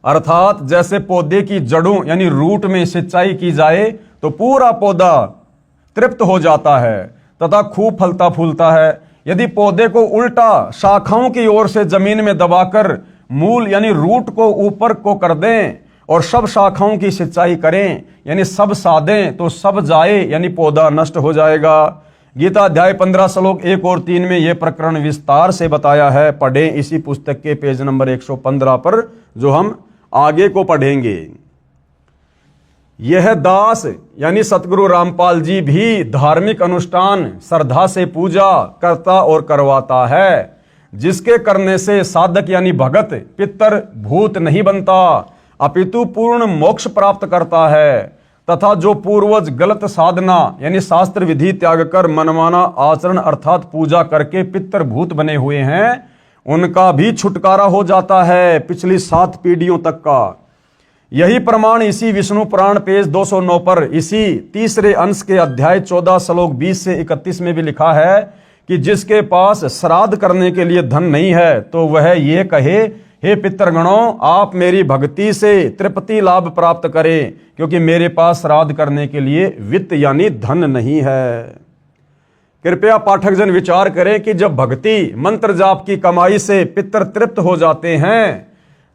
अर्थात जैसे पौधे की जड़ों यानी रूट में सिंचाई की जाए तो पूरा पौधा तृप्त हो जाता है तथा खूब फलता फूलता है। यदि पौधे को उल्टा शाखाओं की ओर से जमीन में दबाकर मूल यानी रूट को ऊपर को कर दें और सब शाखाओं की सिंचाई करें यानी सब साधें तो सब जाए यानी पौधा नष्ट हो जाएगा। गीता अध्याय 15 श्लोक 1 और 3 में यह प्रकरण विस्तार से बताया है। पढ़ें इसी पुस्तक के पेज नंबर 115 पर, जो हम आगे को पढ़ेंगे। यह दास यानी सतगुरु रामपाल जी भी धार्मिक अनुष्ठान श्रद्धा से पूजा करता और करवाता है, जिसके करने से साधक यानी भगत पितर भूत नहीं बनता अपितु पूर्ण मोक्ष प्राप्त करता है। तथा जो पूर्वज गलत साधना यानी शास्त्र विधि त्याग कर मनमाना आचरण अर्थात पूजा करके पितर भूत बने हुए हैं, उनका भी छुटकारा हो जाता है पिछली 7 पीढ़ियों तक का। यही प्रमाण इसी विष्णु पुराण पेज 209 पर इसी तीसरे अंश के अध्याय 14 श्लोक 20 से 31 में भी लिखा है कि जिसके पास श्राद्ध करने के लिए धन नहीं है तो वह ये कहे, हे पितृगणों, आप मेरी भक्ति से तृप्ति लाभ प्राप्त करें, क्योंकि मेरे पास श्राद्ध करने के लिए वित्त यानी धन नहीं है। कृपया पाठक जन विचार करें कि जब भक्ति मंत्र जाप की कमाई से पितर तृप्त हो जाते हैं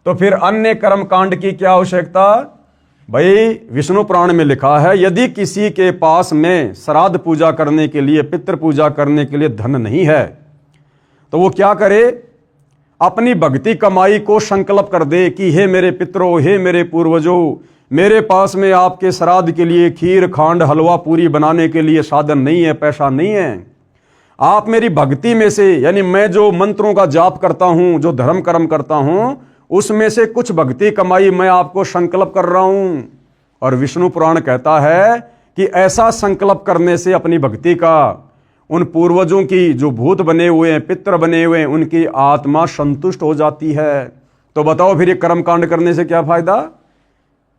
तो फिर अन्य कर्म कांड की क्या आवश्यकता? भाई विष्णु पुराण में लिखा है, यदि किसी के पास में श्राद्ध पूजा करने के लिए, पितृ पूजा करने के लिए धन नहीं है तो वो क्या करे? अपनी भक्ति कमाई को संकल्प कर दे कि हे मेरे पितरों, हे मेरे पूर्वजों, मेरे पास में आपके श्राद्ध के लिए खीर खांड हलवा पूरी बनाने के लिए साधन नहीं है, पैसा नहीं है। आप मेरी भक्ति में से यानी मैं जो मंत्रों का जाप करता हूं, जो धर्म कर्म करता हूं, उसमें से कुछ भक्ति कमाई मैं आपको संकल्प कर रहा हूं। और विष्णु पुराण कहता है कि ऐसा संकल्प करने से अपनी भक्ति का उन पूर्वजों की जो भूत बने हुए हैं, पितर बने हुए हैं, उनकी आत्मा संतुष्ट हो जाती है। तो बताओ फिर ये कर्मकांड करने से क्या फायदा?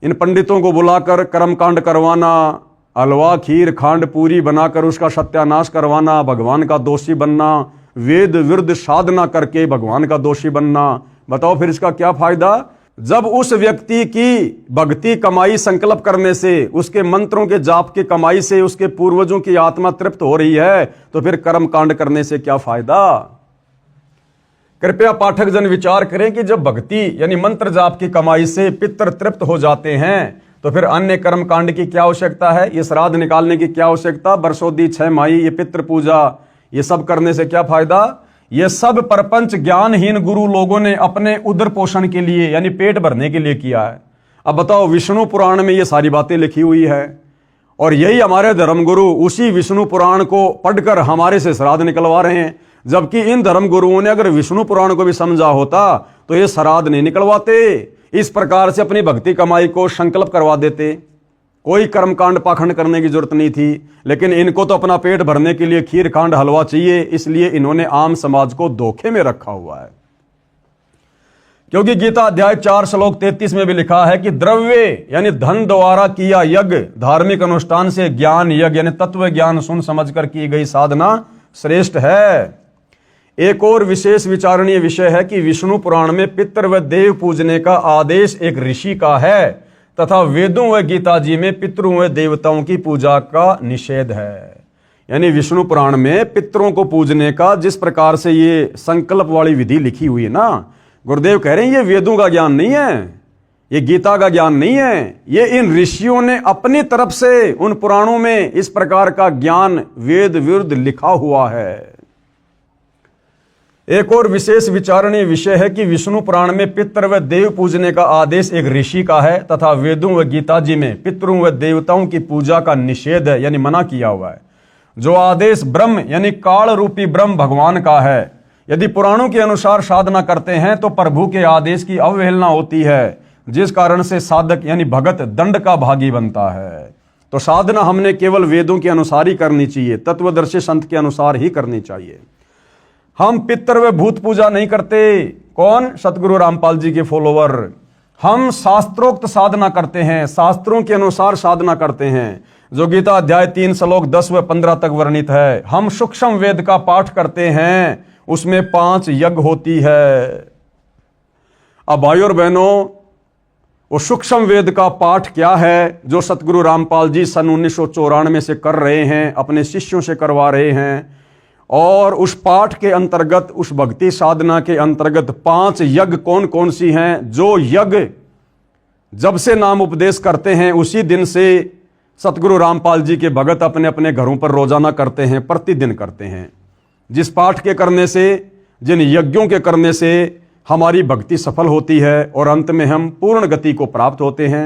इन पंडितों को बुलाकर कर्मकांड करवाना, हलवा खीर खांड पूरी बनाकर उसका सत्यानाश करवाना, भगवान का दोषी बनना, वेद विरुद्ध साधना करके भगवान का दोषी बनना, बताओ फिर इसका क्या फायदा? जब उस व्यक्ति की भक्ति कमाई संकल्प करने से, उसके मंत्रों के जाप की कमाई से उसके पूर्वजों की आत्मा तृप्त हो रही है, तो फिर कर्म कांड करने से क्या फायदा? कृपया पाठक जन विचार करें कि जब भक्ति यानी मंत्र जाप की कमाई से पितर तृप्त हो जाते हैं, तो फिर अन्य कर्म कांड की क्या आवश्यकता है? ये श्राद्ध निकालने की क्या आवश्यकता? बरसोदी 6 माही, ये पितृ पूजा, ये सब करने से क्या फायदा? ये सब परपंच ज्ञानहीन गुरु लोगों ने अपने उदर पोषण के लिए यानी पेट भरने के लिए किया है। अब बताओ, विष्णु पुराण में ये सारी बातें लिखी हुई है और यही हमारे धर्मगुरु उसी विष्णु पुराण को पढ़कर हमारे से श्राद्ध निकलवा रहे हैं। जबकि इन धर्मगुरुओं ने अगर विष्णु पुराण को भी समझा होता तो ये श्राद्ध नहीं निकलवाते, इस प्रकार से अपनी भक्ति कमाई को संकल्प करवा देते। कोई कर्मकांड पाखंड करने की जरूरत नहीं थी, लेकिन इनको तो अपना पेट भरने के लिए खीर खांड हलवा चाहिए, इसलिए इन्होंने आम समाज को धोखे में रखा हुआ है। क्योंकि गीता अध्याय 4 श्लोक 33 में भी लिखा है कि द्रव्य यानी धन द्वारा किया यज्ञ, धार्मिक अनुष्ठान से ज्ञान यज्ञ यानी तत्व ज्ञान सुन समझकर की गई साधना श्रेष्ठ है। एक और विशेष विचारणीय विषय है कि विष्णु पुराण में पितृ व देव पूजने का आदेश एक ऋषि का है तथा वेदों व गीता जी में पितरों व देवताओं की पूजा का निषेध है। यानी विष्णु पुराण में पितरों को पूजने का जिस प्रकार से ये संकल्प वाली विधि लिखी हुई है ना, गुरुदेव कह रहे हैं ये वेदों का ज्ञान नहीं है, ये गीता का ज्ञान नहीं है, ये इन ऋषियों ने अपनी तरफ से उन पुराणों में इस प्रकार का ज्ञान वेद विरुद्ध लिखा हुआ है। एक और विशेष विचारणीय विषय है कि विष्णु पुराण में पितृ व देव पूजने का आदेश एक ऋषि का है तथा वेदों व गीता जी में पितरों व देवताओं की पूजा का निषेध है यानी मना किया हुआ है। जो आदेश ब्रह्म यानी काल रूपी ब्रह्म भगवान का है, यदि पुराणों के अनुसार साधना करते हैं तो प्रभु के आदेश की अवहेलना होती है, जिस कारण से साधक यानी भगत दंड का भागी बनता है। तो साधना हमने केवल वेदों के अनुसार ही करनी चाहिए, तत्वदर्शी संत के अनुसार ही करनी चाहिए। हम पितर व भूत पूजा नहीं करते। कौन? सतगुरु रामपाल जी के फॉलोवर। हम शास्त्रोक्त साधना करते हैं, शास्त्रों के अनुसार साधना करते हैं, जो गीता अध्याय 3 श्लोक 10 व 15 तक वर्णित है। हम सूक्ष्म वेद का पाठ करते हैं, उसमें 5 यज्ञ होती है। अब भाइयों और बहनों, वो सूक्ष्म वेद का पाठ क्या है जो सतगुरु रामपाल जी सन 1994 से कर रहे हैं, अपने शिष्यों से करवा रहे हैं। और उस पाठ के अंतर्गत, उस भक्ति साधना के अंतर्गत 5 यज्ञ कौन कौन सी हैं, जो यज्ञ जब से नाम उपदेश करते हैं उसी दिन से सतगुरु रामपाल जी के भगत अपने अपने घरों पर रोजाना करते हैं, प्रतिदिन करते हैं। जिस पाठ के करने से, जिन यज्ञों के करने से हमारी भक्ति सफल होती है और अंत में हम पूर्ण गति को प्राप्त होते हैं।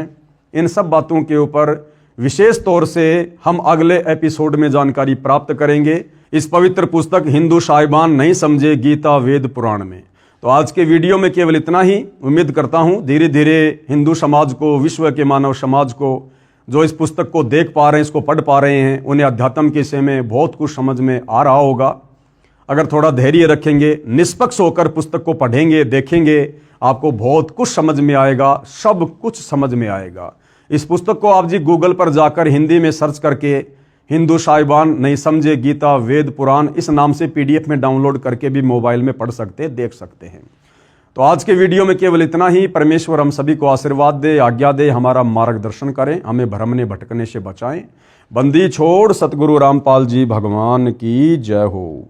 इन सब बातों के ऊपर विशेष तौर से हम अगले एपिसोड में जानकारी प्राप्त करेंगे, इस पवित्र पुस्तक हिंदू साहिबान नहीं समझे गीता वेद पुराण में। तो आज के वीडियो में केवल इतना ही। उम्मीद करता हूं धीरे धीरे हिंदू समाज को, विश्व के मानव समाज को, जो इस पुस्तक को देख पा रहे हैं, इसको पढ़ पा रहे हैं, उन्हें अध्यात्म के विषय में बहुत कुछ समझ में आ रहा होगा। अगर थोड़ा धैर्य रखेंगे, निष्पक्ष होकर पुस्तक को पढ़ेंगे, देखेंगे, आपको बहुत कुछ समझ में आएगा, सब कुछ समझ में आएगा। इस पुस्तक को आप जी गूगल पर जाकर हिंदी में सर्च करके हिंदू साहिबान नहीं समझे गीता वेद पुराण इस नाम से PDF में डाउनलोड करके भी मोबाइल में पढ़ सकते, देख सकते हैं। तो आज के वीडियो में केवल इतना ही। परमेश्वर हम सभी को आशीर्वाद दे, आज्ञा दे, हमारा मार्गदर्शन करें, हमें भ्रमने भटकने से बचाएं। बंदी छोड़ सतगुरु रामपाल जी भगवान की जय हो।